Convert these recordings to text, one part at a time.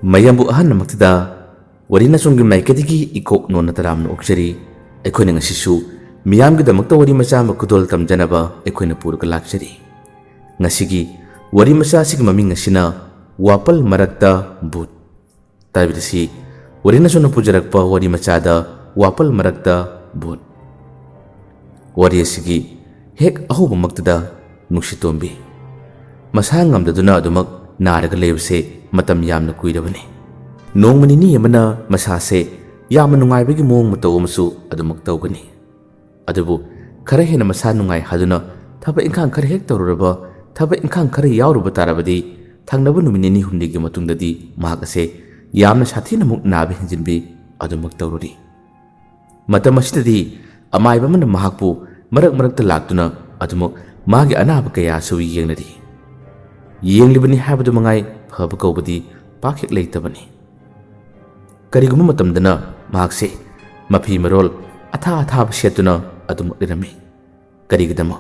mayambu ahan namaktada warina sunggi maikadigi ikok nona taram no okjari ekhoi na ngasisu miyam gi damakta wari macha makudol tamjanaba ekhoi na purga lakjari ngasigi wari macha sig maming ngasina wapal marakta but tabirsi warina suna pujarakpa wari macha da wapal marakta but wari asigi hek ahuba maktada nuksitombi masa ngamdaduna adumak naraga lebse matam yamna kuirabani nongmani ni yamana masase yamna nungaibagi mong mataw masu adumak tawgani adubu khara hena masa nungai haduna thaba ingkhang khara hek tawruraba thaba ingkhang khara yawruba tarabadi thangnabu numini ni humnigi matungdadi mahakase yamna sathina muk nabe hinjinbi adumak tawruri matam asidadi amaiba mana mahakpu marak marakta laktuna adumak magi anaba kaya suwi yengnari yenglibani habadu mangai phaba kawbadi pakhek leitabani kariguma matamdana mahakse mafi marol atha atha setuna adum irami karigidama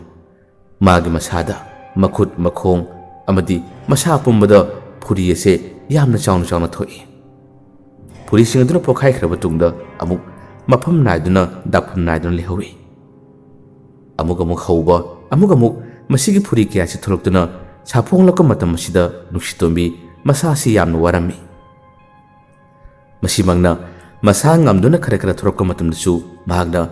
magi masada makhut makhong amadi masa pumbada phuri ase yamna chawna chawna thoi phuri singaduna pokhai khraba tungda amuk mafam naiduna dakpham naiduna lehawi amuk hauba amuk masigi phuri kya se tholoktuna sapong laka matam asida nuksitombi masa si yamna warami masimangna masa ngamduna khara khara thorokka matamdasu mahagna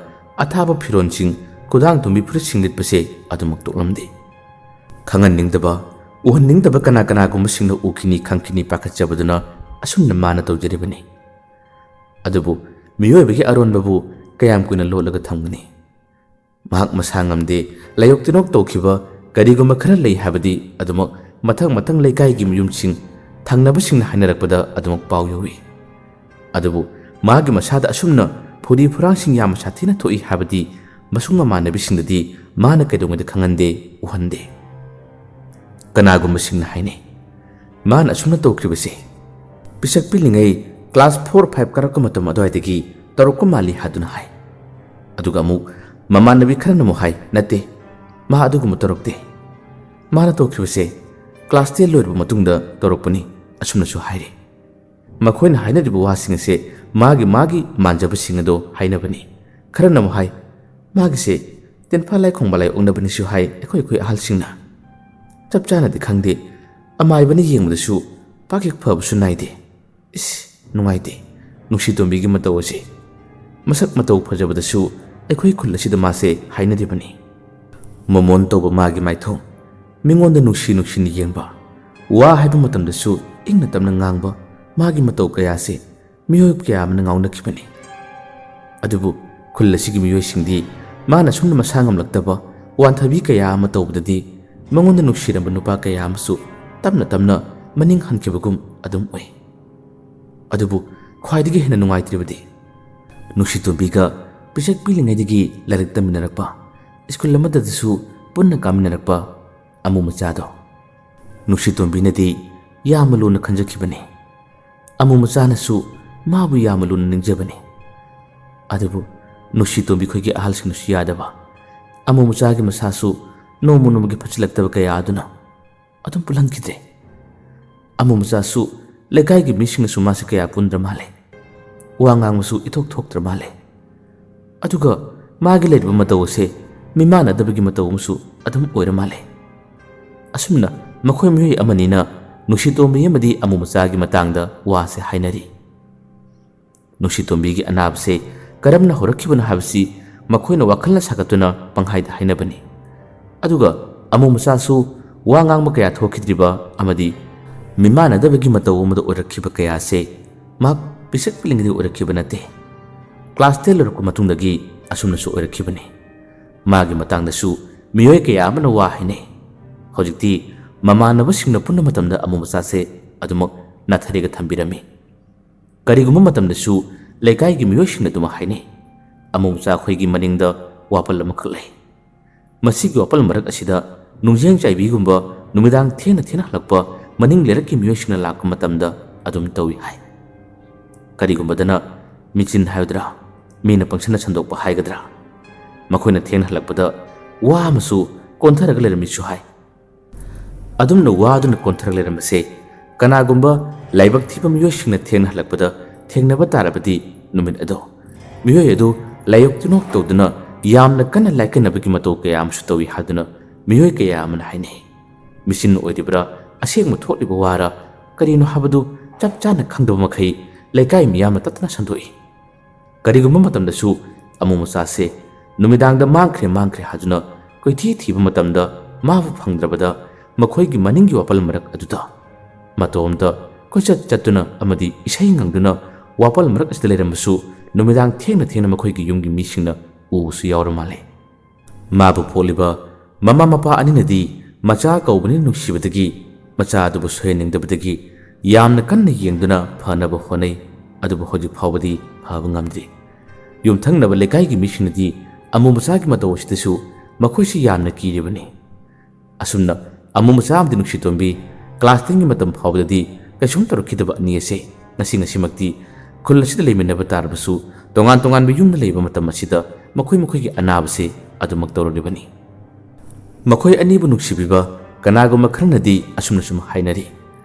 athaba phironching kudang tumbi phuritsing litpase adumak toklamde khangan ningdaba uhan ningdaba kana kana gumsingna ukini khangkini pakhatjabaduna asumna mana tawjaribani adubu miyoibagi aron babu kayam kuina lolaga thamgani mahak masa ngamde layok tinok tawkhiba kariguma khara lei habadi adumak mathang leikai gi miyumsing thangnabasingna hanarakpada adumak paw yawi adubu magi masada asumna phuri phurangsing yam sathina thoi habadi masunga manabisingdadi mana kaidongda khangande uhande kanagum singna haine man asumna tawkribase pisak pilingai class 4 5 karakka matam adoidagi tarokku mali haduna hai aduga mu mamanabi khara mu hai nate ma adugu mutarokte mana tawkribase class 10 loirba matungda tarokpani asumna su haire makhoi na haina dibu wasing se magi manjaba singado haina bani khara namu hai magi se tenpha lai khongbalai ongna bani su hai ekhoi ahal singna chapchana di khangde amai bani yengmda su pakik phab su naide is nungai de nuksi tombi gi mataw se masak mataw phajabada su ekhoi khul asida ma se haina de bani momon toba magi maithong mingonda nuksi ni yengba wa haiba matamda su ingna tamna ngangba magi mataw kaya se miyoy kya amna ngauna khibani adubu khullasi gi miyoy singdi mana sumna masangam laktaba wan thabi kaya mataw bdadi mangonda nuksiramba nupa kaya amsu tamna maning hankibagum adum oi adubu khwaidigi hena nungai tribadi nuksitombiga pisak pilingaidigi larik taminarakpa school lamadadasu punna kaminarakpa amu machado nuksitombinadi yamaluna khanjakhibani amu machanasu mabu yamaluna ningjabani adubu nuksitombi khoigi ahalsingna siyadaba amu machagi masasu nomugi phachilaktaba kaya aduna adum pulankide amu machasu lekai gi misingna sumasi kaya pundra male wangang masu ithok thoktra male aduga magi leidba matawse mimana dabagi matawumsu adum oira male asumna makhoi miyoi amanina nuksitombi amadi amu machagi matangda wase hainari nuksitombi gi anabse karamna horakhibana habsi makhoina wakhalna sakatuna panghaida hainabani aduga amu machasu wangang ma kaya thokidriba amadi mimana dabagi matawumda orakhiba kaya se mak pisak pilingdi orakhiba nate class 10 lorku matungdagi asumna su orakhibani magi matangdasu miyoi kaya amana wa haine hojikti mamanaba singna punna matamda amu machase adumak nathariga thambirami kariguma matamdasu lekai gi miyoi singna duma haine amu macha khoigi maningda wapal amakhal masigi wapal marak asida nungjeng chaibigumba numidang thena halakpa maning leraki miyoi singna lakka matamda adum tawi hai kariguma dana michin haydra mina pangsana sandokpa haigadra makoina thena halakpada wa amasu kontharaga lerami su hai adumna waduna kontharaga leramase ꯀꯅꯥꯒꯨꯝꯕ ꯂꯥꯏꯕꯛ ꯊꯤꯕ ꯃꯤꯑꯣꯏꯁꯤꯡꯅ ꯊꯦꯡꯅꯍꯜꯂꯛꯄꯗ ꯊꯦꯡꯅꯕ ꯇꯥꯔꯕꯗꯤ ꯅꯨꯃꯤꯠ ꯑꯗꯣ ꯃꯤꯑꯣꯏ ꯑꯗꯨ ꯂꯥꯏꯌꯣꯛ ꯇꯤꯟꯅꯣꯛ ꯇꯧꯗꯨꯅ ꯌꯥꯝꯅ ꯀꯟꯅ ꯂꯥꯏꯀꯠꯅꯕꯒꯤ ꯃꯇꯧ ꯀꯌꯥ ꯑꯃꯁꯨ ꯇꯧꯏ ꯍꯥꯏꯗꯨꯅ ꯃꯤꯑꯣꯏ ꯀꯌꯥ ꯑꯃꯅ ꯍꯥꯏꯅꯩ꯫ ꯃꯤꯆꯤꯟ ꯑꯣꯏꯔꯤꯕ꯭ꯔꯥ ꯑꯁꯦꯡꯕ ꯊꯣꯛꯂꯤꯕ ꯋꯥꯔꯥ ꯀꯔꯤꯅꯣ ꯍꯥꯏꯕꯗꯨ ꯆꯞ ꯆꯥꯅ ꯈꯪꯗꯕ ꯃꯈꯩ ꯂꯩꯀꯥꯏ ꯃꯤꯌꯥꯝꯅ ꯇꯠꯇꯅ ꯁꯟꯗꯣꯛꯏ꯫ ꯀꯔꯤꯒꯨꯝꯕ ꯃꯇꯝꯗꯁꯨ ꯑꯃꯨ ꯃꯆꯥꯁꯦ ꯅꯨꯃꯤꯗꯥꯡꯗ ꯃꯥꯡꯈ꯭ꯔꯦ ꯍꯥꯏꯗꯨꯅ ꯀꯣꯏꯊꯤ ꯊꯤꯕ ꯃꯇꯝꯗ ꯃꯥꯕꯨ ꯐꯪꯗ꯭ꯔꯕꯗ ꯃꯈꯣꯏꯒꯤ ꯃꯅꯤꯡꯒꯤ ꯋꯥꯄꯜ ꯃꯔꯛ ꯑꯗꯨꯗ ꯃꯇꯣꯝꯗ ꯀꯣꯏꯆꯠ ꯆꯠꯇꯨꯅ ꯑꯃꯗꯤ ꯏꯁꯩ ꯉꯪꯗꯨꯅ ꯋꯥꯄꯜ ꯃꯔꯛ ꯑꯁꯤꯗ ꯂꯩꯔꯝꯕꯁꯨ ꯅꯨꯃꯤꯗꯥꯡ ꯊꯦꯡꯅ ꯃꯈꯣꯏꯒꯤ ꯌꯨꯝꯒꯤ ꯃꯤꯁꯤꯡꯅ ꯎꯕꯁꯨ ꯌꯥꯎꯔ ꯃꯥꯜꯂꯦ꯫ ꯃꯥꯕꯨ ꯄꯣꯛꯂꯤꯕ ꯃꯃꯥ ꯃꯄꯥ ꯑꯅꯤꯅꯗꯤ ꯃꯆꯥ ꯀꯧꯕꯅꯤꯅ ꯅꯨꯡꯁꯤꯕꯗꯒꯤ ꯃꯆꯥ ꯑꯗꯨꯕꯨ ꯁꯣꯏꯍꯟꯅꯤꯡꯗꯕꯗꯒꯤ ꯌꯥꯝꯅ ꯀꯟꯅ ꯌꯦꯡꯗꯨꯅ ꯐꯅꯕ ꯍꯣꯠꯅꯩ, ꯑꯗꯨꯕꯨ ꯍꯧꯖꯤꯛ ꯐꯥꯎꯕꯗꯤ ꯐꯕ ꯉꯝꯗ꯭ꯔꯤ꯫ ꯌꯨꯝꯊꯪꯅꯕ ꯂꯩꯀꯥꯏꯒꯤ ꯃꯤꯁꯤꯡꯅꯗꯤ ꯑꯃꯨ ꯃꯆꯥꯒꯤ ꯃꯇꯧ ꯑꯁꯤꯗꯁꯨ ꯃꯈꯣꯏꯁꯨ ꯌꯥꯝꯅ ꯀꯤꯔꯤꯕꯅꯤ꯫ ꯑꯁꯨꯝꯅ ꯑꯃꯨ ꯃꯆꯥ ꯑꯃꯗꯤ ꯅꯨꯡꯁꯤꯇꯣꯝꯕꯤ ꯀ꯭ꯂꯥꯁ 10ꯒꯤ ꯃꯇꯝ ꯐꯥꯎꯕꯗꯗꯤ ꯀꯩꯁꯨꯝ ꯇꯧꯔꯛꯈꯤꯗꯕ ꯑꯅꯤ ꯑꯁꯦ ꯉꯁꯤꯃꯛꯇꯤ ꯈꯨꯜ ꯑꯁꯤꯗ ꯂꯩꯃꯤꯟꯅꯕ ꯇꯥꯔꯕꯁꯨ ꯇꯣꯉꯥꯟ ꯇꯣꯉꯥꯟꯕ ꯌꯨꯝꯗ ꯂꯩꯕ ꯃꯇꯝ ꯑꯁꯤꯗ ꯃꯈꯣꯏꯒꯤ ꯑꯅꯥꯕꯁꯦ ꯑꯗꯨꯃꯛ ꯇꯧꯔꯤꯕꯅꯤ꯫ ꯃꯈꯣꯏ ꯑꯅꯤꯕꯨ ꯅꯨꯡꯁꯤꯕꯤꯕ ꯀꯅꯥꯒꯨꯝꯕ ꯈꯔꯅꯗꯤ ꯑꯁꯨꯝꯅ ꯁꯨꯝ ꯍꯥꯏꯅꯔꯤ꯫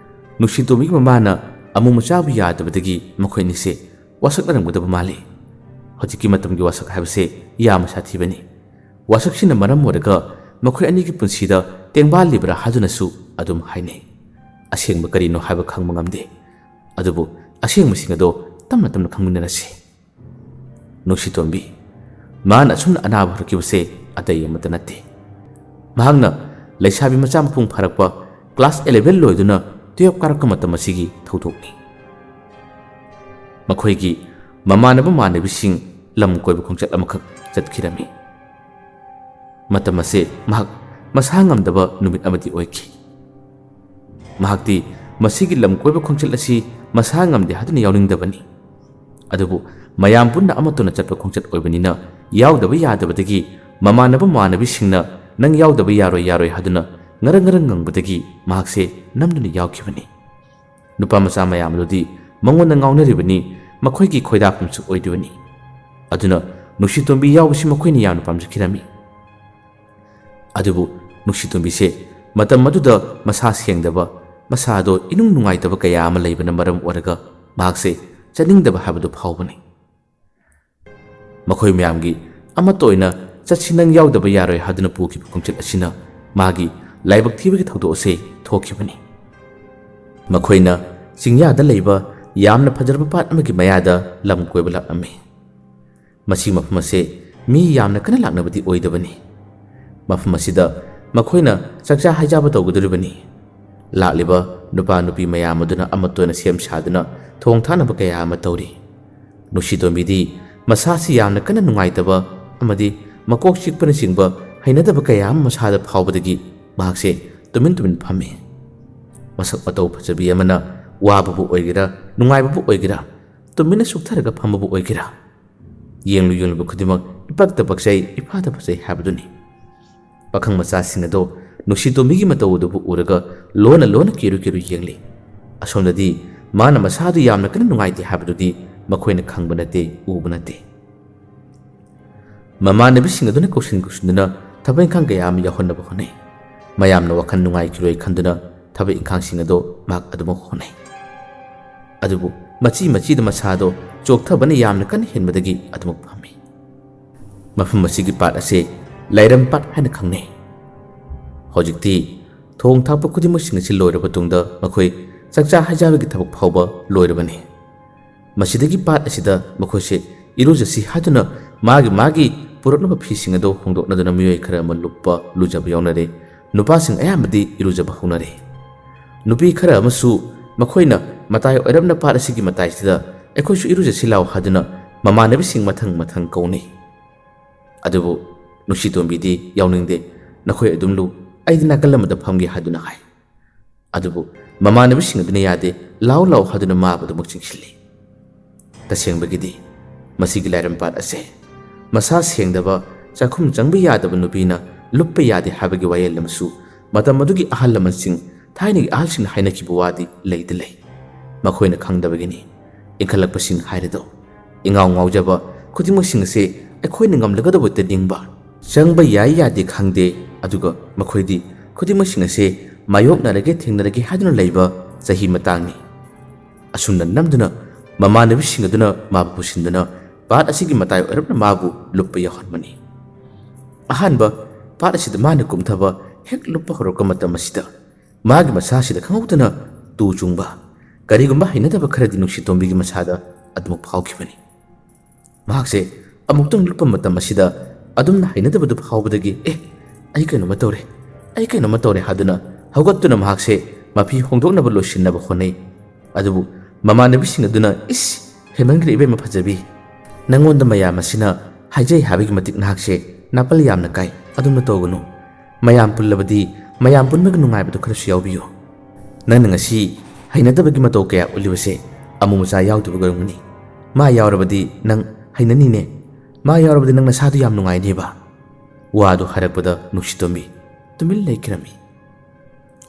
ꯅꯨꯡꯁꯤꯇꯣꯝꯕꯤꯒꯤ ꯃꯃꯥꯅ ꯑꯃꯨ ꯃꯆꯥꯕꯨ ꯌꯥꯗꯕꯗꯒꯤ ꯃꯈꯣꯏ ꯑꯅꯤꯁꯦ ꯋꯥꯁꯛꯅꯔꯝꯒꯗꯕ ꯃꯥꯜꯂꯤ꯫ ꯍꯧꯖꯤꯛꯀꯤ ꯃꯇꯝꯒꯤ ꯋꯥꯁꯛ ꯍꯥꯏꯕꯁꯦ ꯌꯥꯝꯅ ꯁꯥꯊꯤꯕꯅꯤ꯫ ꯋꯥꯁꯛꯁꯤꯅ ꯃꯔꯝ ꯑꯣꯏꯔꯒ ꯃꯈꯣꯏ ꯑꯅꯤꯒꯤ ꯄꯨꯟꯁꯤꯗ ꯇꯦꯡꯕꯥꯜꯂꯤꯕ꯭ꯔꯥ ꯍꯥꯏꯗꯨꯅꯁꯨ ꯑꯗꯨꯝ ꯍꯥꯏꯅꯩ꯫ ꯑꯁꯦꯡꯕ ꯀꯔꯤꯅꯣ ꯍꯥꯏꯕ ꯈꯪꯕ ꯉꯝꯗꯦ, ꯑꯗꯨꯕꯨ ꯑꯁꯦꯡꯕꯁꯤꯡ ꯑꯗꯣ ꯇꯞꯅ ꯈꯪꯃꯤꯟꯅꯔꯁꯤ꯫ ꯅꯨꯡꯁꯤꯇꯣꯝꯕꯤ ꯃꯥꯅ ꯑꯁꯨꯝꯅ ꯑꯅꯥꯕ ꯍꯧꯔꯛꯈꯤꯕꯁꯦ ꯑꯇꯩ ꯑꯃꯠꯇ ꯅꯠꯇꯦ꯫ ꯃꯍꯥꯛꯅ ꯂꯩꯁꯥꯕꯤ ꯃꯆꯥ ꯃꯄꯨꯡ ꯐꯥꯔꯛꯄ ꯀ꯭ꯂꯥꯁ 11 ꯂꯣꯏꯗꯨꯅ 12 ꯀꯥꯔꯛꯄ ꯃꯇꯝ ꯑꯁꯤꯒꯤ ꯊꯧꯗꯣꯛꯅꯤ꯫ ꯃꯈꯣꯏꯒꯤ ꯃꯃꯥꯟꯅꯕꯁꯤꯡ ꯂꯝ ꯀꯣꯏꯕ ꯈꯣꯡꯆꯠ ꯑꯃꯈꯛ ꯆꯠꯈꯤꯔꯝꯃꯤ꯫ ꯃꯇꯝ ꯑꯁꯦ ꯃꯍꯥꯛ ꯃꯁꯥ ꯉꯝꯗꯕ ꯅꯨꯃꯤꯠ ꯑꯃꯗꯤ ꯑꯣꯏꯈꯤ꯫ ꯃꯍꯥꯛꯇꯤ ꯃꯁꯤꯒꯤ ꯂꯝ ꯀꯣꯏꯕ ꯈꯣꯡꯆꯠ ꯑꯁꯤ ꯃꯁꯥ ꯉꯝꯗꯦ ꯍꯥꯏꯗꯨꯅ ꯌꯥꯎꯅꯤꯡꯗꯕꯅꯤ, ꯑꯗꯨꯕꯨ ꯃꯌꯥꯝ ꯄꯨꯟꯅ ꯑꯃꯠꯇꯅ ꯆꯠꯄ ꯈꯣꯡꯆꯠ ꯑꯣꯏꯕꯅꯤꯅ ꯌꯥꯎꯗꯕ ꯌꯥꯗꯕꯗꯒꯤ ꯃꯃꯥꯟꯅꯕꯁꯤꯡꯅ ꯅꯪ ꯌꯥꯎꯗꯕ ꯌꯥꯔꯣꯏ ꯍꯥꯏꯗꯨꯅ ꯉꯔꯪ ꯉꯪꯕꯗꯒꯤ ꯃꯍꯥꯛꯁꯦ ꯅꯝꯗꯨꯅ ꯌꯥꯎꯈꯤꯕꯅꯤ꯫ ꯅꯨꯄꯥ ꯃꯆꯥ ꯃꯌꯥꯝ ꯑꯗꯨꯗꯤ ꯃꯉꯣꯟꯗ ꯉꯥꯎꯅꯔꯤꯕꯅꯤ, ꯃꯈꯣꯏꯒꯤ ꯈꯣꯏꯗꯥꯐꯝꯁꯨ ꯑꯣꯏꯔꯤꯕꯅꯤ꯫ ꯑꯗꯨꯅ ꯅꯨꯡꯁꯤꯇꯣꯝꯕꯤ ꯌꯥꯎꯕꯁꯤ ꯃꯈꯣꯏꯅ ꯌꯥꯝꯅ ꯄꯥꯝꯖꯈꯤꯔꯝꯃꯤ꯫ ꯑꯗꯨꯕꯨ ꯅꯨꯡꯁꯤꯇꯣꯝꯕꯤꯁꯦ ꯃꯇꯝ ꯑꯗꯨꯗ ꯃꯁꯥ ꯁꯦꯡꯗꯕ, ꯃꯁꯥꯗꯣ ꯏꯅꯨꯡ ꯅꯨꯡꯉꯥꯏꯇꯕ ꯀꯌꯥ ꯑꯃ ꯂꯩꯕꯅ ꯃꯔꯝ ꯑꯣꯏꯔꯒ ꯃꯍꯥꯛꯁꯦ ꯆꯠꯅꯤꯡꯗꯕ ꯍꯥꯏꯕꯗꯨ ꯐꯥꯎꯕꯅꯤ꯫ ꯃꯈꯣꯏ ꯃꯌꯥꯝꯒꯤ ꯑꯃꯠꯇ ꯑꯣꯏꯅ ꯆꯠꯁꯤ ꯅꯪ ꯌꯥꯎꯗꯕ ꯌꯥꯔꯣꯏ ꯍꯥꯏꯗꯨꯅ ꯄꯨꯈꯤꯕ ꯈꯣꯡꯆꯠ ꯑꯁꯤꯅ ꯃꯥꯒꯤ ꯂꯥꯏꯕꯛ ꯊꯤꯕꯒꯤ ꯊꯧꯗꯣꯛ ꯑꯁꯤ ꯊꯣꯛꯈꯤꯕꯅꯤ꯫ ꯃꯈꯣꯏꯅ ꯆꯤꯡꯌꯥꯗ ꯂꯩꯕ ꯌꯥꯝꯅ ꯐꯖꯔꯕ ꯄꯥꯠ ꯑꯃꯒꯤ ꯃꯌꯥꯗ ꯂꯝ ꯀꯣꯏꯕ ꯂꯥꯛꯂꯝꯃꯤ꯫ ꯃꯁꯤ ꯃꯐꯝ ꯑꯁꯦ ꯃꯤ ꯌꯥꯝꯅ ꯀꯟꯅ ꯂꯥꯛꯅꯕꯗꯤ ꯑꯣꯏꯗꯕꯅꯤ꯫ ꯃꯐꯝ ꯑꯁꯤꯗ ꯃꯈꯣꯏꯅ ꯆꯥꯛꯆꯥ ꯍꯩꯖꯥꯕ ꯇꯧꯒꯗꯧꯔꯤꯕꯅꯤ꯫ ꯂꯥꯛꯂꯤꯕ ꯅꯨꯄꯥ ꯅꯨꯄꯤ ꯃꯌꯥꯝ ꯑꯗꯨꯅ ꯑꯃꯠꯇ ꯑꯣꯏꯅ ꯁꯦꯝ ꯁꯥꯗꯨꯅ ꯊꯣꯡ ꯊꯥꯛꯅꯕ ꯀꯌꯥ ꯑꯃ ꯇꯧꯔꯤ꯫ ꯅꯨꯡꯁꯤꯇꯣꯝꯕꯤꯗꯤ ꯃꯁꯥꯁꯤ ꯌꯥꯝꯅ ꯀꯟꯅ ꯅꯨꯡꯉꯥꯏꯇꯕ ꯑꯃꯗꯤ ꯃꯀꯣꯛ ꯆꯤꯛꯄꯅꯆꯤꯡꯕ ꯍꯩꯅꯗꯕ ꯀꯌꯥ ꯑꯃ ꯃꯁꯥꯗ ꯐꯥꯎꯕꯗꯒꯤ ꯃꯍꯥꯛꯁꯦ ꯇꯨꯃꯤꯟ ꯐꯝꯃꯤ꯫ ꯃꯁꯛ ꯃꯇꯧ ꯐꯖꯕꯤ ꯑꯃꯅ ꯋꯥꯕꯕꯨ ꯑꯣꯏꯒꯦꯔꯥ ꯅꯨꯡꯉꯥꯏꯕꯕꯨ ꯑꯣꯏꯒꯦꯔꯥ ꯇꯨꯃꯤꯟꯅ ꯁꯨꯛꯊꯔꯒ ꯐꯝꯕꯕꯨ ꯑꯣꯏꯒꯦꯔꯥ ꯌꯦꯡꯂꯨꯕ ꯈꯨꯗꯤꯡꯃꯛ ꯏꯄꯛꯇ ꯄꯛꯆꯩ ꯏꯐꯗ ꯐꯖꯩ ꯍꯥꯏꯕꯗꯨꯅꯤ꯫ ꯄꯥꯈꯪ ꯃꯆꯥꯁꯤꯡ ꯑꯗꯣ ꯅꯨꯡꯁꯤꯇꯣꯝꯕꯤꯒꯤ ꯃꯇꯧ ꯑꯗꯨꯕꯨ ꯎꯔꯒ ꯂꯣꯟꯅ ꯀꯤꯔꯨ ꯌꯦꯡꯂꯤ꯫ ꯑꯁꯣꯝꯗꯗꯤ ꯃꯥꯅ ꯃꯁꯥꯗꯨ ꯌꯥꯝꯅ ꯀꯟꯅ ꯅꯨꯡꯉꯥꯏꯇꯦ ꯍꯥꯏꯕꯗꯨꯗꯤ ꯃꯈꯣꯏꯅ ꯈꯪꯕ ꯅꯠꯇꯦ, ꯎꯕ ꯅꯠꯇꯦ꯫ ꯃꯃꯥꯟꯅꯕꯤꯁꯤꯡ ꯑꯗꯨꯅ ꯀꯧꯁꯤꯟꯗꯨꯅ ꯊꯕꯛ ꯏꯪꯈꯥꯡ ꯀꯌꯥ ꯑꯃ ꯌꯥꯎꯍꯟꯅꯕ ꯍꯣꯠꯅꯩ꯫ ꯃꯌꯥꯝꯅ ꯋꯥꯈꯜ ꯅꯨꯡꯉꯥꯏꯈꯤꯔꯣꯏ ꯈꯟꯗꯨꯅ ꯊꯕꯛ ꯏꯪꯈꯥꯡꯁꯤꯡ ꯑꯗꯣ ꯃꯍꯥꯛ ꯑꯗꯨꯃꯛ ꯍꯣꯠꯅꯩ꯫ ꯑꯗꯨꯕꯨ ꯃꯆꯤꯗ ꯃꯁꯥꯗꯣ ꯆꯣꯛꯊꯕꯅ ꯌꯥꯝꯅ ꯀꯟꯅ ꯍꯦꯟꯕꯗꯒꯤ ꯑꯗꯨꯃꯛ ꯐꯝꯃꯤ꯫ ꯃꯐꯝ ꯑꯁꯤꯒꯤ ꯄꯥꯠ ꯑꯁꯤ ꯂꯥꯏꯔꯝ ꯄꯥꯠ ꯍꯥꯏꯅ ꯈꯪꯅꯩ꯫ ꯍꯧꯖꯤꯛꯇꯤ ꯊꯣꯡ ꯊꯥꯛꯄ ꯈꯨꯗꯤꯡꯃꯛꯁꯤꯡ ꯑꯁꯤ ꯂꯣꯏꯔꯕ ꯇꯨꯡꯗ ꯃꯈꯣꯏ ꯆꯥꯛꯆꯥ ꯍꯩꯖꯥꯕꯒꯤ ꯊꯕꯛ ꯐꯥꯎꯕ ꯂꯣꯏꯔꯕꯅꯤ꯫ ꯃꯁꯤꯗꯒꯤ ꯄꯥꯠ ꯑꯁꯤꯗ ꯃꯈꯣꯏꯁꯦ ꯏꯔꯨꯖꯁꯤ ꯍꯥꯏꯗꯨꯅ ꯃꯥꯒꯤ ꯄꯨꯔꯛꯅꯕ ꯐꯤꯁꯤꯡ ꯑꯗꯣ ꯍꯣꯡꯗꯣꯛꯅꯗꯨꯅ ꯃꯤꯑꯣꯏ ꯈꯔ ꯑꯃ ꯂꯨꯖꯕ ꯌꯥꯎꯅꯔꯦ꯫ ꯅꯨꯄꯥꯁꯤꯡ ꯑꯌꯥꯝꯕꯗꯤ ꯏꯔꯨꯖꯕ ꯍꯧꯅꯔꯦ꯫ ꯅꯨꯄꯤ ꯈꯔ ꯑꯃꯁꯨ ꯃꯈꯣꯏꯅ ꯃꯇꯥꯏ ꯑꯣꯏꯔꯞꯅ ꯄꯥꯠ ꯑꯁꯤꯒꯤ ꯃꯇꯥꯏꯁꯤꯗ ꯑꯩꯈꯣꯏꯁꯨ ꯏꯔꯨꯖꯁꯤ ꯂꯥꯎ ꯍꯥꯏꯗꯨꯅ ꯃꯃꯥꯟꯅꯕꯤꯁꯤꯡ ꯃꯊꯪ ꯀꯧꯅꯩ꯫ ꯑꯗꯨꯕꯨ ꯅꯨꯡꯁꯤꯇꯣꯝꯕꯤꯗꯤ ꯌꯥꯎꯅꯤꯡꯗꯦ, ꯅꯈꯣꯏ ꯑꯗꯨꯝ ꯂꯨ, ꯑꯩꯗꯤ ꯅꯥꯀꯜ ꯑꯃꯗ ꯐꯝꯒꯦ ꯍꯥꯏꯗꯨꯅ ꯍꯥꯏ꯫ ꯑꯗꯨꯕꯨ ꯃꯃꯥꯟꯅꯕꯤꯁꯤꯡ ꯑꯗꯨꯅ ꯌꯥꯗꯦ, ꯂꯥꯎ ꯍꯥꯏꯗꯨꯅ ꯃꯥꯕꯨ ꯑꯗꯨꯃꯛ ꯆꯤꯡꯁꯤꯜꯂꯤ꯫ ꯇꯁꯦꯡꯕꯒꯤꯗꯤ ꯃꯁꯤꯒꯤ ꯂꯥꯏꯔꯝꯄꯥꯠ ꯑꯁꯦ ꯃꯁꯥ ꯁꯦꯡꯗꯕ, ꯆꯥꯛꯈꯨꯝ ꯆꯪꯕ ꯌꯥꯗꯕ ꯅꯨꯄꯤꯅ ꯂꯨꯞꯄ ꯌꯥꯗꯦ ꯍꯥꯏꯕꯒꯤ ꯋꯥꯌꯦꯜ ꯑꯃꯁꯨ ꯃꯇꯝ ꯑꯗꯨꯒꯤ ꯑꯍꯜ ꯂꯃꯟꯁꯤꯡ, ꯊꯥꯏꯅꯒꯤ ꯑꯍꯜꯁꯤꯡꯅ ꯍꯥꯏꯅꯈꯤꯕ ꯋꯥꯗꯤ ꯂꯩ꯫ ꯃꯈꯣꯏꯅ ꯈꯪꯗꯕꯒꯤꯅꯤ꯫ ꯏꯟꯈꯠꯂꯛꯄꯁꯤꯡ ꯍꯥꯏꯔꯤꯗꯣ ꯏꯉꯥꯎ ꯉꯥꯎꯖꯕ ꯈꯨꯗꯤꯡꯃꯛꯁꯤꯡ ꯑꯁꯦ ꯑꯩꯈꯣꯏꯅ ꯉꯝꯂꯒꯗꯕꯇ ꯅꯤꯡꯕ, ꯆꯪꯕ ꯌꯥꯏ ꯌꯥꯗꯦ ꯈꯪꯗꯦ, ꯑꯗꯨꯒ ꯃꯈꯣꯏꯗꯤ ꯈꯨꯗꯤꯡꯃꯛꯁꯤꯡ ꯑꯁꯦ ꯃꯥꯌꯣꯛꯅꯔꯒꯦ ꯊꯦꯡꯅꯔꯒꯦ ꯍꯥꯏꯗꯨꯅ ꯂꯩꯕ ꯆꯍꯤ ꯃꯇꯥꯡꯅꯤ꯫ ꯑꯁꯨꯝꯅ ꯅꯝꯗꯨꯅ ꯃꯃꯥꯟꯅꯕꯤꯁꯤꯡ ꯑꯗꯨꯅ ꯃꯥꯕꯨ ꯄꯨꯁꯤꯟꯗꯨꯅ ꯄꯥꯠ ꯑꯁꯤꯒꯤ ꯃꯇꯥꯏ ꯑꯣꯏꯔꯞꯅ ꯃꯥꯕꯨ ꯂꯨꯞꯄ ꯌꯥꯎꯍꯟꯕꯅꯤ꯫ ꯑꯍꯥꯟꯕ ꯄꯥꯠ ꯑꯁꯤꯗ ꯃꯥꯅ ꯀꯨꯝꯊꯕ ꯍꯦꯛ ꯂꯨꯞꯄ ꯍꯧꯔꯛꯄ ꯃꯇꯝ ꯑꯁꯤꯗ ꯃꯥꯒꯤ ꯃꯁꯥꯁꯤꯗ ꯈꯪꯍꯧꯗꯅ ꯇꯨ ꯆꯨꯡꯕ ꯀꯔꯤꯒꯨꯝꯕ ꯍꯩꯅꯗꯕ ꯈꯔꯗꯤ ꯅꯨꯡꯁꯤꯇꯣꯝꯕꯤꯒꯤ ꯃꯁꯥꯗ ꯑꯗꯨꯃꯛ ꯐꯥꯎꯈꯤꯕꯅꯤ꯫ ꯃꯍꯥꯛꯁꯦ ꯑꯃꯨꯛꯇꯪ ꯂꯨꯞꯄ ꯃꯇꯝ ꯑꯁꯤꯗ ꯑꯗꯨꯝꯅ ꯍꯩꯅꯗꯕꯗꯨ ꯐꯥꯎꯕꯗꯒꯤ ꯑꯩ ꯀꯩꯅꯣꯝꯃ ꯇꯧꯔꯦ ꯍꯥꯏꯗꯨꯅ ꯍꯧꯒꯠꯇꯨꯅ ꯃꯍꯥꯛꯁꯦ ꯃꯐꯤ ꯍꯣꯡꯗꯣꯛꯅꯕ ꯂꯣꯏꯁꯤꯟꯅꯕ ꯍꯣꯠꯅꯩ꯫ ꯑꯗꯨꯕꯨ ꯃꯃꯥꯟꯅꯕꯤꯁꯤꯡ ꯑꯗꯨꯅ ꯍꯦꯟꯃꯟꯈ꯭ꯔꯦ ꯏꯕꯦꯝꯃ ꯐꯖꯕꯤ, ꯅꯪꯉꯣꯟꯗ ꯃꯌꯥꯝ ꯑꯁꯤꯅ ꯍꯥꯏꯖꯩ ꯍꯥꯏꯕꯒꯤ ꯃꯇꯤꯛ ꯅꯍꯥꯛꯁꯦ ꯅꯥꯄꯜ ꯌꯥꯝꯅ ꯀꯥꯏ, ꯑꯗꯨꯝꯅ ꯇꯧꯒꯅꯨ, ꯃꯌꯥꯝ ꯄꯨꯜꯂꯕꯗꯤ ꯃꯌꯥꯝ ꯄꯨꯟꯕꯒꯤ ꯅꯨꯡꯉꯥꯏꯕꯗꯨ ꯈꯔꯁꯨ ꯌꯥꯎꯕꯤꯌꯨ꯫ ꯅꯪꯅ ꯉꯁꯤ ꯍꯩꯅꯗꯕꯒꯤ ꯃꯇꯧ ꯀꯌꯥ ꯎꯠꯂꯤꯕꯁꯦ ꯑꯃꯨ ꯃꯆꯥ ꯌꯥꯎꯗꯕ ꯑꯣꯏꯔꯝꯒꯅꯤ꯫ ꯃꯥ ꯌꯥꯎꯔꯕꯗꯤ ꯅꯪ ꯍꯩꯅꯅꯤꯅꯦ, ꯃꯥ ꯌꯥꯎꯔꯕꯗꯤ ꯅꯪ ꯅꯁꯥꯗꯨ ꯌꯥꯝ ꯅꯨꯡꯉꯥꯏꯅꯦꯕ꯫ ꯋꯥꯗꯨ ꯍꯥꯏꯔꯛꯄꯗ ꯅꯨꯡꯁꯤꯇꯣꯝꯕꯤ ꯇꯨꯃꯤꯟ ꯂꯩꯈꯤꯔꯝꯃꯤ꯫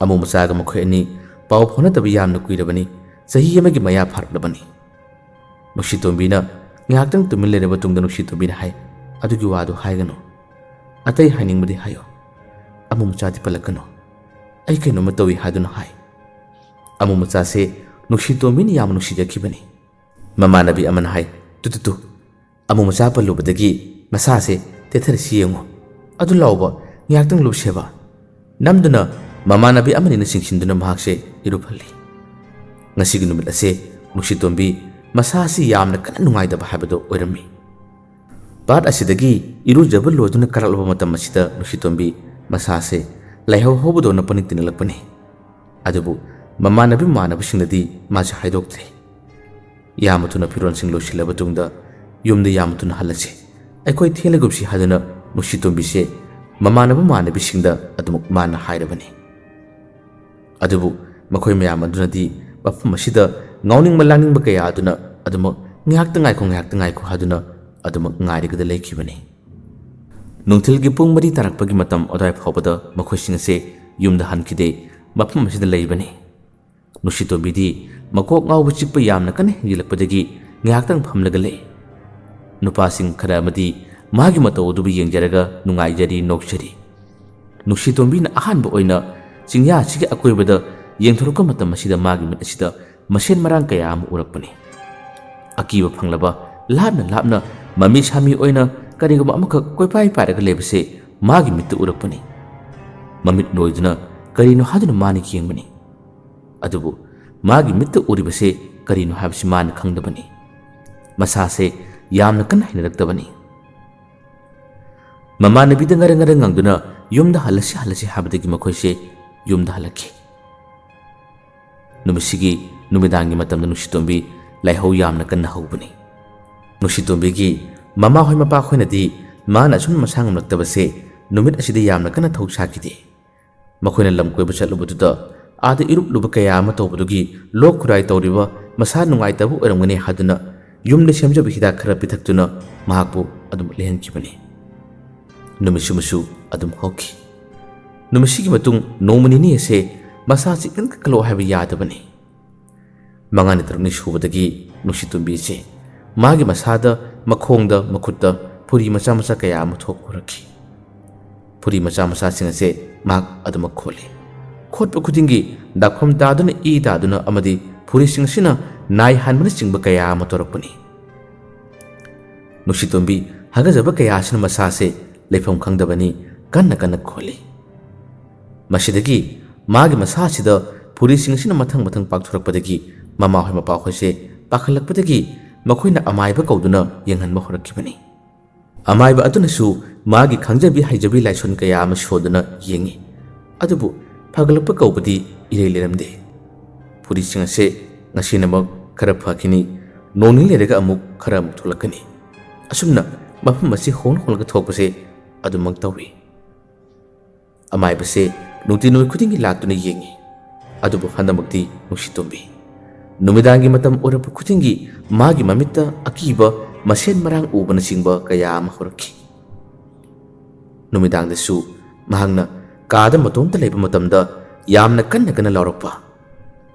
ꯑꯃꯨ ꯃꯆꯥꯒ ꯃꯈꯣꯏ ꯑꯅꯤ ꯄꯥꯎ ꯐꯥꯎꯅꯗꯕ ꯌꯥꯝꯅ ꯀꯨꯏꯔꯕꯅꯤ, ꯆꯍꯤ ꯑꯃꯒꯤ ꯃꯌꯥ ꯐꯥꯔꯛꯂꯕꯅꯤ꯫ ꯅꯨꯡꯁꯤꯇꯣꯝꯕꯤꯅ ꯉꯥꯏꯍꯥꯛꯇꯪ ꯇꯨꯃꯤꯟ ꯂꯩꯔꯕ ꯃꯇꯨꯡꯗ ꯅꯨꯡꯁꯤꯇꯣꯝꯕꯤꯅ ꯍꯥꯏ, ꯑꯗꯨꯒꯤ ꯋꯥꯗꯨ ꯍꯥꯏꯒꯅꯨ, ꯑꯇꯩ ꯍꯥꯏꯅꯤꯡꯕꯗꯤ ꯍꯥꯏꯌꯣ, ꯑꯃꯨ ꯃꯆꯥꯗꯤ ꯄꯜꯂꯛꯀꯅꯨ, ꯑꯩ ꯀꯩꯅꯣꯝꯃ ꯇꯧꯏ ꯍꯥꯏꯗꯨꯅ ꯍꯥꯏ꯫ ꯑꯃꯨ ꯃꯆꯥꯁꯦ ꯅꯨꯡꯁꯤꯇꯣꯝꯕꯤꯅ ꯌꯥꯝꯅ ꯅꯨꯡꯁꯤꯖꯈꯤꯕꯅꯤ꯫ ꯃꯃꯥꯟꯅꯕꯤ ꯑꯃꯅ ꯍꯥꯏ, ꯇꯨ ꯑꯃꯨ ꯃꯆꯥ ꯄꯜꯂꯨꯕꯗꯒꯤ ꯃꯁꯥꯁꯦ ꯇꯦꯊꯔꯤꯁꯤ ꯌꯦꯡꯉꯨ, ꯑꯗꯨ ꯂꯥꯎꯕ ꯉꯥꯏꯍꯥꯛꯇꯪ ꯂꯨꯞꯁꯦꯕ꯫ ꯅꯝꯗꯨꯅ ꯃꯃꯥꯟꯅꯕꯤ ꯑꯃꯅꯤꯅ ꯆꯤꯡꯁꯤꯟꯗꯨꯅ ꯃꯍꯥꯛꯁꯦ ꯏꯔꯨꯞꯍꯜꯂꯤ꯫ ꯉꯁꯤꯒꯤ ꯅꯨꯃꯤꯠ ꯑꯁꯦ ꯅꯨꯡꯁꯤꯇꯣꯝꯕꯤ ꯃꯁꯥꯁꯤ ꯌꯥꯝꯅ ꯀꯟꯅ ꯅꯨꯡꯉꯥꯏꯇꯕ ꯍꯥꯏꯕꯗꯨ ꯑꯣꯏꯔꯝꯃꯤ꯫ ꯄꯥꯠ ꯑꯁꯤꯗꯒꯤ ꯏꯔꯨꯖꯕ ꯂꯣꯏꯗꯨꯅ ꯀꯥꯔꯛꯂꯕ ꯃꯇꯝ ꯑꯁꯤꯗ ꯅꯨꯡꯁꯤꯇꯣꯝꯕꯤ ꯃꯁꯥꯁꯦ ꯂꯥꯏꯍꯧ ꯍꯧꯕꯗꯧꯅ ꯄꯅꯤꯛ ꯇꯤꯡꯂꯛꯄꯅꯤ꯫ ꯑꯗꯨꯕꯨ ꯃꯃꯥꯟꯅꯕꯤꯁꯤꯡꯅꯗꯤ ꯃꯥꯁꯦ ꯍꯥꯏꯗꯣꯛꯇ꯭ꯔꯦ꯫ ꯌꯥꯝꯅ ꯊꯨꯅ ꯐꯤꯔꯣꯜꯁꯤꯡ ꯂꯣꯏꯁꯤꯜꯂꯕ ꯃꯇꯨꯡꯗ ꯌꯨꯝꯗ ꯌꯥꯝꯅ ꯊꯨꯅ ꯍꯜꯂꯁꯤ, ꯑꯩꯈꯣꯏ ꯊꯦꯡꯂꯒꯨꯝꯁꯤ ꯍꯥꯏꯗꯨꯅ ꯅꯨꯡꯁꯤꯇꯣꯝꯕꯤꯁꯦ ꯃꯃꯥꯟꯅꯕꯤꯁꯤꯡꯗ ꯑꯗꯨꯃꯛ ꯃꯥꯅ ꯍꯥꯏꯔꯕꯅꯤ꯫ ꯑꯗꯨꯕꯨ ꯃꯈꯣꯏ ꯃꯌꯥꯝ ꯑꯗꯨꯅꯗꯤ ꯃꯐꯝ ꯑꯁꯤꯗ ꯉꯥꯎꯅꯤꯡꯕ ꯂꯥꯡꯅꯤꯡꯕ ꯀꯌꯥ ꯑꯗꯨꯅ ꯑꯗꯨꯃꯛ ꯉꯥꯏꯍꯥꯛꯇ ꯉꯥꯏꯈꯣ ꯍꯥꯏꯗꯨꯅ ꯑꯗꯨꯃꯛ ꯉꯥꯏꯔꯒꯗ ꯂꯩꯈꯤꯕꯅꯤ꯫ ꯅꯨꯡꯊꯤꯜꯒꯤ ꯄꯨꯡ 4 ꯇꯥꯔꯛꯄꯒꯤ ꯃꯇꯝ ꯑꯗꯨꯋꯥꯏ ꯐꯥꯎꯕꯗ ꯃꯈꯣꯏꯁꯤꯡ ꯑꯁꯦ ꯌꯨꯝꯗ ꯍꯟꯈꯤꯗꯦ, ꯃꯐꯝ ꯑꯁꯤꯗ ꯂꯩꯕꯅꯤ꯫ ꯅꯨꯡꯁꯤꯇꯣꯝꯕꯤꯗꯤ ꯃꯀꯣꯛ ꯉꯥꯎꯕ ꯆꯤꯛꯄ ꯌꯥꯝꯅ ꯀꯟꯅ ꯍꯦꯟꯖꯤꯜꯂꯛꯄꯗꯒꯤ ꯉꯥꯏꯍꯥꯛꯇꯪ ꯐꯝꯂꯒ ꯂꯩ꯫ ꯅꯨꯄꯥꯁꯤꯡ ꯈꯔ ꯑꯃꯗꯤ ꯃꯥꯒꯤ ꯃꯇꯧ ꯑꯗꯨꯕꯨ ꯌꯦꯡꯖꯔꯒ ꯅꯨꯡꯉꯥꯏꯖꯔꯤ, ꯅꯣꯛꯆꯔꯤ꯫ ꯅꯨꯡꯁꯤꯇꯣꯝꯕꯤꯅ ꯑꯍꯥꯟꯕ ꯑꯣꯏꯅ ꯆꯤꯡꯌꯥꯁꯤꯒꯤ ꯑꯀꯣꯏꯕꯗ ꯌꯦꯡꯊꯣꯔꯛꯄ ꯃꯇꯝ ꯑꯁꯤꯗ ꯃꯥꯒꯤ ꯃꯤꯠ ꯑꯁꯤꯗ ꯃꯁꯦꯟ ꯃꯔꯥꯡ ꯀꯌꯥ ꯑꯃ ꯎꯔꯛꯄꯅꯤ꯫ ꯑꯀꯤꯕ ꯐꯪꯂꯕ ꯂꯥꯞꯅ ꯃꯃꯤ ꯁꯥꯃꯤ ꯑꯣꯏꯅ ꯀꯔꯤꯒꯨꯝꯕ ꯑꯃꯈꯛ ꯀꯣꯏꯄꯥꯏ ꯄꯥꯏꯔꯒ ꯂꯩꯕꯁꯦ ꯃꯥꯒꯤ ꯃꯤꯠꯇ ꯎꯔꯛꯄꯅꯤ꯫ ꯃꯃꯤꯠ ꯅꯣꯏꯗꯨꯅ ꯀꯔꯤꯅꯣ ꯍꯥꯏꯗꯨꯅ ꯃꯥꯅ ꯌꯦꯡꯕꯅꯤ꯫ ꯑꯗꯨꯕꯨ ꯃꯥꯒꯤ ꯃꯤꯠꯇ ꯎꯔꯤꯕꯁꯦ ꯀꯔꯤꯅꯣ ꯍꯥꯏꯕꯁꯤ ꯃꯥꯅ ꯈꯪꯗꯕꯅꯤ꯫ ꯃꯁꯥꯁꯦ ꯌꯥꯝꯅ ꯀꯟꯅ ꯍꯩꯅꯔꯛꯇꯕꯅꯤ꯫ ꯃꯃꯥꯟꯅꯕꯤꯗ ꯉꯔꯪ ꯉꯪꯗꯨꯅ ꯌꯨꯝꯗ ꯍꯜꯂꯁꯤ ꯍꯥꯏꯕꯗꯒꯤ ꯃꯈꯣꯏꯁꯦ ꯌꯨꯝꯗ ꯍꯜꯂꯛꯈꯤ꯫ ꯅꯨꯃꯤꯠꯁꯤꯒꯤ ꯅꯨꯃꯤꯗꯥꯡꯒꯤ ꯃꯇꯝꯗ ꯅꯨꯡꯁꯤꯇꯣꯝꯕꯤ ꯂꯥꯏꯍꯧ ꯌꯥꯝꯅ ꯀꯟꯅ ꯍꯧꯕꯅꯤ꯫ ꯅꯨꯡꯁꯤꯇꯣꯝꯕꯤꯒꯤ ꯃꯃꯥꯍꯣꯏ ꯃꯄꯥꯍꯣꯏꯅꯗꯤ ꯃꯥꯅ ꯑꯁꯨꯝꯅ ꯃꯁꯥ ꯉꯝꯂꯛꯇꯕꯁꯦ ꯅꯨꯃꯤꯠ ꯑꯁꯤꯗ ꯌꯥꯝꯅ ꯀꯟꯅ ꯊꯧꯁꯥꯈꯤꯗꯦ꯫ ꯃꯈꯣꯏꯅ ꯂꯝ ꯀꯣꯏꯕ ꯆꯠꯂꯨꯕꯗꯨꯗ ꯑꯥꯗ ꯏꯔꯨꯞꯂꯨꯕ ꯀꯌꯥ ꯑꯃ ꯇꯧꯕꯗꯨꯒꯤ ꯂꯣꯛ ꯈꯨꯔꯥꯏ ꯇꯧꯔꯤꯕ ꯃꯁꯥ ꯅꯨꯡꯉꯥꯏꯇꯕ ꯑꯣꯏꯔꯝꯒꯅꯤ ꯍꯥꯏꯗꯨꯅ ꯌꯨꯝꯗ ꯁꯦꯝꯖꯕ ꯍꯤꯗꯥꯛ ꯈꯔ ꯄꯤꯊꯛꯇꯨꯅ ꯃꯍꯥꯛꯄꯨ ꯑꯗꯨꯝ ꯂꯩꯍꯟꯈꯤꯕꯅꯤ꯫ ꯅꯨꯃꯤꯠꯁꯨꯃꯁꯨ ꯑꯗꯨꯝ ꯍꯧꯈꯤ꯫ ꯅꯨꯃꯤꯠꯁꯤꯒꯤ ꯃꯇꯨꯡ ꯅꯣꯡꯃ ꯅꯤꯅꯤ ꯑꯁꯦ ꯃꯁꯥꯁꯤ ꯏꯟꯈꯠꯂꯛꯑꯣ ꯍꯥꯏꯕ ꯌꯥꯗꯕꯅꯤ꯫ 5-6ꯅꯤ ꯁꯨꯕꯗꯒꯤ ꯅꯨꯡꯁꯤꯇꯣꯝꯕꯤꯁꯦ ꯃꯥꯒꯤ ꯃꯁꯥꯗ ꯃꯈꯣꯡꯗ ꯃꯈꯨꯠꯇ ꯐꯨꯔꯤ ꯃꯆꯥ ꯀꯌꯥ ꯑꯃ ꯊꯣꯛꯄ ꯍꯧꯔꯛꯈꯤ꯫ ꯐꯨꯔꯤ ꯃꯆꯥꯁꯤꯡ ꯑꯁꯦ ꯃꯍꯥꯛ ꯑꯗꯨꯃꯛ ꯈꯣꯠꯂꯤ꯫ ꯈꯣꯠꯄ ꯈꯨꯗꯤꯡꯒꯤ ꯗꯥꯛꯐꯝ ꯇꯥꯗꯨꯅ ꯏ ꯇꯥꯗꯨꯅ ꯑꯃꯗꯤ ꯐꯨꯔꯤꯁꯤꯡ ꯑꯁꯤꯅ ꯅꯥꯏ ꯍꯥꯟꯕꯅꯆꯤꯡꯕ ꯀꯌꯥ ꯑꯃ ꯇꯧꯔꯛꯄꯅꯤ꯫ ꯅꯨꯡꯁꯤꯇꯣꯝꯕꯤ ꯍꯥꯒꯠꯆꯕ ꯀꯌꯥ ꯑꯁꯤꯅ ꯃꯁꯥꯁꯦ ꯂꯩꯐꯝ ꯈꯪꯗꯕꯅꯤ, ꯀꯟꯅ ꯈꯣꯠꯂꯤ꯫ ꯃꯁꯤꯗꯒꯤ ꯃꯥꯒꯤ ꯃꯁꯥꯁꯤꯗ ꯐꯨꯔꯤꯁꯤꯡ ꯑꯁꯤꯅ ꯃꯊꯪ ꯄꯥꯛꯊꯣꯔꯛꯄꯗꯒꯤ ꯃꯃꯥꯍꯣꯏ ꯃꯄꯥꯍꯣꯏꯁꯦ ꯄꯥꯈꯠꯂꯛꯄꯗꯒꯤ ꯃꯈꯣꯏꯅ ꯑꯃꯥꯏꯕ ꯀꯧꯗꯨꯅ ꯌꯦꯡꯍꯟꯕ ꯍꯧꯔꯛꯈꯤꯕꯅꯤ꯫ ꯑꯃꯥꯏꯕ ꯑꯗꯨꯅꯁꯨ ꯃꯥꯒꯤ ꯈꯪꯖꯕꯤ ꯍꯩꯖꯕꯤ ꯂꯥꯏꯁꯣꯟ ꯀꯌꯥ ꯑꯃ ꯁꯣꯗꯨꯅ ꯌꯦꯡꯉꯤ꯫ ꯑꯗꯨꯕꯨ ꯐꯒꯠꯂꯛꯄ ꯀꯧꯕꯗꯤ ꯏꯔꯩ ꯂꯩꯔꯝꯗꯦ꯫ ꯐꯨꯔꯤꯁꯤꯡ ꯑꯁꯦ ꯉꯁꯤꯅꯃꯛ ꯈꯔ ꯐꯈꯤꯅꯤ, ꯅꯣꯡ ꯅꯤꯅꯤ ꯂꯩꯔꯒ ꯑꯃꯨꯛ ꯈꯔ ꯊꯣꯛꯂꯛꯀꯅꯤ꯫ ꯑꯁꯨꯝꯅ ꯃꯐꯝ ꯑꯁꯤ ꯍꯣꯡꯂꯒ ꯊꯣꯛꯄꯁꯦ ꯑꯗꯨꯃꯛ ꯇꯧꯏ꯫ ꯑꯃꯥꯏꯕꯁꯦ ꯅꯨꯡꯇꯤ ꯅꯨꯃꯤꯠ ꯈꯨꯗꯤꯡꯒꯤ ꯂꯥꯛꯇꯨꯅ ꯌꯦꯡꯉꯤ꯫ ꯑꯗꯨꯕꯨ ꯍꯟꯗꯛꯃꯛꯇꯤ ꯅꯨꯡꯁꯤꯇꯣꯝꯕꯤ ꯅꯨꯃꯤꯗꯥꯡꯒꯤ ꯃꯇꯝ ꯑꯣꯏꯔꯛꯄ ꯈꯨꯗꯤꯡꯒꯤ ꯃꯥꯒꯤ ꯃꯃꯤꯠꯇ ꯑꯀꯤꯕ ꯃꯁꯦꯟ ꯃꯔꯥꯡ ꯎꯕꯅꯆꯤꯡꯕ ꯀꯌꯥ ꯑꯃ ꯍꯧꯔꯛꯈꯤ꯫ ꯅꯨꯃꯤꯗꯥꯡꯗꯁꯨ ꯃꯍꯥꯛꯅ ꯀꯥꯗ ꯃꯇꯣꯝꯇ ꯂꯩꯕ ꯃꯇꯝꯗ ꯌꯥꯝꯅ ꯀꯟꯅ ꯂꯥꯎꯔꯛꯄ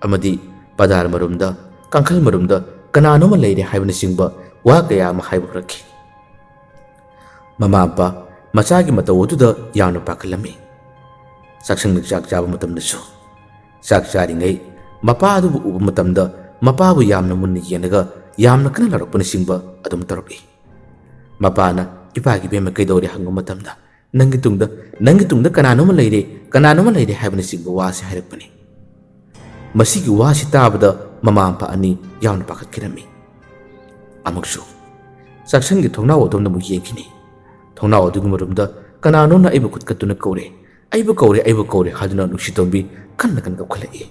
ꯑꯃꯗꯤ ꯄꯗꯥꯔ ꯃꯔꯨꯝꯗ ꯀꯥꯡꯈꯜ ꯃꯔꯨꯝꯗ ꯀꯅꯥꯅꯣꯃ ꯂꯩꯔꯦ ꯍꯥꯏꯕꯅꯆꯤꯡꯕ ꯋꯥ ꯀꯌꯥ ꯑꯃ ꯍꯥꯏꯕ ꯍꯧꯔꯛꯈꯤ꯫ ꯃꯃꯥ ꯃꯄꯥ ꯃꯆꯥꯒꯤ ꯃꯇꯧ ꯑꯗꯨꯗ ꯌꯥꯝꯅ ꯄꯥꯈꯠꯂꯝꯃꯤ꯫ ꯆꯥꯛꯁꯪꯗ ꯆꯥꯛ ꯆꯥꯕ ꯃꯇꯝꯗꯁꯨ ꯆꯥꯛ ꯆꯥꯔꯤꯉꯩ ꯃꯄꯥ ꯑꯗꯨꯕꯨ ꯎꯕ ꯃꯇꯝꯗ ꯃꯄꯥꯕꯨ ꯌꯥꯝꯅ ꯃꯨꯟꯅ ꯌꯦꯡꯂꯒ ꯌꯥꯝꯅ ꯀꯟꯅ ꯂꯥꯎꯔꯛꯄꯅꯆꯤꯡꯕ ꯑꯗꯨꯝ ꯇꯧꯔꯛꯏ꯫ ꯃꯄꯥꯅ ꯏꯄꯥꯒꯤ ꯏꯕꯦꯝꯃ ꯀꯩꯗꯧꯔꯦ ꯍꯪꯕ ꯃꯇꯝꯗ ꯅꯪꯒꯤ ꯇꯨꯡꯗ ꯀꯅꯥꯅꯣꯃ ꯂꯩꯔꯦ ꯍꯥꯏꯕꯅꯆꯤꯡꯕ ꯋꯥꯁꯦ ꯍꯥꯏꯔꯛꯄꯅꯤ꯫ ꯃꯁꯤꯒꯤ ꯋꯥꯁꯤ ꯇꯥꯕꯗ ꯃꯃꯥ ꯃꯄꯥ ꯑꯅꯤ ꯌꯥꯝꯅ ꯄꯥꯈꯠꯈꯤꯔꯝꯃꯤ꯫ ꯑꯃꯨꯛꯁꯨ ꯆꯥꯛꯁꯪꯒꯤ ꯊꯣꯡꯅꯥꯎ ꯑꯗꯣꯝꯗ ꯑꯃꯨꯛ ꯌꯦꯡꯈꯤꯅꯤ꯫ ꯊꯣꯡꯅꯥꯎ ꯑꯗꯨꯒꯤ ꯃꯔꯨꯝꯗ ꯀꯅꯥꯅꯣꯝꯅ ꯑꯩꯕꯨ ꯈꯨꯠꯀꯠꯇꯨꯅ ꯀꯧꯔꯦ, ꯑꯩꯕꯨ ꯀꯧꯔꯦ ꯍꯥꯏꯗꯨꯅ ꯅꯨꯡꯁꯤꯇꯣꯝꯕꯤ ꯀꯟꯅ ꯀꯧꯈꯠꯂꯛꯏ꯫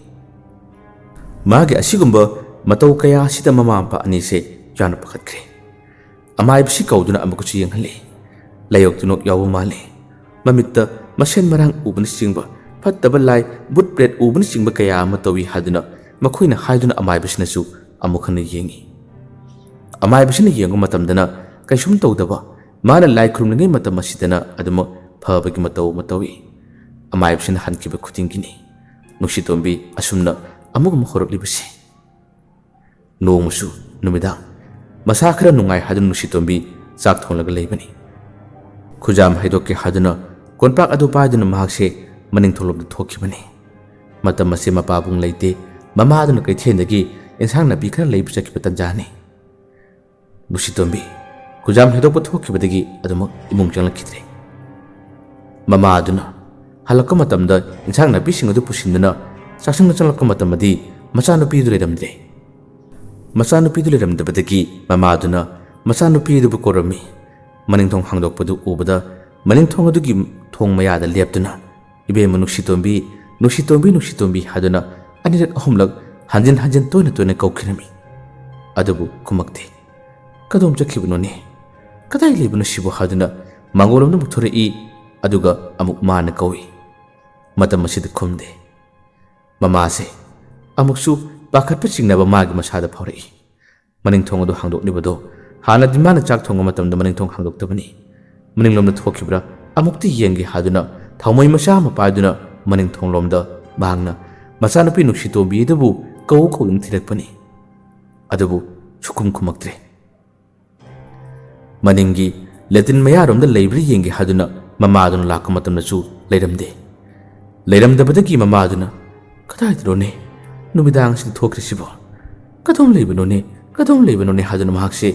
ꯃꯥꯒꯤ ꯑꯁꯤꯒꯨꯝꯕ ꯃꯇꯧ ꯀꯌꯥ ꯑꯁꯤꯗ ꯃꯃꯥ ꯃꯄꯥ ꯑꯅꯤꯁꯦ ꯌꯥꯝꯅ ꯄꯥꯈꯠꯈ꯭ꯔꯦ꯫ ꯑꯃꯥꯏꯕꯁꯤ ꯀꯧꯗꯨꯅ ꯑꯃꯨꯛꯀꯁꯨ ꯌꯦꯡꯍꯜꯂꯤ꯫ ꯂꯥꯏꯌꯣꯛꯇꯨꯅꯣꯛ ꯌꯥꯎꯕ ꯃꯥꯜꯂꯤ꯫ ꯃꯃꯤꯠꯇ ꯃꯁꯦꯟ ꯃꯔꯥꯡ ꯎꯕꯅꯆꯤꯡꯕ, ꯐꯠꯇꯕ ꯂꯥꯏ ꯕꯨꯠ ꯄ꯭ꯔꯦꯠ ꯎꯕꯅꯆꯤꯡꯕ ꯀꯌꯥ ꯑꯃ ꯇꯧꯏ ꯍꯥꯏꯗꯨꯅ ꯃꯈꯣꯏꯅ ꯍꯥꯏꯗꯨꯅ ꯑꯃꯥꯏꯕꯁꯤꯅꯁꯨ ꯑꯃꯨꯛ ꯍꯟꯅ ꯌꯦꯡꯉꯤ꯫ ꯑꯃꯥꯏꯕꯁꯤꯅ ꯌꯦꯡꯕ ꯃꯇꯝꯗꯅ ꯀꯩꯁꯨꯝ ꯇꯧꯗꯕ, ꯃꯥꯅ ꯂꯥꯏ ꯈꯨꯔꯨꯝꯂꯤꯉꯩ ꯃꯇꯝ ꯑꯁꯤꯗꯅ ꯑꯗꯨꯃꯛ ꯐꯕꯒꯤ ꯃꯇꯧ ꯑꯃ ꯇꯧꯏ꯫ ꯑꯃꯥꯏꯕꯁꯤꯅ ꯍꯟꯈꯤꯕ ꯈꯨꯗꯤꯡꯒꯤꯅꯤ ꯅꯨꯡꯁꯤꯇꯣꯝꯕꯤ ꯑꯁꯨꯝꯅ ꯑꯃꯨꯛ ꯍꯧꯔꯛꯂꯤꯕꯁꯤ꯫ ꯅꯣꯡꯃꯁꯨ ꯅꯨꯃꯤꯗꯥꯡ ꯃꯁꯥ ꯈꯔ ꯅꯨꯡꯉꯥꯏ ꯍꯥꯏꯗꯨꯅ ꯅꯨꯡꯁꯤꯇꯣꯝꯕꯤ ꯆꯥꯛ ꯊꯣꯡꯂꯒ ꯂꯩꯕꯅꯤ꯫ ꯈꯨꯖꯥꯝ ꯍꯩꯗꯣꯛꯀꯦ ꯍꯥꯏꯗꯨꯅ ꯀꯣꯟꯄꯥꯛ ꯑꯗꯨ ꯄꯥꯏꯗꯨꯅ ꯃꯍꯥꯛꯁꯦ ꯃꯅꯤꯡꯊꯣꯡꯂꯣꯝꯗ ꯊꯣꯛꯈꯤꯕꯅꯤ꯫ ꯃꯇꯝ ꯑꯁꯤ ꯃꯄꯥꯕꯨꯡ ꯂꯩꯇꯦ, ꯃꯃꯥꯗꯨꯅ ꯀꯩꯊꯦꯜꯗꯒꯤ ꯏꯟꯁꯥꯡ ꯅꯥꯄꯤ ꯈꯔ ꯂꯩꯕ ꯆꯠꯈꯤꯕ ꯇꯟꯖꯥꯅꯤ꯫ ꯅꯨꯡꯁꯤꯇꯣꯝꯕꯤ ꯈꯨꯖꯥꯝ ꯍꯩꯗꯣꯛꯄ ꯊꯣꯛꯈꯤꯕꯗꯒꯤ ꯑꯗꯨꯃꯛ ꯏꯃꯨꯡ ꯆꯪꯂꯛꯈꯤꯗ꯭ꯔꯦ꯫ ꯃꯃꯥꯗꯨꯅ ꯍꯜꯂꯛꯄ ꯃꯇꯝꯗ ꯏꯟꯁꯥꯡ ꯅꯥꯄꯤꯁꯤꯡ ꯑꯗꯨ ꯄꯨꯁꯤꯟꯗꯨꯅ ꯆꯥꯛꯁꯪꯗ ꯆꯪꯂꯛꯄ ꯃꯇꯝꯗꯤ ꯃꯆꯥꯅꯨꯄꯤꯗꯨ ꯂꯩꯔꯝꯗ꯭ꯔꯦ꯫ ꯃꯆꯥꯅꯨꯄꯤꯗꯨ ꯂꯩꯔꯝꯗꯕꯗꯒꯤ ꯃꯃꯥꯗꯨꯅ ꯃꯆꯥꯅꯨꯄꯤ ꯑꯗꯨꯕꯨ ꯀꯧꯔꯝꯃꯤ꯫ ꯃꯅꯤꯡꯊꯣꯡ ꯍꯥꯡꯗꯣꯛꯄꯗꯨ ꯎꯕꯗ ꯃꯅꯤꯡꯊꯣꯡ ꯑꯗꯨꯒꯤ ꯊꯣꯡ ꯃꯌꯥꯗ ꯂꯦꯞꯇꯨꯅ ꯏꯕꯦꯝꯃ ꯅꯨꯡꯁꯤꯇꯣꯝꯕꯤ ꯍꯥꯏꯗꯨꯅ ꯑꯅꯤꯔꯛ ꯑꯍꯨꯝꯂꯛ ꯍꯟꯖꯤꯟ ꯇꯣꯏꯅ ꯀꯧꯈꯤꯔꯝꯃꯤ꯫ ꯑꯗꯨꯕꯨ ꯈꯨꯝꯃꯛꯇꯦ꯫ ꯀꯗꯣꯝ ꯆꯠꯈꯤꯕꯅꯣꯅꯦ, ꯀꯗꯥꯏ ꯂꯩꯕꯅꯣ ꯁꯤꯕꯨ ꯍꯥꯏꯗꯨꯅ ꯃꯥꯡꯒꯣꯜꯂꯣꯝꯗ ꯑꯃꯨꯛ ꯊꯣꯔꯛꯏ꯫ ꯑꯗꯨꯒ ꯑꯃꯨꯛ ꯃꯥꯅ ꯀꯧꯏ꯫ ꯃꯇꯝ ꯑꯁꯤꯗ ꯈꯨꯝꯗꯦ꯫ ꯃꯃꯥꯁꯦ ꯑꯃꯨꯛꯁꯨ ꯄꯥꯈꯠꯄ ꯆꯤꯡꯅꯕ ꯃꯥꯒꯤ ꯃꯁꯥꯗ ꯐꯥꯎꯔꯛꯏ꯫ ꯃꯅꯤꯡꯊꯣꯡ ꯑꯗꯨ ꯍꯥꯡꯗꯣꯛꯂꯤꯕꯗꯣ ꯍꯥꯟꯅꯗꯤ ꯃꯥꯅ ꯆꯥꯛ ꯊꯣꯡꯕ ꯃꯇꯝꯗ ꯃꯅꯤꯡꯊꯣꯡ ꯍꯥꯡꯗꯣꯛꯇꯕꯅꯤ꯫ ꯃꯅꯤꯡꯂꯣꯝꯗ ꯊꯣꯛꯈꯤꯕ꯭ꯔꯥ ꯑꯃꯨꯛꯇ ꯌꯦꯡꯒꯦ ꯍꯥꯏꯗꯨꯅ ꯊꯥꯎꯃꯩ ꯃꯆꯥ ꯑꯃ ꯄꯥꯏꯗꯨꯅ ꯃꯅꯤꯡꯊꯣꯡꯂꯣꯝꯗ ꯃꯍꯥꯛꯅ ꯃꯆꯥꯅꯨꯄꯤ ꯅꯨꯡꯁꯤꯇꯣꯝꯕꯤ ꯑꯗꯨꯕꯨ ꯀꯧꯗꯨꯅ ꯊꯤꯔꯛꯄꯅꯤ꯫ ꯑꯗꯨꯕꯨ ꯁꯨꯛꯈꯨꯝ ꯈꯨꯝꯃꯛꯇ꯭ꯔꯦ꯫ ꯃꯅꯤꯡꯒꯤ ꯂꯦꯇꯤꯟ ꯃꯌꯥꯔꯣꯝꯗ ꯂꯩꯕ꯭ꯔꯥ ꯌꯦꯡꯒꯦ ꯍꯥꯏꯗꯨꯅ ꯃꯃꯥꯗꯨꯅ ꯂꯥꯛꯄ ꯃꯇꯝꯗꯁꯨ ꯂꯩꯔꯝꯗꯦ꯫ ꯂꯩꯔꯝꯗꯕꯗꯒꯤ ꯃꯃꯥꯗꯨꯅ ꯀꯗꯥꯏꯗꯅꯣꯅꯦ ꯅꯨꯃꯤꯗꯥꯡꯁꯤꯗ ꯊꯣꯛꯈ꯭ꯔꯤꯁꯤꯕꯣ, ꯀꯗꯣꯝ ꯂꯩꯕꯅꯣꯅꯦ ꯍꯥꯏꯗꯨꯅ ꯃꯍꯥꯛꯁꯦ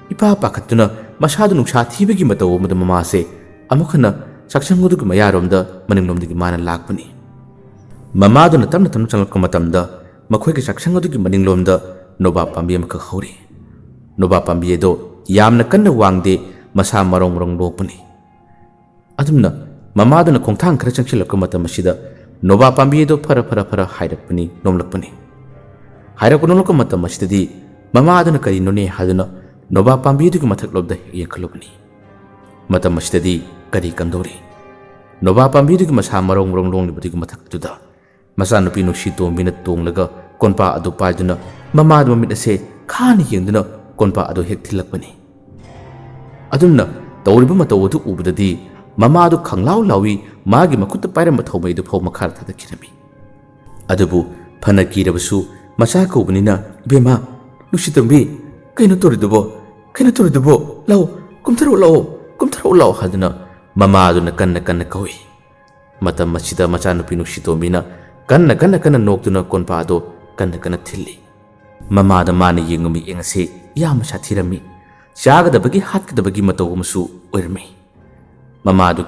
ꯏꯄꯥ ꯄꯥꯈꯠꯇꯨꯅ ꯃꯁꯥꯗꯨ ꯅꯨꯡꯁꯥ ꯊꯤꯕꯒꯤ ꯃꯇꯧ ꯑꯃꯗ ꯃꯃꯥꯁꯦ ꯑꯃꯨꯛ ꯍꯟꯅ ꯆꯥꯛꯁꯪ ꯑꯗꯨꯒꯤ ꯃꯌꯥꯔꯣꯝꯗ ꯃꯅꯤꯡꯂꯣꯝꯗꯒꯤ ꯃꯥꯅ ꯂꯥꯛꯄꯅꯤ꯫ ꯃꯃꯥꯗꯨꯅ ꯇꯞꯅ ꯆꯪꯂꯛꯄ ꯃꯇꯝꯗ ꯃꯈꯣꯏꯒꯤ ꯆꯥꯛꯁꯪ ꯑꯗꯨꯒꯤ ꯃꯅꯤꯡꯂꯣꯝꯗ ꯅꯣꯕꯥꯞ ꯄꯥꯝꯕꯤ ꯑꯃꯈꯛ ꯍꯧꯔꯤ꯫ ꯅꯣꯕꯥꯞ ꯄꯥꯝꯕꯤ ꯑꯗꯣ ꯌꯥꯝꯅ ꯀꯟꯅ ꯋꯥꯡꯗꯦ, ꯃꯁꯥ ꯃꯔꯣꯡ ꯂꯣꯛꯄꯅꯤ꯫ ꯑꯗꯨꯝꯅ ꯃꯃꯥꯗꯨꯅ ꯈꯣꯡꯊꯥꯡ ꯈꯔ ꯆꯪꯁꯤꯜꯂꯛꯄ ꯃꯇꯝ ꯑꯁꯤꯗ ꯅꯣꯕꯥꯞ ꯄꯥꯝꯕꯤ ꯑꯗꯣ ꯐꯔ ꯍꯥꯏꯔꯛꯄꯅꯤ, ꯅꯣꯝꯂꯛꯄꯅꯤ꯫ ꯅꯣꯝꯂꯛꯄ ꯃꯇꯝ ꯑꯁꯤꯗꯗꯤ ꯃꯃꯥꯗꯨꯅ ꯀꯔꯤꯅꯣꯅꯦ ꯍꯥꯏꯗꯨꯅ ꯅꯣꯕꯥꯞ ꯄꯥꯝꯕꯤ ꯑꯗꯨꯒꯤ ꯃꯊꯛꯂꯣꯝꯗ ꯌꯦꯡꯈꯠꯂꯨꯕꯅꯤ꯫ ꯃꯇꯝ ꯑꯁꯤꯗꯗꯤ ꯀꯔꯤ ꯀꯝꯗꯧꯔꯤ? ꯅꯣꯕꯥꯞ ꯄꯥꯝꯕꯤ ꯑꯗꯨꯒꯤ ꯃꯁꯥ ꯃꯔꯣꯡ ꯂꯣꯡꯂꯤꯕꯗꯨꯒꯤ ꯃꯊꯛꯇꯨꯗ ꯃꯆꯥꯅꯨꯄꯤ ꯅꯨꯡꯁꯤꯇꯣꯝꯕꯤꯅ ꯇꯣꯡꯂꯒ ꯀꯣꯟꯄꯥꯛ ꯑꯗꯨ ꯄꯥꯏꯗꯨꯅ ꯃꯃꯥꯗꯨ ꯃꯃꯤꯠ ꯑꯁꯦ ꯈꯥꯅ ꯌꯦꯡꯗꯨꯅ ꯀꯣꯟꯄꯥꯛ ꯑꯗꯨ ꯍꯦꯛ ꯊꯤꯜꯂꯛꯄꯅꯤ꯫ ꯑꯗꯨꯝꯅ ꯇꯧꯔꯤꯕ ꯃꯇꯧ ꯑꯗꯨ ꯎꯕꯗꯗꯤ ꯃꯃꯥꯗꯨ ꯈꯪꯂꯥꯎ ꯂꯥꯎꯏ, ꯃꯥꯒꯤ ꯃꯈꯨꯠꯇ ꯄꯥꯏꯔꯝꯕ ꯊꯧꯃꯩꯗꯨ ꯐꯥꯎ ꯃꯈꯥꯗ ꯊꯥꯗꯈꯤꯔꯝꯃꯤ꯫ ꯑꯗꯨꯕꯨ ꯐꯅ ꯀꯤꯔꯕꯁꯨ ꯃꯆꯥ ꯀꯧꯕꯅꯤꯅ ꯏꯕꯦꯝꯃ ꯅꯨꯡꯁꯤꯇꯣꯝꯕꯤ ꯀꯩꯅꯣ ꯇꯧꯔꯤꯗꯨꯕꯣ, ꯂꯥꯛꯑꯣ ꯀꯨꯝꯊꯔꯛꯑꯣ ꯂꯥꯛꯑꯣ ꯍꯥꯏꯗꯨꯅ ꯃꯃꯥꯗꯨꯅ ꯀꯟꯅ ꯀꯧꯏ꯫ ꯃꯇꯝ ꯑꯁꯤꯗ ꯃꯆꯥꯅꯨꯄꯤ ꯅꯨꯡꯁꯤꯇꯣꯝꯕꯤꯅ ꯀꯟꯅ ꯅꯣꯛꯇꯨꯅ ꯀꯣꯟꯄꯥꯛ ꯑꯗꯨ ꯀꯟꯅ ꯊꯤꯜꯂꯤ꯫ ꯃꯃꯥꯗ ꯃꯥꯅ ꯌꯦꯡꯕ ꯃꯤꯠꯌꯦꯡ ꯑꯁꯤ ꯌꯥꯝꯅ ꯁꯥꯊꯤꯔꯝꯃꯤ꯫ ꯆꯥꯒꯗꯕꯒꯤ ꯍꯥꯠꯀꯗꯕꯒꯤ ꯃꯇꯧ ꯑꯃꯁꯨ ꯑꯣꯏꯔꯝꯃꯤ꯫ ꯃꯃꯥꯗꯨ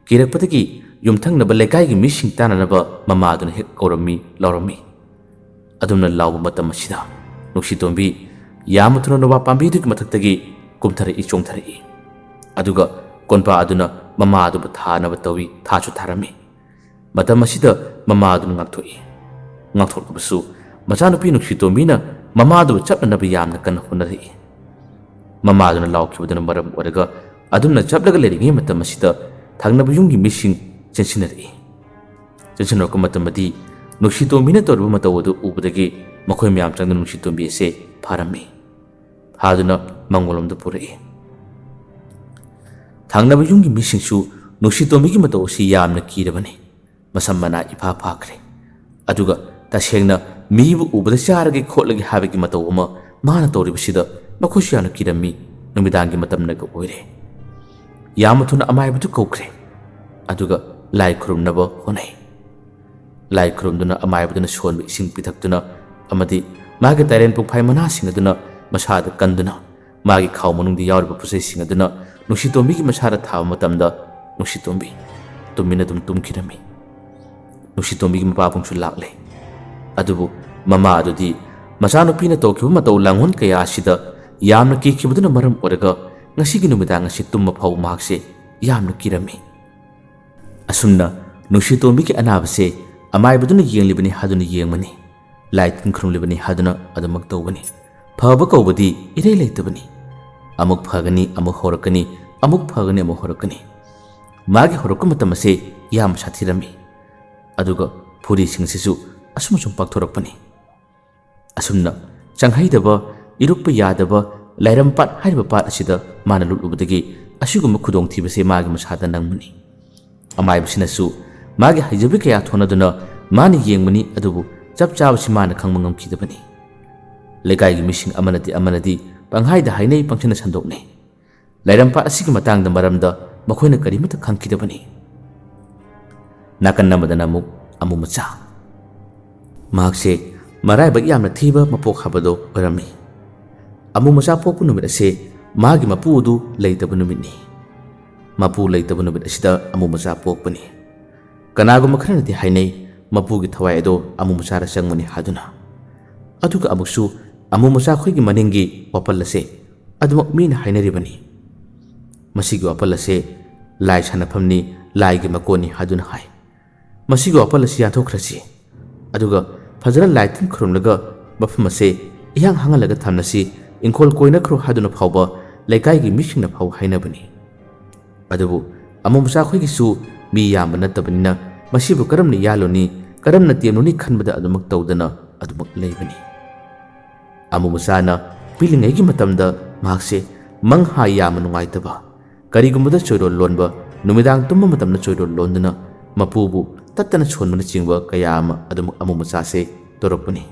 ꯀꯤꯔꯛꯄꯗꯒꯤ ꯌꯨꯝꯊꯪꯅꯕ ꯂꯩꯀꯥꯏꯒꯤ ꯃꯤꯁꯤꯡ ꯇꯥꯟꯅꯅꯕ ꯃꯃꯥꯗꯨꯅ ꯍꯦꯛ ꯀꯧꯔꯝꯃꯤ, ꯂꯥꯎꯔꯝꯃꯤ꯫ ꯑꯗꯨꯝꯅ ꯂꯥꯎꯕ ꯃꯇꯝ ꯑꯁꯤꯗ ꯅꯨꯡꯁꯤꯇꯣꯝꯕꯤ ꯌꯥꯝꯅ ꯊꯨꯅ ꯅꯣꯕꯥꯞ ꯄꯥꯝꯕꯤꯗꯨꯒꯤ ꯃꯊꯛꯇꯒꯤ ꯆꯣꯡꯊꯔꯛꯏ꯫ ꯑꯗꯨꯒ ꯀꯣꯟꯄꯥꯛ ꯑꯗꯨꯅ ꯃꯃꯥꯗꯨꯕꯨ ꯊꯥꯅꯕ ꯇꯧꯏ, ꯊꯥꯁꯨ ꯊꯥꯔꯝꯃꯤ꯫ ꯃꯇꯝ ꯑꯁꯤꯗ ꯃꯃꯥꯗꯨꯅ ꯉꯥꯛꯊꯣꯛꯏ꯫ ꯉꯥꯛꯊꯣꯛꯂꯕꯁꯨ ꯃꯆꯥꯅꯨꯄꯤ ꯅꯨꯡꯁꯤꯇꯣꯝꯕꯤꯅ ꯃꯃꯥꯗꯨꯕꯨ ꯆꯞꯅꯅꯕ ꯌꯥꯝꯅ ꯀꯟꯅ ꯍꯣꯠꯅꯔꯛꯏ꯫ ꯃꯃꯥꯗꯨꯅ ꯂꯥꯎꯈꯤꯕꯗꯨꯅ ꯃꯔꯝ ꯑꯣꯏꯔꯒ ꯑꯗꯨꯝꯅ ꯆꯞꯂꯒ ꯂꯩꯔꯤꯉꯩ ꯃꯇꯝ ꯑꯁꯤꯗ ꯊꯪꯅꯕ ꯌꯨꯝꯒꯤ ꯃꯤꯁꯤꯡ ꯆꯦꯟꯁꯤꯟꯅꯔꯛꯏ꯫ ꯆꯦꯟꯁꯤꯟꯅꯔꯛꯄ ꯃꯇꯝꯗꯗꯤ ꯅꯨꯡꯁꯤꯇꯣꯝꯕꯤꯅ ꯇꯧꯔꯤꯕ ꯃꯇꯧ ꯑꯗꯨ ꯎꯕꯗꯒꯤ ꯃꯈꯣꯏ ꯃꯌꯥꯝ ꯆꯪꯗꯨꯅ ꯅꯨꯡꯁꯤꯇꯣꯝꯕꯤ ꯑꯁꯦ ꯐꯥꯔꯝꯃꯤ꯫ ꯐꯥꯗꯨꯅ ꯃꯥꯡꯒꯣꯜꯂꯣꯝꯗ ꯄꯨꯔꯛꯏ꯫ ꯊꯪꯅꯕ ꯌꯨꯝꯒꯤ ꯃꯤꯁꯤꯡꯁꯨ ꯅꯨꯡꯁꯤꯇꯣꯝꯕꯤꯒꯤ ꯃꯇꯧ ꯑꯁꯤ ꯌꯥꯝꯅ ꯀꯤꯔꯕꯅꯤ꯫ ꯃꯁꯝ ꯃꯅꯥ ꯏꯐꯥ ꯐꯥꯈ꯭ꯔꯦ꯫ ꯑꯗꯨꯒ ꯇꯁꯦꯡꯅ ꯃꯤꯕꯨ ꯎꯕꯗ ꯆꯥꯔꯒꯦ ꯈꯣꯠꯂꯒꯦ ꯍꯥꯏꯕꯒꯤ ꯃꯇꯧ ꯑꯃ ꯃꯥꯅ ꯇꯧꯔꯤꯕꯁꯤꯗ ꯃꯈꯣꯏꯁꯨ ꯌꯥꯝꯅ ꯀꯤꯔꯝꯃꯤ꯫ ꯅꯨꯃꯤꯗꯥꯡꯒꯤ ꯃꯇꯝꯅꯒ ꯑꯣꯏꯔꯦ꯫ ꯌꯥꯝꯅ ꯊꯨꯅ ꯑꯃꯥꯏꯕꯗꯨ ꯀꯧꯈ꯭ꯔꯦ꯫ ꯑꯗꯨꯒ ꯂꯥꯏ ꯈꯨꯔꯨꯝꯅꯕ ꯍꯣꯠꯅꯩ꯫ lai khurumduna amaibaduna sonba ising pithakduna amadi magi tairen pukphai manasing aduna masada kanduna magi khaw manungdi yawriba pusai sing aduna nusitombi gi masara thawa matamda nusitombi tumina tumkirami nusitombi gi mapapungsu lakle adubu mama adudi machanupina tokhiba matau langhon kaya asida yamna kikhibaduna maram oraga ngasigi numidang asi tumma phau mahakse yamna kirami asumna nusitombi ki anabase amaibaduna yenglibani haduna yengmani laitin khurumlibani haduna adamak tawbani phaba kawbadi irei leitabani amuk phagani amuk horakani amuk phagani amuk horakani magi horokka matam ase yam sathirami aduga phuri singsisu asumsum pakthorakpani asumna changhaidaba irukpa yadaba lairampat hariba pat asida mana lulubadagi asuguma khudong thibase magi masada nangmani amaibsinasu magi haijabi kaya thonaduna mani yengmani adubu chap chabasi mana khangma ngamkhidabani lekai gi mishing amanadi panghaida hainei pangchina sandokne lairampat asigi matangda maramda makoina karimata khangkhidabani nakan namadana amu macha mahakse maraiba yamna thiba mapok habado orami amu macha pokpu numit ase magi mapudu leitaba numitni mapu leitaba numit asida amu macha pokpani kanaguma kharanati hainei mapugi thawai ado amu macha ra changmani haduna aduga amuksu amu macha khoigi maningi wapal ase adumak mina hainaribani masigi wapal ase lai sanaphamni lai gi makoni haduna hai masigi wapal ase yathokhrasi aduga fajara laitin khurumlaga mafam ase ihang hangalaga thamnasi ingkhol koina khru haduna phawba laikai gi mishingna phaw hainabani adubu amu macha khoigi su mi yamba natabani masibu karamni yaloni karamna temnuni khanbada adumak tawdana adumak leibani amu macha na pilingai gi matamda mahakse mangha yama nungaitaba karigumada choirol lonba numidang tumma matamna choirol londuna mapubu tattana chonmana chingba kayama adumak amu macha se torokpani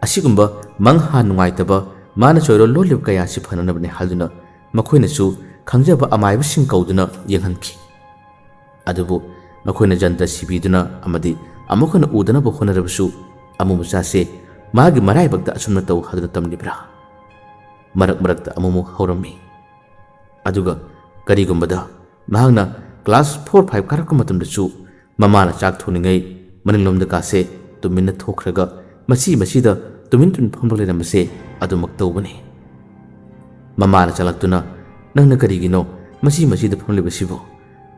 asigumba mangha nungaitaba mana choirol lolib kaya si phananabani halduna makoina su khangjaba amaiba sing kauduna yenghanki adubu makoina janta sibiduna amadi amukana udana bo honarabasu amu macha se magi marai bagda asumna taw haduna tamlibra marakta amumu hawrami aduga karigumbada mahagna class 4-5 karakka matamdasu mamana chak thoningai maninglomda kase tumina thokraga masida tumin phombaleiramase adumak tawbani mamana chalaktuna nangna karigino masida phomlibasibo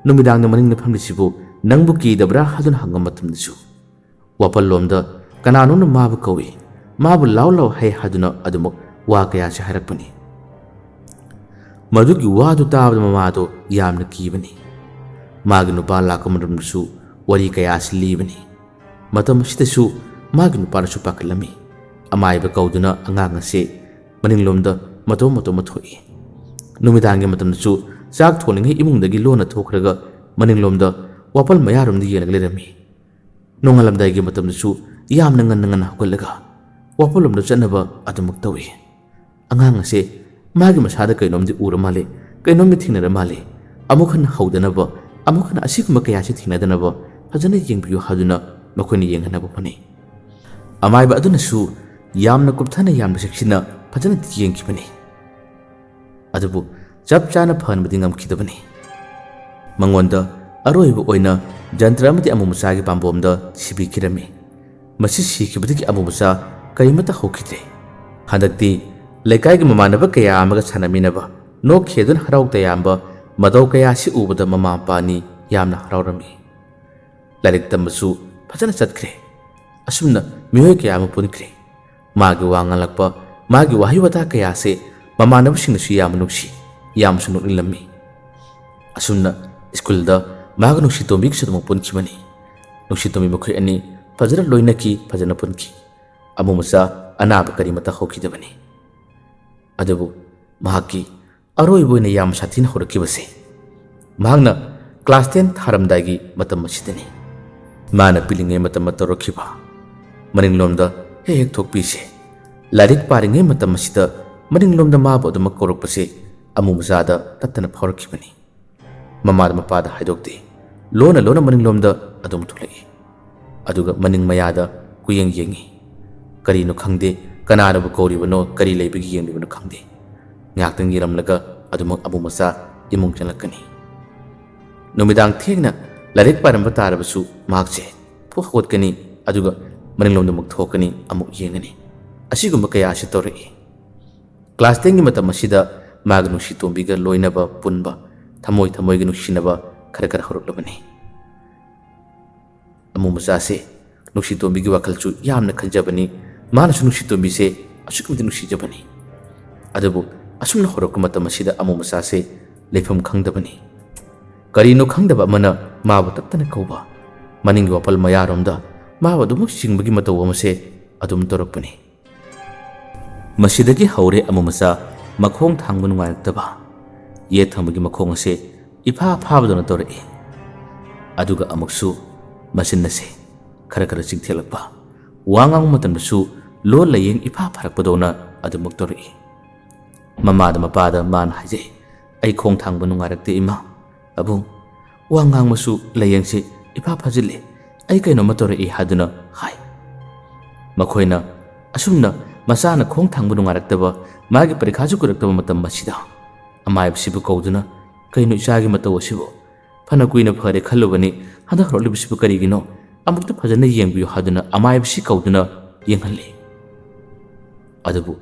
numidangna maningna phomlisibo nangbu kidabra haduna hangam matamdasu wapal lomda kananona mabu kawi mabu law hai haduna adumak wa kaya se harakpani madugi wadu tabda mamado yamna kibani magi nupa lakamadamsu wari kaya silibani matam sitasu magi nupa nasu pakalami amaiba kauduna angang ase maninglomda mato mathoi numidangi matamsu chak thoningai imungdagi lona thokraga maninglomda wapal mayarumdi yenaglerami nongalamdagi matamsu yamna ngan hokolaga wapalomda chanaba adumak tawi angang ase magi masada kainomdi ura male kainomdi thinara male amukhan haudanaba amukhan asiguma kaya se thinadanaba fajana yengbiyu haduna makhoni yenghanaba phani amaiba aduna su yamna kupthana yamna seksina fajana yengkibani adubu chap chana phanbadi ngamkhidabani mangonda aroiba oina jantra amati amumusagi pambomda sibi kirami masi sikibadiki amumusa karimata hokide handakti laikai gi mamanaba kaya amaga sanaminaba no khedun harau tayamba madau kaya si ubada mama pani yamna haraurami larik tamsu fajana chatkre asumna mihoy kaya ma punkre magi wangalakpa magi wahiwata kaya se mamanaba singsu yam nuksi yam sunu ilami asumna school da maga nuksi tomik sadum punchimani nuksi tomi mukhi ani fajara loinaki fajana punki amu musa anaba karimata hokidabani adubu mahaki aroiboina yam sathina horakibase mahagna class 10 tharamdagi matam masidani mana pilingai matam matorokhiba maninglomda hek thokpise larik paringai matam masida maninglomda mabu adumak korokpase amu musada tattana phaurakibani mamada mapada haidokte lona maninglomda adum thulai aduga maning mayada kuyeng yengi kari no khangde kanana bu kori bano kari leibigi yengi bano khangde ngaktang yiram laga adumak amu masa imung chanlakani numidang thengna larik param batarabasu makche pu hotkani aduga maning lomda muk thokani amuk yengani asigumba kaya asi torei class 10 gi matam asida mag nusi tombiga loinaba punba thamoi thamoi gi nusinaba khara khara horoklabani amu masase nusi tombi gi wakalchu yamna khanjabani mana su nusi tombi se asukumti nusi jabani adabu asumna horok matam asida amu masase leifam khangdabani karino khangdaba mana mabu tattana kauba maningi wapal mayaromda mabu dumuk singbagi mataw amase adum torokpani masidagi haure amu masa makhong thangbu nungayaktaba ye thambagi makhong ase ifa phabadona torei aduga amuksu masinase khara khara chingthelakpa wangang matamsu lo layeng ifa pharakpadona adumuk torei mamada mapada man haje ai khong thangbu nungarakte ima abu wangang masu layeng se ifa phajile ai kaino matorei haduna hai makhoina asumna masana khong thangbu nungaraktaba magi parikhasu kuraktaba matam masida amai sibu kauduna kaino isagi mataw sibu phana kuina phare khallubani hada horli sibu karigino amukta phajana yengbiyo haduna amai bisi kauduna yenghalli adabu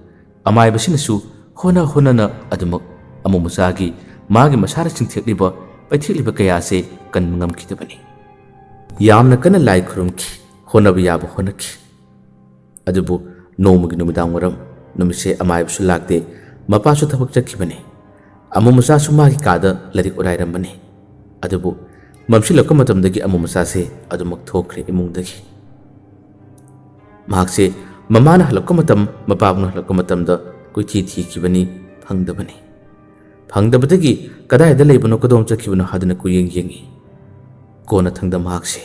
amai basinasu hona honana adumuk amu musagi magi masara chingthekliba paithekliba kayase kan ngamkidabani yamna kana lai khurumki honabu yaba honaki adubu nomugi numidang waram numise amai bisu lakte mapasu thabak chakibani amu musa sumagi kada larik urairamani adubu mamsilakka matamdagi amu musa se adumak thokre imungdagi mahakse mamana halakka matam mapabna halakka matamda kuithi thikibani phangdabadagi kadaida leibano kodom chakibano haduna kuyeng yengi kona thangda mahakse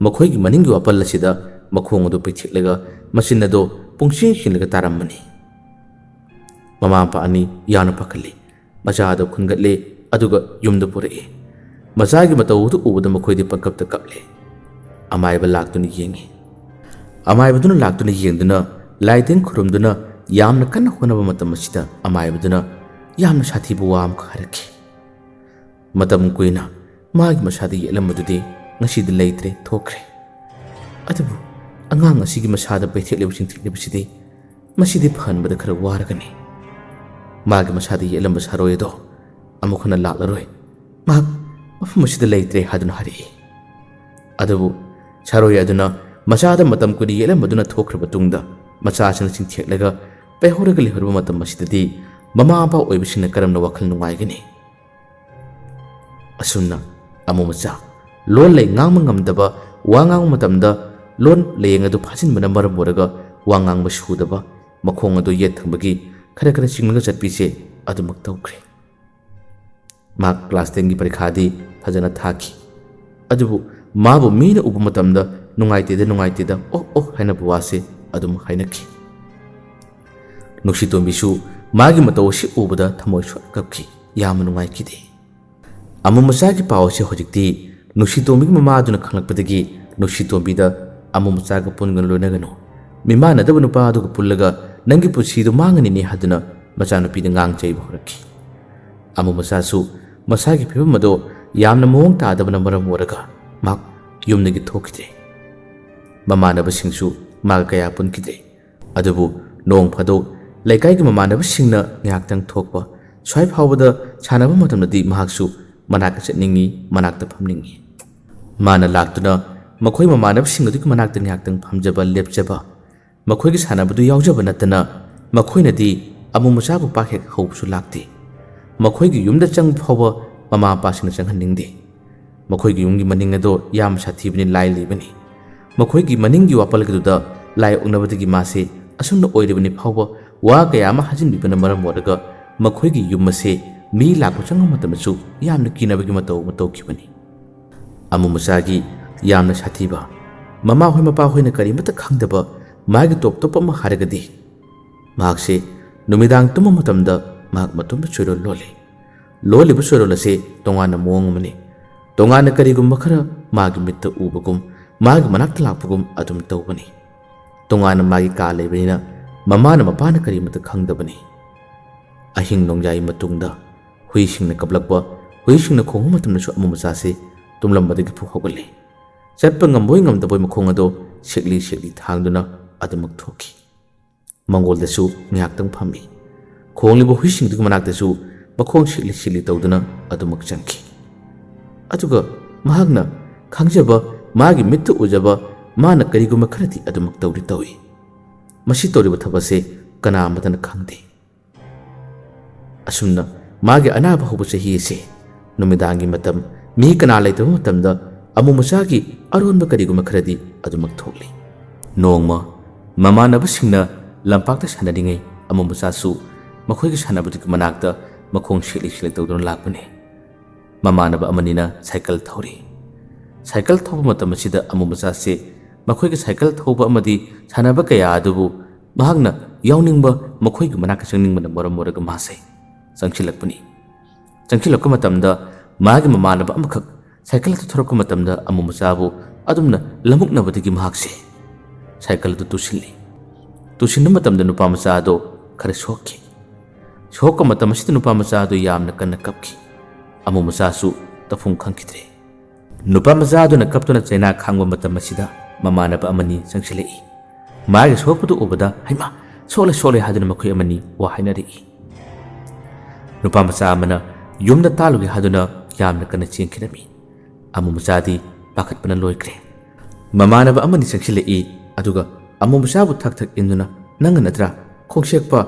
makhoigi maningi wapal asida makhong adu pithiklega masinado pungsing shinlaga taramani mama pa ani yana pakali majada khungatle aduga yumda purei majagi matawudu ubada makhoidi pankapta kaple amaiba laktuni yengi amaibaduna laktuni yengduna laiteng khurumduna yamna kanna honaba matam asida amaibaduna yamna sathibu wam kharaki matam kuina magi masadi yelammadudi ngasidi leitre thokre adubu angang asigi masada paitheklebu singtheklebu masidi phanbada khara waragani magi masadi yelamba saroyedo amukhana laklaroi mag mafum asida leitre haduna hari adubu saroy aduna masada matam kudi yelammaduna thokhraba tungda machasana singtheklega pehuraga lihurba matam masidadi mama apa oibisina karamna wakhal nungaigani asumna amu macha lon lei ngangma ngamdaba wangang matamda lon leyeng adu phajin bana maram boraga wangang ba sudaba makhong adu yet thambagi khara khara chinglaga chatpise adu mak tawkre mak class 10 gi parikha di phajana thaki adubu mabu mina ubu matamda nungaite da oh haina buwase adum hainaki nuksito bisu magi matawosi ubada thamoi shot kapki yam nungai kide amu masagi pawse hojikti nuksito mi mama aduna khanglakpadagi nuksito bida amu masaga pungan loinagano mimana dabu nupa aduga pullaga nangi pusidu mangani ni haduna macanu pida ngang chai bhoraki amu masasu masagi pibamado yamna mong tadabana maram oraga mak yumnagi thokide mamana basingsu maga kaya punkide adubu nong phado laikai gi mamana basingna ngaktang thokpa swai phawbada chanaba matamnadi mahaksu manaka chetningi manakta phamningi mana laktuna makhoi mamanab singadu manakta ngaktang phamjaba lepjaba makhoi gi sanabadu yaujaba natana makhoi nadi amu musabu pakhek hausu lakti makhoi gi yumda chang phawa mama pasina changhaningde makhoi gi yumgi maningado yam sathibni lai libani makhoi gi maningi wapal gduda lai unabadagi mase asumna oiribani phawa wa kaya ma hajin bibana maram modaga makhoi gi yummase mi lakpo chang matamasu yamna kinabagi matau kibani amu musagi yamna sathiba mama hoi mapa hoi na kari mata khangdaba magi top ma haragadi makse numidang tuma matamda mak matumba churo lole bu churo lase tongana mong mani tongana kari gum khara magi mitta ubagum ꯃꯥꯒꯤ ꯃꯅꯥꯛꯇ ꯂꯥꯛꯄꯒꯨꯝ ꯑꯗꯨꯝ ꯇꯧꯕꯅꯤ꯫ ꯇꯣꯉꯥꯟꯅ ꯃꯥꯒꯤ ꯀꯥ ꯂꯩꯕꯅꯤꯅ ꯃꯃꯥꯅ ꯃꯄꯥꯅ ꯀꯔꯤꯃꯠꯇ ꯈꯪꯗꯕꯅꯤ꯫ ꯑꯍꯤꯡ ꯅꯣꯡꯌꯥꯏ ꯃꯇꯨꯡꯗ ꯍꯨꯏꯁꯤꯡꯅ ꯀꯞꯂꯛꯄ, ꯍꯨꯏꯁꯤꯡꯅ ꯈꯣꯡꯕ ꯃꯇꯝꯗꯁꯨ ꯃꯆꯥꯁꯦ ꯇꯨꯝꯂꯝꯕꯗꯒꯤ ꯍꯧꯒꯠꯂꯤ꯫ ꯆꯠꯄ ꯉꯝꯕꯣꯏ ꯉꯝꯗꯕꯣꯏ ꯃꯈꯣꯡ ꯑꯗꯣ ꯁꯦꯛꯂꯤ ꯁꯦꯛꯂꯤ ꯊꯥꯡꯗꯨꯅ ꯑꯗꯨꯃꯛ ꯊꯣꯛꯈꯤ꯫ ꯃꯪꯒꯣꯜꯗꯁꯨ ꯉꯥꯏꯍꯥꯛꯇꯪ ꯐꯝꯃꯤ꯫ ꯈꯣꯡꯂꯤꯕ ꯍꯨꯏꯁꯤꯡꯗꯨꯒꯤ ꯃꯅꯥꯛꯇꯁꯨ ꯃꯈꯣꯡ ꯁꯦꯛꯂꯤ ꯁꯦꯛꯂꯤ ꯇꯧꯗꯨꯅ ꯑꯗꯨꯃꯛ ꯆꯪꯈꯤ꯫ ꯑꯗꯨꯒ ꯃꯍꯥꯛꯅ ꯈꯪꯖꯕ, ꯃꯥꯒꯤ ꯃꯤꯠꯇ ꯎꯖꯕ, ꯃꯥꯅ ꯀꯔꯤꯒꯨꯝꯕ ꯈꯔꯗꯤ ꯑꯗꯨꯃꯛ ꯇꯧꯏ꯫ ꯃꯁꯤ ꯇꯧꯔꯤꯕ ꯊꯕꯛꯁꯦ ꯀꯅꯥ ꯑꯃꯠꯇꯅ ꯈꯪꯗꯦ꯫ ꯑꯁꯨꯝꯅ ꯃꯥꯒꯤ ꯑꯅꯥꯕ ꯍꯧꯕ ꯆꯍꯤ ꯑꯁꯤ ꯅꯨꯃꯤꯗꯥꯡꯒꯤ ꯃꯇꯝ, ꯃꯤ ꯀꯅꯥ ꯂꯩꯇꯕ ꯃꯇꯝꯗ ꯑꯃꯨꯃꯆꯥꯒꯤ ꯑꯔꯣꯟꯕ ꯀꯔꯤꯒꯨꯝꯕ ꯈꯔꯗꯤ ꯑꯗꯨꯃꯛ ꯊꯣꯛꯂꯤ꯫ ꯅꯣꯡꯃ ꯃꯃꯥꯟꯅꯕꯁꯤꯡꯅ ꯂꯝꯄꯥꯛꯇ ꯁꯥꯟꯅꯔꯤꯉꯩ ꯑꯃꯨꯃꯆꯥꯁꯨ ꯃꯈꯣꯏꯒꯤ ꯁꯥꯟꯅꯕꯗꯨꯒꯤ ꯃꯅꯥꯛꯇ ꯃꯈꯣꯡ ꯁꯦꯛꯂꯤ ꯁꯦꯛꯂꯤ ꯇꯧꯗꯨꯅ ꯂꯥꯛꯄꯅꯤ꯫ ꯃꯃꯥꯟꯅꯕ ꯑꯃꯅꯤꯅ ꯁꯥꯏꯀꯜ ꯊꯧꯔꯤ꯫ ꯁꯥꯏꯀꯜ ꯊꯧꯕ ꯃꯇꯝ ꯑꯁꯤꯗ ꯑꯃꯨꯃꯆꯥꯁꯦ ꯃꯈꯣꯏꯒꯤ ꯁꯥꯏꯀꯜ ꯊꯧꯕ ꯑꯃꯗꯤ ꯁꯥꯟꯅꯕ ꯀꯌꯥ ꯑꯗꯨꯕꯨ ꯃꯍꯥꯛꯅ ꯌꯥꯎꯅꯤꯡꯕ, ꯃꯈꯣꯏꯒꯤ ꯃꯅꯥꯛꯇ ꯆꯪꯅꯤꯡꯕꯅ ꯃꯔꯝ ꯑꯣꯏꯔꯒ ꯃꯥꯁꯦ ꯆꯪꯁꯤꯜꯂꯛꯄꯅꯤ꯫ ꯆꯪꯁꯤꯜꯂꯛꯄ ꯃꯇꯝꯗ ꯃꯥꯒꯤ ꯃꯃꯥꯟꯅꯕ ꯑꯃꯈꯛ ꯁꯥꯏꯀꯜ ꯑꯗꯨ ꯊꯧꯔꯛꯄ ꯃꯇꯝꯗ ꯑꯃꯨꯃꯆꯥꯕꯨ ꯑꯗꯨꯝꯅ ꯂꯃꯨꯛꯅꯕꯗꯒꯤ ꯃꯍꯥꯛꯁꯦ ꯁꯥꯏꯀꯜ ꯑꯗꯨ ꯇꯨꯁꯤꯜꯂꯤ꯫ ꯇꯨꯁꯤꯟꯕ ꯃꯇꯝꯗ ꯅꯨꯄꯥꯃꯆꯥ ꯑꯗꯣ ꯈꯔ ꯁꯣꯛꯈꯤ꯫ ꯁꯣꯛꯄ ꯃꯇꯝ ꯑꯁꯤꯗ ꯅꯨꯄꯥꯃꯆꯥ ꯑꯗꯨ ꯌꯥꯝꯅ ꯀꯟꯅ ꯀꯞꯈꯤ꯫ ꯑꯃꯨꯃꯆꯥꯁꯨ ꯇꯧꯐꯝ ꯈꯪꯈꯤꯗ꯭ꯔꯦ꯫ ꯅꯨꯄꯥꯃꯆꯥ ꯑꯗꯨꯅ ꯀꯞꯇꯨꯅ ꯆꯩꯅꯥ ꯈꯥꯡꯕ ꯃꯇꯝ ꯑꯁꯤꯗ ꯃꯃꯥꯟꯅꯕ ꯑꯃꯅꯤ ꯆꯪꯁꯤꯜꯂꯛꯏ꯫ ꯃꯥꯒꯤ ꯁꯣꯛꯄꯗꯨ ꯎꯕꯗ ꯍꯩꯃꯥ ꯁꯣꯛꯂꯦ ꯁꯣꯛꯂꯦ ꯍꯥꯏꯗꯨꯅ ꯃꯈꯣꯏ ꯑꯃꯅꯤ ꯋꯥ ꯍꯥꯏꯅꯔꯛꯏ꯫ ꯅꯨꯄꯥꯃꯆꯥ ꯑꯃꯅ ꯌꯨꯝꯗ ꯇꯥꯜꯂꯨꯒꯦ ꯍꯥꯏꯗꯨꯅ ꯌꯥꯝꯅ ꯀꯟꯅ ꯆꯦꯟꯈꯤꯔꯝꯃꯤ꯫ ꯑꯃꯨꯃꯆꯥꯗꯤ ꯄꯥꯈꯠꯄꯅ ꯂꯣꯏꯈ꯭ꯔꯦ꯫ ꯃꯃꯥꯟꯅꯕ ꯑꯃꯅꯤ ꯆꯪꯁꯤꯜꯂꯛꯏ꯫ ꯑꯗꯨꯒ ꯑꯃꯨꯃꯆꯥꯕꯨ ꯊꯛ ꯊꯛ ꯏꯟꯗꯨꯅ ꯅꯪꯅ ꯅꯠꯇ꯭ꯔꯥ ꯈꯣꯡꯁꯦꯛꯄ,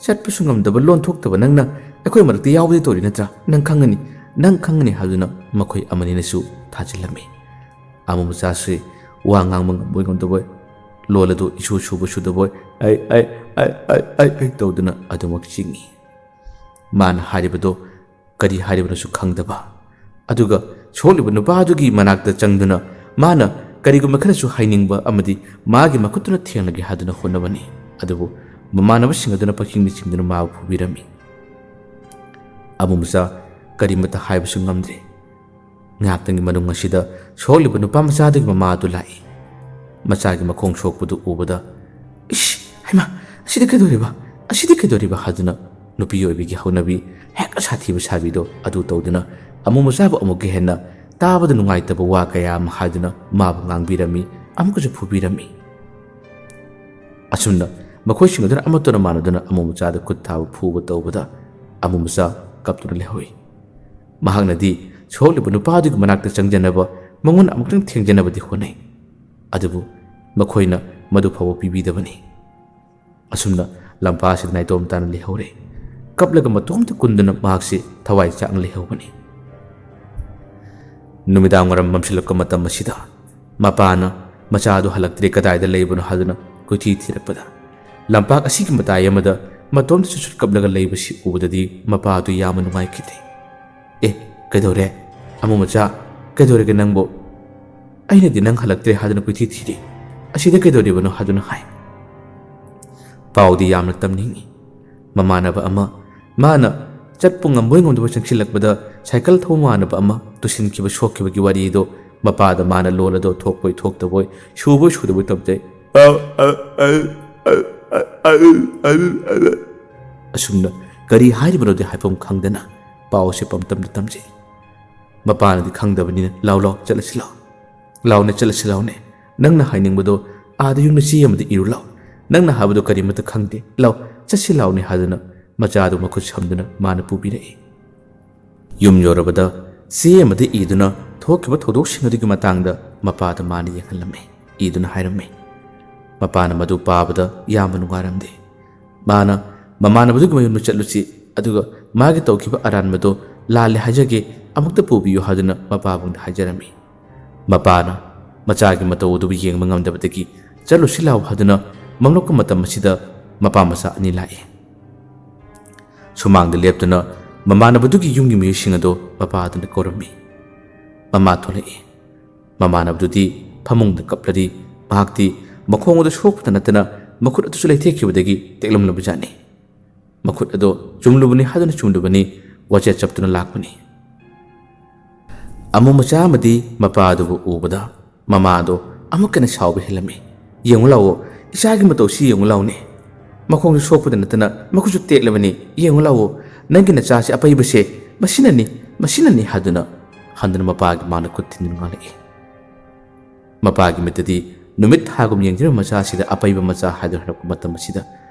ꯆꯠꯄꯁꯨ ꯉꯝꯗꯕ, ꯂꯣꯟꯊꯣꯛꯇꯕ ꯅꯪꯅ ꯑꯩꯈꯣꯏ ꯃꯔꯛꯇ ꯌꯥꯎꯕꯗꯤ ꯇꯧꯔꯤ ꯅꯠꯇ꯭ꯔꯥ? ꯅꯪ ꯈꯪꯒꯅꯤ ꯍꯥꯏꯗꯨꯅ ꯃꯈꯣꯏ ꯑꯃꯅꯤꯅꯁꯨ ꯊꯥꯖꯤꯜꯂꯝꯃꯤ꯫ ꯑꯃꯨꯃꯆꯥꯁꯤ ꯋꯥ ꯉꯥꯡꯕ ꯉꯝꯕꯣꯏ ꯉꯝꯗꯕꯣꯏ, ꯂꯣꯜ ꯑꯗꯨ ꯏꯁꯨ ꯁꯨꯕ ꯁꯨꯗꯕꯣꯏ ꯑꯩ ꯇꯧꯗꯨꯅ ꯑꯗꯨꯃꯛ ꯆꯤꯡꯏ꯫ ꯃꯥꯅ ꯍꯥꯏꯔꯤꯕꯗꯣ ꯀꯔꯤ ꯍꯥꯏꯔꯤꯕꯅꯣꯁꯨ ꯈꯪꯗꯕ꯫ ꯑꯗꯨꯒ ꯁꯣꯛꯂꯤꯕ ꯅꯨꯄꯥ ꯑꯗꯨꯒꯤ ꯃꯅꯥꯛꯇ ꯆꯪꯗꯨꯅ ꯃꯥꯅ ꯀꯔꯤꯒꯨꯝꯕ ꯈꯔꯁꯨ ꯍꯥꯏꯅꯤꯡꯕ ꯑꯃꯗꯤ ꯃꯥꯒꯤ ꯃꯈꯨꯠꯇꯨꯅ ꯊꯦꯡꯂꯒꯦ ꯍꯥꯏꯗꯨꯅ ꯍꯣꯠꯅꯕꯅꯤ꯫ ꯑꯗꯨꯕꯨ ꯃꯃꯥꯟꯅꯕꯁꯤꯡ ꯑꯗꯨꯅ ꯄꯪꯆꯤꯡꯗ ꯆꯤꯡꯗꯨꯅ ꯃꯥꯕꯨ ꯐꯨꯕꯤꯔꯝꯃꯤ꯫ ꯑꯃꯨꯃꯆꯥ ꯀꯔꯤꯃꯠꯇ ꯍꯥꯏꯕꯁꯨ ꯉꯝꯗ꯭ꯔꯦ꯫ ꯉꯥꯏꯍꯥꯛꯇꯪꯒꯤ ꯃꯅꯨꯡ ꯑꯁꯤꯗ ꯁꯣꯛꯂꯤꯕ ꯅꯨꯄꯥꯃꯆꯥꯗꯨꯒꯤ ꯃꯃꯥ ꯑꯗꯨ ꯂꯥꯛꯏ꯫ ꯃꯆꯥꯒꯤ ꯃꯈꯣꯡ ꯁꯣꯛꯄꯗꯨ ꯎꯕꯗ ꯏꯁ ꯍꯩꯃꯥ ꯑꯁꯤꯗꯤ ꯀꯩꯗꯧꯔꯤꯕ ꯍꯥꯏꯗꯨꯅ ꯅꯨꯄꯤ ꯑꯣꯏꯕꯤꯒꯤ ꯍꯧꯅꯕꯤ ꯍꯦꯛ ꯁꯥꯊꯤꯕ ꯁꯥꯕꯤꯗꯣ ꯑꯗꯨ ꯇꯧꯗꯨꯅ ꯑꯃꯨꯃꯆꯥꯕꯨ ꯑꯃꯨꯛꯀ ꯍꯦꯟꯅ ꯇꯥꯕꯗ ꯅꯨꯡꯉꯥꯏꯇꯕ ꯋꯥ ꯀꯌꯥ ꯑꯃ ꯍꯥꯏꯗꯨꯅ ꯃꯥꯕꯨ ꯉꯥꯡꯕꯤꯔꯝꯃꯤ, ꯑꯃꯨꯛꯀꯁꯨ ꯐꯨꯕꯤꯔꯝꯃꯤ꯫ ꯑꯁꯨꯝꯅ ꯃꯈꯣꯏꯁꯤꯡ ꯑꯗꯨꯅ ꯑꯃꯠꯇꯅ ꯃꯥꯟꯅꯗꯨꯅ ꯑꯃꯨꯃꯆꯥꯗ ꯈꯨꯠ ꯊꯥꯕ ꯐꯨꯕ ꯇꯧꯕꯗ ꯑꯃꯨꯃꯆꯥ ꯀꯞꯇꯨꯅ ꯂꯩꯍꯧꯏ꯫ ꯃꯍꯥꯛꯅꯗꯤ ꯁꯣꯛꯂꯤꯕ ꯅꯨꯄꯥꯗꯨꯒꯤ ꯃꯅꯥꯛꯇ ꯆꯪꯖꯅꯕ, ꯃꯉꯣꯟꯗ ꯑꯃꯨꯛꯇꯪ ꯊꯦꯡꯖꯅꯕꯗꯤ ꯍꯣꯠꯅꯩ꯫ ꯑꯗꯨꯕꯨ ꯃꯈꯣꯏꯅ ꯃꯗꯨ ꯐꯥꯎꯕ ꯄꯤꯕꯤꯗꯕꯅꯤ꯫ ꯑꯁꯨꯝꯅ ꯂꯝꯄꯥꯛ ꯑꯁꯤꯗ ꯅꯥꯏꯇꯣꯝ ꯇꯥꯅ ꯂꯩꯍꯧꯔꯦ꯫ ꯀꯞꯂꯒ ꯃꯇꯣꯝꯇ ꯀꯨꯟꯗꯨꯅ ꯃꯍꯥꯛꯁꯤ ꯊꯋꯥꯏ ꯆꯥꯛꯅ ꯂꯩꯍꯧꯕꯅꯤ꯫ ꯅꯨꯃꯤꯗꯥꯡ ꯋꯥꯏꯔꯝ ꯃꯝꯁꯤꯜꯂꯛꯄ ꯃꯇꯝ ꯑꯁꯤꯗ ꯃꯄꯥꯅ ꯃꯆꯥꯗꯨ ꯍꯜꯂꯛꯇ꯭ꯔꯦ, ꯀꯗꯥꯏꯗ ꯂꯩꯕꯅꯣ ꯍꯥꯏꯗꯨꯅ ꯀꯣꯏꯊꯤ ꯊꯤꯔꯛꯄꯗ ꯂꯝꯄꯥꯛ ꯑꯁꯤꯒꯤ ꯃꯇꯥꯏ ꯑꯃꯗ ꯃꯇꯣꯝꯇ ꯆꯨꯠꯆꯨꯠ ꯀꯞꯂꯒ ꯂꯩꯕꯁꯤ ꯎꯕꯗꯗꯤ ꯃꯄꯥ ꯑꯗꯨ ꯌꯥꯝꯅ ꯅꯨꯡꯉꯥꯏꯈꯤꯗꯦ꯫ ꯀꯩꯗꯧꯔꯦ ꯑꯃꯨꯃꯆꯥ, ꯀꯩꯗꯧꯔꯒꯦ ꯅꯪꯕꯨ? ꯑꯩꯅꯗꯤ ꯅꯪ ꯍꯜꯂꯛꯇ꯭ꯔꯦ ꯍꯥꯏꯗꯨꯅ ꯀꯣꯏꯊꯤ ꯊꯤꯔꯤ, ꯑꯁꯤꯗ ꯀꯩꯗꯧꯔꯤꯕꯅꯣ ꯍꯥꯏꯗꯨꯅ ꯍꯥꯏ꯫ ꯄꯥꯎꯗꯤ ꯌꯥꯝꯅ ꯇꯝꯅꯤꯡꯉꯤ꯫ ꯃꯃꯥꯟꯅꯕ ꯑꯃ ꯃꯥꯅ ꯆꯠꯄ ꯉꯝꯕꯣꯏ ꯉꯝꯗꯕꯣꯏ ꯆꯪꯁꯤꯜꯂꯛꯄꯗ ꯁꯥꯏꯀꯜ ꯊꯧꯕ ꯃꯃꯥꯟꯅꯕ ꯑꯃ ꯇꯨꯁꯤꯟꯈꯤꯕ, ꯁꯣꯛꯈꯤꯕꯒꯤ ꯋꯥꯔꯤꯗꯣ ꯃꯄꯥꯗ ꯃꯥꯅ ꯂꯣꯜ ꯑꯗꯣ ꯊꯣꯛꯄꯣꯏ ꯊꯣꯛꯇꯕꯣꯏ, ꯁꯨꯕꯣꯏ ꯁꯨꯗꯕꯣꯏ ꯇꯧꯖꯩ꯫ ꯑꯁꯨꯝꯅ ꯀꯔꯤ ꯍꯥꯏꯔꯤꯕꯅꯣꯗꯤ ꯍꯥꯏꯐꯝ ꯈꯪꯗꯅ ꯄꯥꯎ ꯑꯁꯤ ꯄꯝꯇꯝꯗ ꯇꯝꯖꯩ꯫ ꯃꯄꯥꯅꯗꯤ ꯈꯪꯗꯕꯅꯤꯅ ꯂꯥꯎ ꯆꯠꯂꯁꯤ ꯂꯥꯎꯅꯦ, ꯅꯪꯅ ꯍꯥꯏꯅꯤꯡꯕꯗꯣ ꯑꯥꯗ ꯌꯨꯝꯗ ꯆꯦ ꯑꯃꯗ ꯏꯔꯨ ꯂꯥꯎ, ꯅꯪꯅ ꯍꯥꯏꯕꯗꯣ ꯀꯔꯤꯃꯠꯇ ꯈꯪꯗꯦ, ꯆꯠꯁꯤ ꯂꯥꯎꯅꯦ ꯍꯥꯏꯗꯨꯅ ꯃꯆꯥꯗꯨ ꯃꯈꯨꯠ ꯁꯝꯗꯨꯅ ꯃꯥꯅ ꯄꯨꯕꯤꯔꯛꯏ꯫ ꯌꯨꯝ ꯌꯧꯔꯕꯗ ꯆꯦ ꯑꯃꯗ ꯏꯗꯨꯅ ꯊꯣꯛꯈꯤꯕ ꯊꯧꯗꯣꯛꯁꯤꯡ ꯑꯗꯨꯒꯤ ꯃꯇꯥꯡꯗ ꯃꯄꯥꯗ ꯃꯥꯅ ꯌꯦꯡꯍꯜꯂꯝꯃꯤ, ꯏꯗꯨꯅ ꯍꯥꯏꯔꯝꯃꯤ꯫ ꯃꯄꯥꯅ ꯃꯗꯨ ꯄꯥꯕꯗ ꯌꯥꯝꯅ ꯅꯨꯡꯉꯥꯏꯔꯝꯗꯦ꯫ ꯃꯥꯅ ꯃꯃꯥꯟꯅꯕꯗꯨꯒꯤ ꯃꯌꯨꯝꯗ ꯆꯠꯂꯨꯁꯤ, ꯑꯗꯨꯒ ꯃꯥꯒꯤ ꯇꯧꯈꯤꯕ ꯑꯔꯥꯟꯕꯗꯣ ꯂꯥꯜꯂꯦ ꯍꯥꯏꯖꯒꯦ, ꯑꯃꯨꯛꯇ ꯄꯨꯕꯤꯌꯨ ꯍꯥꯏꯗꯨꯅ ꯃꯄꯥꯕꯨꯡꯗ ꯍꯥꯏꯖꯔꯝꯃꯤ꯫ ꯃꯄꯥꯅ ꯃꯆꯥꯒꯤ ꯃꯇꯧ ꯑꯗꯨꯕꯨ ꯌꯦꯡꯕ ꯉꯝꯗꯕꯗꯒꯤ ꯆꯠꯂꯨꯁꯤ ꯂꯥꯎ ꯍꯥꯏꯗꯨꯅ ꯃꯪꯂꯛꯄ ꯃꯇꯝ ꯑꯁꯤꯗ ꯃꯄꯥ ꯃꯆꯥ ꯑꯅꯤ ꯂꯥꯛꯏ꯫ ꯁꯨꯃꯥꯡꯗ ꯂꯦꯞꯇꯨꯅ ꯃꯃꯥꯟꯅꯕꯗꯨꯒꯤ ꯌꯨꯝꯒꯤ ꯃꯤꯑꯣꯏꯁꯤꯡ ꯑꯗꯣ ꯃꯄꯥ ꯑꯗꯨꯅ ꯀꯧꯔꯝꯃꯤ꯫ ꯃꯃꯥ ꯊꯣꯛꯂꯛꯏ꯫ ꯃꯃꯥꯟꯅꯕꯗꯨꯗꯤ ꯐꯃꯨꯡꯗ ꯀꯞꯂꯗꯤ ꯃꯍꯥꯛꯇꯤ ꯃꯈꯣꯡ ꯑꯗꯨ ꯁꯣꯛꯄꯇ ꯅꯠꯇꯅ ꯃꯈꯨꯠ ꯑꯗꯨꯁꯨ ꯂꯩꯊꯦꯛꯈꯤꯕꯗꯒꯤ ꯇꯦꯛꯂꯝꯂꯕꯖꯥꯠꯅꯤ꯫ ꯃꯈꯨꯠ ꯑꯗꯣ ꯆꯨꯝꯂꯨꯕꯅꯤ ꯍꯥꯏꯗꯨꯅ ꯆꯨꯝꯂꯨꯕꯅꯤ, ꯋꯥꯆꯦꯠ ꯆꯞꯇꯨꯅ ꯂꯥꯛꯄꯅꯤ꯫ ꯑꯃꯨꯃꯆꯥ ꯑꯃꯗꯤ ꯃꯄꯥ ꯑꯗꯨꯕꯨ ꯎꯕꯗ ꯃꯃꯥ ꯑꯗꯣ ꯑꯃꯨꯛꯀꯅ ꯁꯥꯎꯕ ꯍꯦꯜꯂꯝꯃꯤ ꯌꯦꯡꯉꯨ ꯂꯥꯛꯑꯣ ꯏꯆꯥꯒꯤ ꯃꯇꯧꯁꯤ ꯌꯦꯡꯉꯨ ꯂꯥꯛꯎꯅꯦ ꯃꯈꯣꯡꯁꯨ ꯁꯣꯛꯄꯗ ꯅꯠꯇꯅ ꯃꯈꯨꯠꯁꯨ ꯇꯦꯛꯂꯕꯅꯤ ꯌꯦꯡꯉꯨ ꯂꯥꯛꯑꯣ ꯅꯪꯒꯤ ꯅꯆꯥꯁꯤ ꯑꯄꯩꯕꯁꯦ ꯃꯁꯤꯅꯅꯤ ꯍꯥꯏꯗꯨꯅ ꯍꯟꯗꯨꯅ ꯃꯄꯥꯒꯤ ꯃꯥꯅ ꯈꯨꯠ ꯊꯤꯟꯗꯨꯅ ꯉꯥꯡꯂꯛꯏ ꯃꯄꯥꯒꯤ ꯃꯤꯠꯇꯗꯤ ꯅꯨꯃꯤꯠ ꯊꯥꯒꯨꯝ ꯌꯦꯡꯖꯔꯕ ꯃꯆꯥꯁꯤꯗ ꯑꯄꯩꯕ ꯃꯆꯥ ꯍꯥꯏꯗꯨꯅ ꯍꯥꯏꯔꯛꯄ ꯃꯇꯝ ꯑꯁꯤꯗ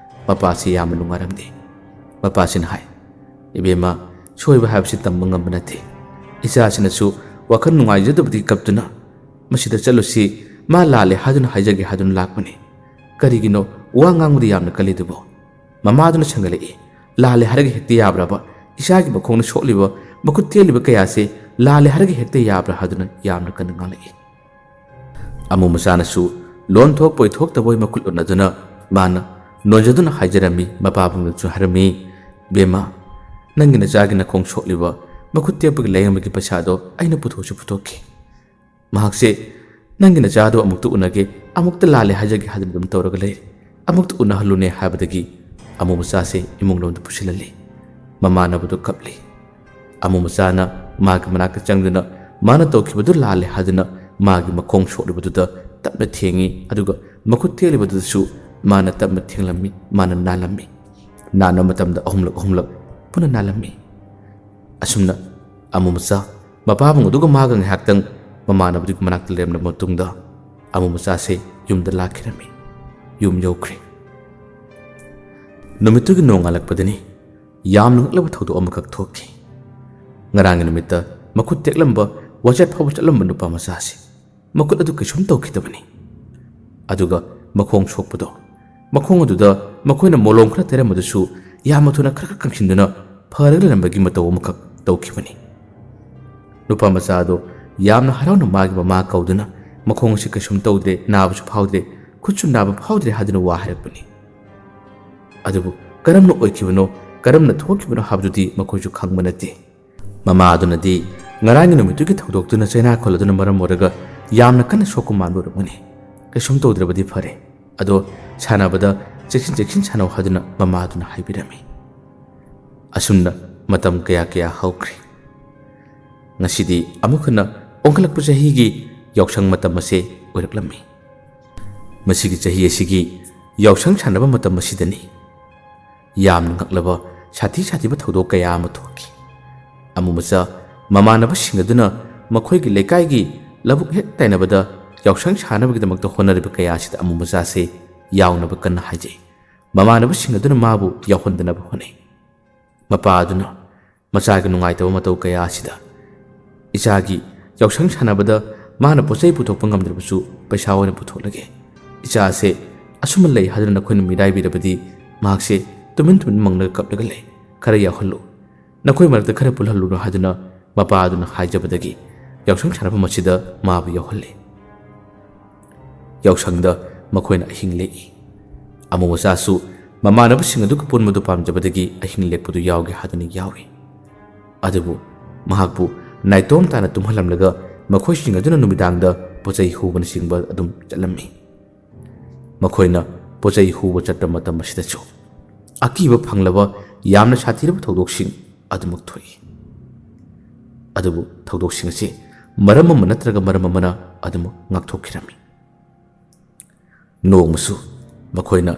ꯃꯄꯥꯁꯤ ꯌꯥꯝꯅ ꯅꯨꯡꯉꯥꯏꯔꯝꯗꯦ ꯃꯄꯥꯁꯤꯅ ꯍꯥꯏ ꯏꯕꯦꯝꯃ ꯁꯣꯏꯕ ꯍꯥꯏꯕꯁꯤ ꯇꯝꯕ ꯉꯝꯕ ꯅꯠꯇꯦ ꯏꯆꯥꯁꯤꯅꯁꯨ ꯋꯥꯈꯜ ꯅꯨꯡꯉꯥꯏꯖꯗꯕꯗꯤ ꯀꯞꯇꯨꯅ ꯃꯁꯤꯗ ꯆꯠꯂꯨꯁꯤ ꯃꯥ ꯂꯥꯜꯂꯦ ꯍꯥꯏꯗꯨꯅ ꯍꯥꯏꯖꯒꯦ ꯍꯥꯏꯗꯨꯅ ꯂꯥꯛꯄꯅꯤ ꯀꯔꯤꯒꯤꯅꯣ ꯋꯥ ꯉꯥꯡꯕꯗ ꯌꯥꯝꯅ ꯀꯜꯂꯤꯗꯨꯕꯣ ꯃꯃꯥꯗꯨꯅ ꯁꯪꯒꯠꯂꯛꯏ ꯂꯥꯜꯂꯦ ꯍꯥꯏꯔꯒ ꯍꯦꯛꯇ ꯌꯥꯕ꯭ꯔꯕ ꯏꯆꯥꯒꯤ ꯃꯈꯣꯡꯅ ꯁꯣꯛꯂꯤꯕ ꯃꯈꯨꯠ ꯇꯦꯛꯂꯤꯕ ꯀꯌꯥꯁꯦ ꯂꯥꯜꯂꯦ ꯍꯥꯏꯔꯒ ꯍꯦꯛꯇ ꯌꯥꯕ꯭ꯔꯥ ꯍꯥꯏꯗꯨꯅ ꯌꯥꯝꯅ ꯀꯟꯅ ꯉꯥꯡꯂꯛꯏ ꯑꯃꯨ ꯃꯆꯥꯅꯁꯨ ꯂꯣꯟ ꯊꯣꯛꯄꯣꯏ ꯊꯣꯛꯇꯕꯣꯏ ꯃꯈꯨꯠ ꯎꯟꯅꯗꯨꯅ ꯃꯥꯅ ꯅꯣꯟꯖꯗꯨꯅ ꯍꯥꯏꯖꯔꯝꯃꯤ ꯃꯄꯥꯕꯨꯡꯅꯁꯨ ꯍꯥꯏꯔꯝꯃꯤ ꯕꯦꯝꯃ ꯅꯪꯒꯤ ꯅꯆꯥꯒꯤ ꯅꯈꯣꯡ ꯁꯣꯛꯂꯤꯕ ꯃꯈꯨꯠ ꯇꯦꯛꯄꯒꯤ ꯂꯥꯌꯦꯡꯕꯒꯤ ꯄꯩꯁꯥꯗꯣ ꯑꯩꯅ ꯄꯨꯊꯣꯛꯈꯤ ꯃꯍꯥꯛꯁꯦ ꯅꯪꯒꯤ ꯅꯆꯥꯗꯣ ꯑꯃꯨꯛꯇ ꯎꯅꯒꯦ ꯑꯃꯨꯛꯇ ꯂꯥꯜꯂꯦ ꯍꯥꯏꯖꯒꯦ ꯍꯥꯏꯗꯨꯅ ꯑꯗꯨꯝ ꯇꯧꯔꯒ ꯂꯩ ꯑꯃꯨꯛꯇ ꯎꯅꯍꯜꯂꯨꯅꯦ ꯍꯥꯏꯕꯗꯒꯤ ꯑꯃꯨ ꯃꯆꯥꯁꯦ ꯏꯃꯨꯡꯂꯣꯝꯗ ꯄꯨꯁꯤꯜꯍꯜꯂꯤ ꯃꯃꯥꯟꯅꯕꯗꯨ ꯀꯞꯂꯤ ꯑꯃꯨ ꯃꯆꯥꯅ ꯃꯥꯒꯤ ꯃꯅꯥꯛꯇ ꯆꯪꯗꯨꯅ ꯃꯥꯅ ꯇꯧꯈꯤꯕꯗꯨ ꯂꯥꯜꯂꯦ ꯍꯥꯏꯗꯨꯅ ꯃꯥꯒꯤ ꯃꯈꯣꯡ ꯁꯣꯛꯂꯤꯕꯗꯨꯗ ꯇꯞꯅ ꯊꯦꯡꯉꯤ ꯑꯗꯨꯒ ꯃꯈꯨꯠ ꯇꯦꯛꯂꯤꯕꯗꯨꯗꯁꯨ ꯃꯥꯅ ꯇꯞꯅ ꯊꯦꯡꯂꯝꯃꯤ ꯃꯥꯅ ꯅꯥꯜꯂꯝꯃꯤ ꯅꯥꯟꯕ ꯃꯇꯝꯗ ꯑꯍꯨꯝꯂꯛ ꯄꯨꯟꯅ ꯅꯥꯜꯂꯝꯃꯤ ꯑꯁꯨꯝꯅ ꯑꯃꯨ ꯃꯆꯥ ꯃꯄꯥꯕꯨꯡ ꯑꯗꯨꯒ ꯃꯥꯒ ꯉꯥꯏꯍꯥꯛꯇꯪ ꯃꯃꯥꯟꯅꯕꯗꯨꯒꯤ ꯃꯅꯥꯛꯇ ꯂꯩꯔꯝꯂꯕ ꯃꯇꯨꯡꯗ ꯑꯃꯨ ꯃꯆꯥꯁꯦ ꯌꯨꯝꯗ ꯂꯥꯛꯈꯤꯔꯝꯃꯤ ꯌꯨꯝ ꯌꯧꯈ꯭ꯔꯦ ꯅꯨꯃꯤꯠꯇꯨꯒꯤ ꯅꯣꯡꯉꯥꯜꯂꯛꯄꯗꯅꯤ ꯌꯥꯝꯅ ꯉꯛꯂꯕ ꯊꯧꯗꯣꯛ ꯑꯃꯈꯛ ꯊꯣꯛꯈꯤ ꯉꯔꯥꯡꯒꯤ ꯅꯨꯃꯤꯠꯇ ꯃꯈꯨꯠ ꯇꯦꯛꯂꯝꯕ ꯋꯥꯆꯦꯠ ꯐꯥꯎꯕ ꯆꯠꯂꯝꯕ ꯅꯨꯄꯥ ꯃꯆꯥꯁꯤ ꯃꯈꯨꯠ ꯑꯗꯨ ꯀꯩꯁꯨꯝ ꯇꯧꯈꯤꯗꯕꯅꯤ ꯑꯗꯨꯒ ꯃꯈꯣꯡ ꯁꯣꯛꯄꯗꯣ ꯃꯈꯣꯡ ꯑꯗꯨꯗ ꯃꯈꯣꯏꯅ ꯃꯣꯂꯣꯝ ꯈꯔ ꯇꯩꯔꯝꯕꯗꯨꯁꯨ ꯌꯥꯝꯅ ꯊꯨꯅ ꯈꯔ ꯀꯪꯁꯤꯟꯗꯨꯅ ꯐꯔꯒ ꯂꯩꯔꯝꯕꯒꯤ ꯃꯇꯧ ꯑꯃꯈꯛ ꯇꯧꯈꯤꯕꯅꯤ ꯅꯨꯄꯥ ꯃꯆꯥ ꯑꯗꯣ ꯌꯥꯝꯅ ꯍꯔꯥꯎꯅ ꯃꯥꯒꯤ ꯃꯃꯥ ꯀꯧꯗꯨꯅ ꯃꯈꯣꯡ ꯑꯁꯤ ꯀꯩꯁꯨꯝ ꯇꯧꯗ꯭ꯔꯦ ꯅꯥꯕꯁꯨ ꯐꯥꯎꯗ꯭ꯔꯦ ꯈꯨꯠꯁꯨ ꯅꯥꯕ ꯐꯥꯎꯗ꯭ꯔꯦ ꯍꯥꯏꯗꯨꯅ ꯋꯥ ꯍꯥꯏꯔꯛꯄꯅꯤ ꯑꯗꯨꯕꯨ ꯀꯔꯝꯅ ꯑꯣꯏꯈꯤꯕꯅꯣ ꯀꯔꯝꯅ ꯊꯣꯛꯈꯤꯕꯅꯣ ꯍꯥꯏꯕꯗꯨꯗꯤ ꯃꯈꯣꯏꯁꯨ ꯈꯪꯕ ꯅꯠꯇꯦ ꯃꯃꯥ ꯑꯗꯨꯅꯗꯤ ꯉꯔꯥꯡꯒꯤ ꯅꯨꯃꯤꯠꯇꯨꯒꯤ ꯊꯧꯗꯣꯛꯇꯨꯅ ꯆꯩꯅꯥꯈꯣꯜ ꯑꯗꯨꯅ ꯃꯔꯝ ꯑꯣꯏꯔꯒ ꯌꯥꯝꯅ ꯀꯟꯅ ꯁꯣꯛꯄ ꯃꯥꯟꯕ ꯑꯣꯏꯔꯝꯒꯅꯤ ꯀꯩꯁꯨꯝ ꯇꯧꯗ꯭ꯔꯕꯗꯤ ꯐꯔꯦ ꯑꯗꯣ ꯁꯥꯟꯅꯕꯗ ꯆꯦꯛꯁꯤꯟ ꯁꯥꯟꯅꯧ ꯍꯥꯏꯗꯨꯅ ꯃꯃꯥ ꯑꯗꯨꯅ ꯍꯥꯏꯕꯤꯔꯝꯃꯤ ꯑꯁꯨꯝꯅ ꯃꯇꯝ ꯀꯌꯥ ꯍꯧꯈ꯭ꯔꯦ ꯉꯁꯤꯗꯤ ꯑꯃꯨꯛ ꯍꯟꯅ ꯑꯣꯟꯈꯠꯂꯛꯄ ꯆꯍꯤꯒꯤ ꯌꯥꯎꯁꯪ ꯃꯇꯝ ꯑꯁꯤ ꯑꯣꯏꯔꯛꯂꯝꯃꯤ ꯃꯁꯤꯒꯤ ꯆꯍꯤ ꯑꯁꯤꯒꯤ ꯌꯥꯎꯁꯪ ꯁꯥꯟꯅꯕ ꯃꯇꯝ ꯑꯁꯤꯗꯅꯤ ꯌꯥꯝꯅ ꯉꯛꯂꯕ ꯁꯥꯊꯤꯕ ꯊꯧꯗꯣꯛ ꯀꯌꯥ ꯑꯃ ꯊꯣꯛꯈꯤ ꯑꯃꯨ ꯃꯆꯥ ꯃꯃꯥꯟꯅꯕꯁꯤꯡ ꯑꯗꯨꯅ ꯃꯈꯣꯏꯒꯤ ꯂꯩꯀꯥꯏꯒꯤ ꯂꯧꯕꯨꯛ ꯍꯦꯛ ꯇꯥꯏꯅꯕꯗ ꯌꯥꯎꯁꯪ ꯁꯥꯟꯅꯕꯒꯤꯗꯃꯛꯇ ꯍꯣꯠꯅꯔꯤꯕ ꯀꯌꯥ ꯑꯁꯤꯗ ꯑꯃꯨ ꯃꯆꯥꯁꯦ ꯌꯥꯎꯅꯕ ꯀꯟꯅ ꯍꯥꯏꯖꯩ ꯃꯃꯥꯟꯅꯕꯁꯤꯡ ꯑꯗꯨꯅ ꯃꯥꯕꯨ ꯌꯥꯎꯍꯟꯗꯅꯕ ꯍꯣꯠꯅꯩ ꯃꯄꯥ ꯑꯗꯨꯅ ꯃꯆꯥꯒꯤ ꯅꯨꯡꯉꯥꯏꯇꯕ ꯃꯇꯧ ꯀꯌా ꯑꯁꯤꯗ ꯏꯆꯥꯒꯤ ꯌꯥꯎꯁꯪ ꯁꯥꯟꯅꯕꯗ ꯃꯥꯅ ꯄꯣꯠꯆꯩ ꯄꯨꯊꯣꯛꯄ ꯉꯝꯗ꯭ꯔꯕꯁꯨ ꯄꯩꯁꯥ ꯑꯣꯏꯅ ꯄꯨꯊꯣꯛꯂꯒꯦ ꯏꯆꯥꯁꯦ ꯑꯁꯨꯝꯅ ꯂꯩ ꯍꯥꯏꯗꯨꯅ ꯅꯈꯣꯏꯅ ꯃꯤꯔꯥꯏꯕꯤꯔꯕꯗꯤ ꯃꯍꯥꯛꯁꯦ ꯇꯨꯃꯤꯟ ꯃꯪꯂꯒ ꯀꯞꯂꯒ ꯂꯩ ꯈꯔ ꯌꯥꯎꯍꯜꯂꯨ ꯅꯈꯣꯏ ꯃꯔꯛꯇ ꯈꯔ ꯄꯨꯜꯍꯜꯂꯨꯅꯨ ꯍꯥꯏꯗꯨꯅ ꯃꯄꯥ ꯑꯗꯨꯅ ꯍꯥꯏꯖꯕꯗꯒꯤ ꯌꯥꯎꯁꯪ ꯁꯥꯟꯅꯐꯝ ꯑꯁꯤꯗ ꯃꯥꯕꯨ ꯌꯥꯎꯍꯜꯂꯤ ꯌꯥꯎꯁꯪꯗ ꯃꯈꯣꯏꯅ ꯑꯍꯤꯡ ꯂꯦꯛꯏ ꯑꯃꯨ ꯃꯆꯥꯁꯨ ꯃꯃꯥꯟꯅꯕꯁꯤꯡ ꯑꯗꯨꯒ ꯄꯨꯟꯕꯗꯨ ꯄꯥꯝꯖꯕꯗꯒꯤ ꯑꯍꯤꯡ ꯂꯦꯛꯄꯗꯨ ꯌꯥꯎꯒꯦ ꯍꯥꯏꯗꯨꯅ ꯌꯥꯎꯏ ꯑꯗꯨꯕꯨ ꯃꯍꯥꯛꯄꯨ ꯅꯥꯏꯇꯣꯝ ꯇꯥꯅ ꯇꯨꯝꯍꯜꯂꯝꯂꯒ ꯃꯈꯣꯏꯁꯤꯡ ꯑꯗꯨꯅ ꯅꯨꯃꯤꯗꯥꯡꯗ ꯄꯣꯠꯆꯩ ꯍꯨꯕꯅꯆꯤꯡꯕ ꯑꯗꯨꯝ ꯆꯠꯂꯝꯃꯤ ꯃꯈꯣꯏꯅ ꯄꯣꯠꯆꯩ ꯍꯨꯕ ꯆꯠꯄ ꯃꯇꯝ ꯑꯁꯤꯗꯁꯨ ꯑꯀꯤꯕ ꯐꯪꯂꯕ ꯌꯥꯝꯅ ꯁꯥꯊꯤꯔꯕ ꯊꯧꯗꯣꯛꯁꯤꯡ ꯑꯗꯨꯃꯛ ꯊꯣꯛꯏ ꯑꯗꯨꯕꯨ ꯊꯧꯗꯣꯛꯁꯤꯡ ꯑꯁꯤ ꯃꯔꯝ ꯑꯃ ꯅꯠꯇ꯭ꯔꯒ ꯃꯔꯝ ꯑꯃꯅ ꯑꯗꯨꯃꯛ ꯉꯥꯛꯊꯣꯛꯈꯤꯔꯝꯃꯤ ꯅꯣꯡꯃꯁꯨ ꯃꯈꯣꯏꯅ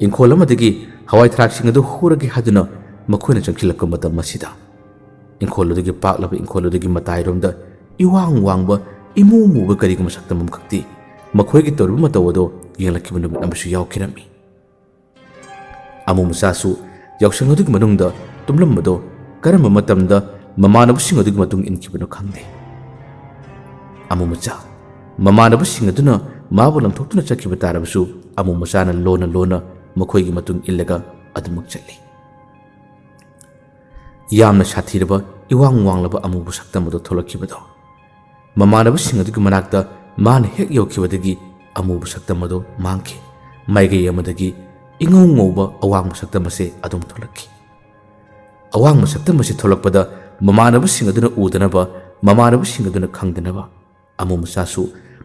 ꯏꯪꯈꯣꯜ ꯑꯃꯗꯒꯤ ꯍꯋꯥꯏ ꯊꯔꯥꯛꯁꯤꯡ ꯑꯗꯨ ꯍꯨꯔꯒꯦ ꯍꯥꯏꯗꯨꯅ ꯃꯈꯣꯏꯅ ꯆꯪꯁꯤꯜꯂꯛꯄ ꯃꯇꯝ ꯑꯁꯤꯗ ꯏꯪꯈꯣꯜ ꯑꯗꯨꯒꯤ ꯄꯥꯛꯂꯕ ꯏꯪꯈꯣꯜ ꯑꯗꯨꯒꯤ ꯃꯇꯥꯏꯔꯣꯝꯗ ꯏꯋꯥꯡ ꯋꯥꯡꯕ ꯏꯃꯨ ꯃꯨꯕ ꯀꯔꯤꯒꯨꯝꯕ ꯁꯛꯇꯝ ꯑꯃꯈꯛꯇꯤ ꯃꯈꯣꯏꯒꯤ ꯇꯧꯔꯤꯕ ꯃꯇꯧ ꯑꯗꯣ ꯌꯦꯡꯂꯛꯈꯤꯕ ꯅꯨꯃꯤꯠ ꯑꯃꯁꯨ ꯌꯥꯎꯈꯤꯔꯝꯃꯤ ꯑꯃꯨ ꯃꯆꯥꯁꯨ ꯌꯥꯎꯁꯪ ꯑꯗꯨꯒꯤ ꯃꯅꯨꯡꯗ ꯇꯨꯝꯂꯝꯕꯗꯣ ꯀꯔꯝꯕ ꯃꯇꯝꯗ ꯃꯃꯥꯟꯅꯕꯁꯤꯡ ꯑꯗꯨꯒꯤ ꯃꯇꯨꯡ ꯏꯟꯈꯤꯕꯅꯣ ꯈꯪꯗꯦ ꯑꯃꯨ ꯃꯆꯥ ꯃꯃꯥꯟꯅꯕꯁꯤꯡ ꯑꯗꯨꯅ ꯃꯥꯕꯨ ꯂꯪꯊꯣꯛꯇꯨꯅ ꯆꯠꯈꯤꯕ ꯇꯥꯔꯕꯁꯨ ꯑꯃꯨ ꯃꯆꯥꯅ ꯂꯣꯟꯅ ꯃꯈꯣꯏꯒꯤ ꯃꯇꯨꯡ ꯏꯜꯂꯒ ꯑꯗꯨꯃꯛ ꯆꯠꯂꯤ ꯌꯥꯝꯅ ꯁꯥꯊꯤꯔꯕ ꯏꯋꯥꯡ ꯋꯥꯡꯂꯕ ꯑꯃꯨꯕ ꯁꯛꯇꯝ ꯑꯗꯨ ꯊꯣꯛꯂꯛꯈꯤꯕꯗꯣ ꯃꯃꯥꯟꯅꯕꯁꯤꯡ ꯑꯗꯨꯒꯤ ꯃꯅꯥꯛꯇ ꯃꯥꯅ ꯍꯦꯛ ꯌꯧꯈꯤꯕꯗꯒꯤ ꯑꯃꯨꯕ ꯁꯛꯇꯝ ꯑꯗꯨ ꯃꯥꯡꯈꯤ ꯃꯥꯏꯀꯩ ꯑꯃꯗꯒꯤ ꯏꯉꯧ ꯉꯧꯕ ꯑꯋꯥꯡꯕ ꯁꯛꯇꯝ ꯑꯁꯤ ꯑꯗꯨꯝ ꯊꯣꯛꯂꯛꯈꯤ ꯑꯋꯥꯡꯕ ꯁꯛꯇꯝ ꯑꯁꯤ ꯊꯣꯛꯂꯛꯄꯗ ꯃꯃꯥꯟꯅꯕꯁꯤꯡ ꯑꯗꯨꯅ ꯎꯗꯅꯕ ꯃꯃꯥꯟꯅꯕꯁꯤꯡ ꯑꯗꯨꯅ ꯈꯪꯗꯅꯕ ꯑꯃꯨ ꯃꯆꯥꯁꯨ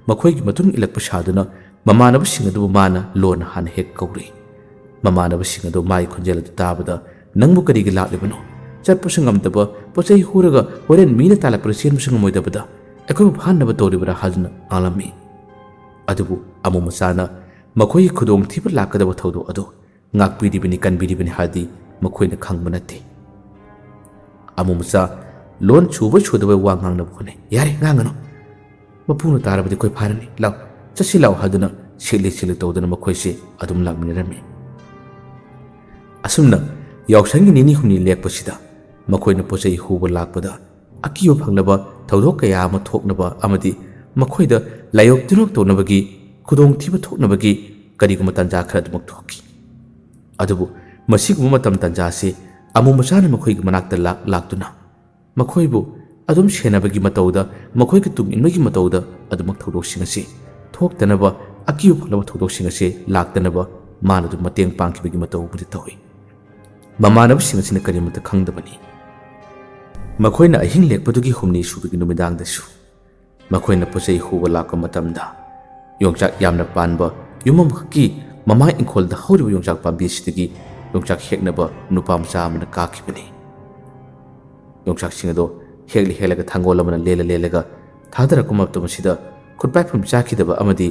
ꯃꯈꯣꯏꯒꯤ ꯃꯇꯨꯡ ꯏꯜꯂꯛꯄ ꯁꯥꯗꯨꯅ ꯃꯃꯥꯟꯅꯕꯁꯤꯡ ꯑꯗꯨꯕꯨ ꯃꯥꯅ ꯂꯣꯟꯅ ꯍꯥꯟꯅ ꯍꯦꯛ ꯀꯧꯔꯤ ꯃꯃꯥꯟꯅꯕꯁꯤꯡ ꯑꯗꯨ ꯃꯥꯒꯤ ꯈꯣꯟꯖꯦꯜ ꯑꯗꯨ ꯇꯥꯕꯗ ꯅꯪꯕꯨ ꯀꯔꯤꯒꯤ ꯂꯥꯛꯂꯤꯕꯅꯣ ꯆꯠꯄꯁꯨ ꯉꯝꯗꯕ ꯄꯣꯠꯆꯩ ꯍꯨꯔꯒ ꯍꯣꯔꯦꯟ ꯃꯤꯅ ꯇꯥꯜꯂꯛꯄꯗ ꯆꯦꯟꯕꯁꯨ ꯉꯝꯃꯣꯏꯗꯕꯗ ꯑꯩꯈꯣꯏꯕꯨ ꯐꯥꯅꯕ ꯇꯧꯔꯤꯕ꯭ꯔꯥ ꯍꯥꯏꯗꯨꯅ ꯉꯥꯡꯂꯝꯃꯤ ꯑꯗꯨꯕꯨ ꯑꯃꯨ ꯃꯆꯥꯅ ꯃꯈꯣꯏꯒꯤ ꯈꯨꯗꯣꯡꯊꯤꯕ ꯂꯥꯛꯀꯗꯕ ꯊꯧꯗꯣꯛ ꯑꯗꯨ ꯉꯥꯛꯄꯤꯔꯤꯕꯅꯤ ꯀꯟꯕꯤꯔꯤꯕꯅꯤ ꯍꯥꯏꯕꯗꯤ ꯃꯈꯣꯏꯅ ꯈꯪꯕ ꯅꯠꯇꯦ꯫ ꯑꯃꯨ ꯃꯆꯥ ꯂꯣꯟ ꯁꯨꯕ ꯁꯨꯗꯕ ꯋꯥ ꯉꯥꯡꯅꯕ ꯍꯣꯠꯅꯩ꯫ ꯌꯥꯔꯦ ꯉꯥꯡꯒꯅꯨ, ꯃꯄꯨꯅ ꯇꯥꯔꯕꯗꯤ ꯑꯩꯈꯣꯏ ꯐꯥꯔꯅꯤ, ꯂꯥꯎ ꯆꯠꯁꯤ ꯂꯥꯎ ꯍꯥꯏꯗꯨꯅ ꯁꯤꯛꯂꯤ ꯁꯤꯛꯂꯤ ꯇꯧꯗꯨꯅ ꯃꯈꯣꯏꯁꯦ ꯑꯗꯨꯝ ꯂꯥꯛꯃꯤꯟꯅꯔꯝꯃꯤ꯫ ꯑꯁꯨꯝꯅ ꯌꯥꯎꯁꯪꯒꯤ ꯅꯤꯅꯤ ꯍꯨꯝꯅꯤ ꯂꯦꯛꯄꯁꯤꯗ ꯃꯈꯣꯏꯅ ꯄꯣꯠꯆꯩ ꯍꯨꯕ ꯂꯥꯛꯄꯗ ꯑꯀꯤꯕ ꯐꯪꯅꯕ ꯊꯧꯗꯣꯛ ꯀꯌꯥ ꯑꯃ ꯊꯣꯛꯅꯕ ꯑꯃꯗꯤ ꯃꯈꯣꯏꯗ ꯂꯥꯏꯌꯣꯛ ꯇꯤꯟꯅꯣꯛ ꯇꯧꯅꯕꯒꯤ ꯈꯨꯗꯣꯡꯊꯤꯕ ꯊꯣꯛꯅꯕꯒꯤ ꯀꯔꯤꯒꯨꯝꯕ ꯇꯥꯟꯖꯥ ꯈꯔ ꯑꯗꯨꯃꯛ ꯊꯣꯛꯈꯤ꯫ ꯑꯗꯨꯕꯨ ꯃꯁꯤꯒꯨꯝꯕ ꯃꯇꯝ ꯇꯥꯟꯖꯥꯁꯤ ꯑꯃꯨ ꯃꯆꯥꯅ ꯃꯈꯣꯏꯒꯤ ꯃꯅꯥꯛꯇ ꯂꯥꯛꯇꯨꯅ ꯃꯈꯣꯏꯕꯨ ꯑꯗꯨꯝ ꯁꯦꯟꯅꯕꯒꯤ ꯃꯇꯧꯗ, ꯃꯈꯣꯏꯒꯤ ꯇꯨꯡ ꯏꯟꯕꯒꯤ ꯃꯇꯧꯗ ꯑꯗꯨꯃꯛ ꯊꯧꯗꯣꯛꯁꯤꯡ ꯑꯁꯤ ꯊꯣꯛꯇꯅꯕ, ꯑꯀꯤꯕ ꯐꯪꯂꯕ ꯊꯧꯗꯣꯛꯁꯤꯡ ꯑꯁꯤ ꯂꯥꯛꯇꯅꯕ ꯃꯥꯅ ꯑꯗꯨꯝ ꯃꯇꯦꯡ ꯄꯥꯡꯈꯤꯕꯒꯤ ꯃꯇꯧꯕꯨꯗꯤ ꯇꯧꯏ꯫ ꯃꯃꯥꯟꯅꯕꯁꯤꯡ ꯑꯁꯤꯅ ꯀꯔꯤꯃꯠꯇ ꯈꯪꯗꯕꯅꯤ ꯃꯈꯣꯏꯅ ꯑꯍꯤꯡ ꯂꯦꯛꯄꯗꯨꯒꯤ ꯍꯨꯝꯅꯤ ꯁꯨꯕꯒꯤ ꯅꯨꯃꯤꯗꯥꯡꯗꯁꯨ ꯃꯈꯣꯏꯅ ꯄꯣꯠꯆꯩ ꯍꯨꯕ ꯂꯥꯛꯄ ꯃꯇꯝꯗ ꯌꯣꯡꯆꯥꯛ ꯌꯥꯝꯅ ꯄꯥꯟꯕ ꯌꯨꯝ ꯑꯃꯈꯛꯀꯤ ꯃꯃꯥ ꯏꯪꯈꯣꯜꯗ ꯍꯧꯔꯤꯕ ꯌꯣꯡꯆꯥꯛ ꯄꯥꯝꯕꯤꯁꯤꯗꯒꯤ ꯌꯣꯡꯆꯥꯛ ꯍꯦꯛꯅꯕ ꯅꯨꯄꯥ ꯃꯆꯥ ꯑꯃꯅ ꯀꯥꯈꯤꯕꯅꯤ꯫ ꯌꯣꯡꯆꯥꯛꯁꯤꯡ ꯑꯗꯣ ꯍꯦꯛꯂꯒ ꯊꯥꯡꯒꯣꯜ ꯑꯃꯅ ꯂꯦꯜꯂꯒ ꯊꯥꯗꯔꯛꯄ ꯃꯇꯝ ꯑꯁꯤꯗ ꯈꯨꯠꯄꯥꯏꯐꯝ ꯆꯥꯈꯤꯗꯕ ꯑꯃꯗꯤ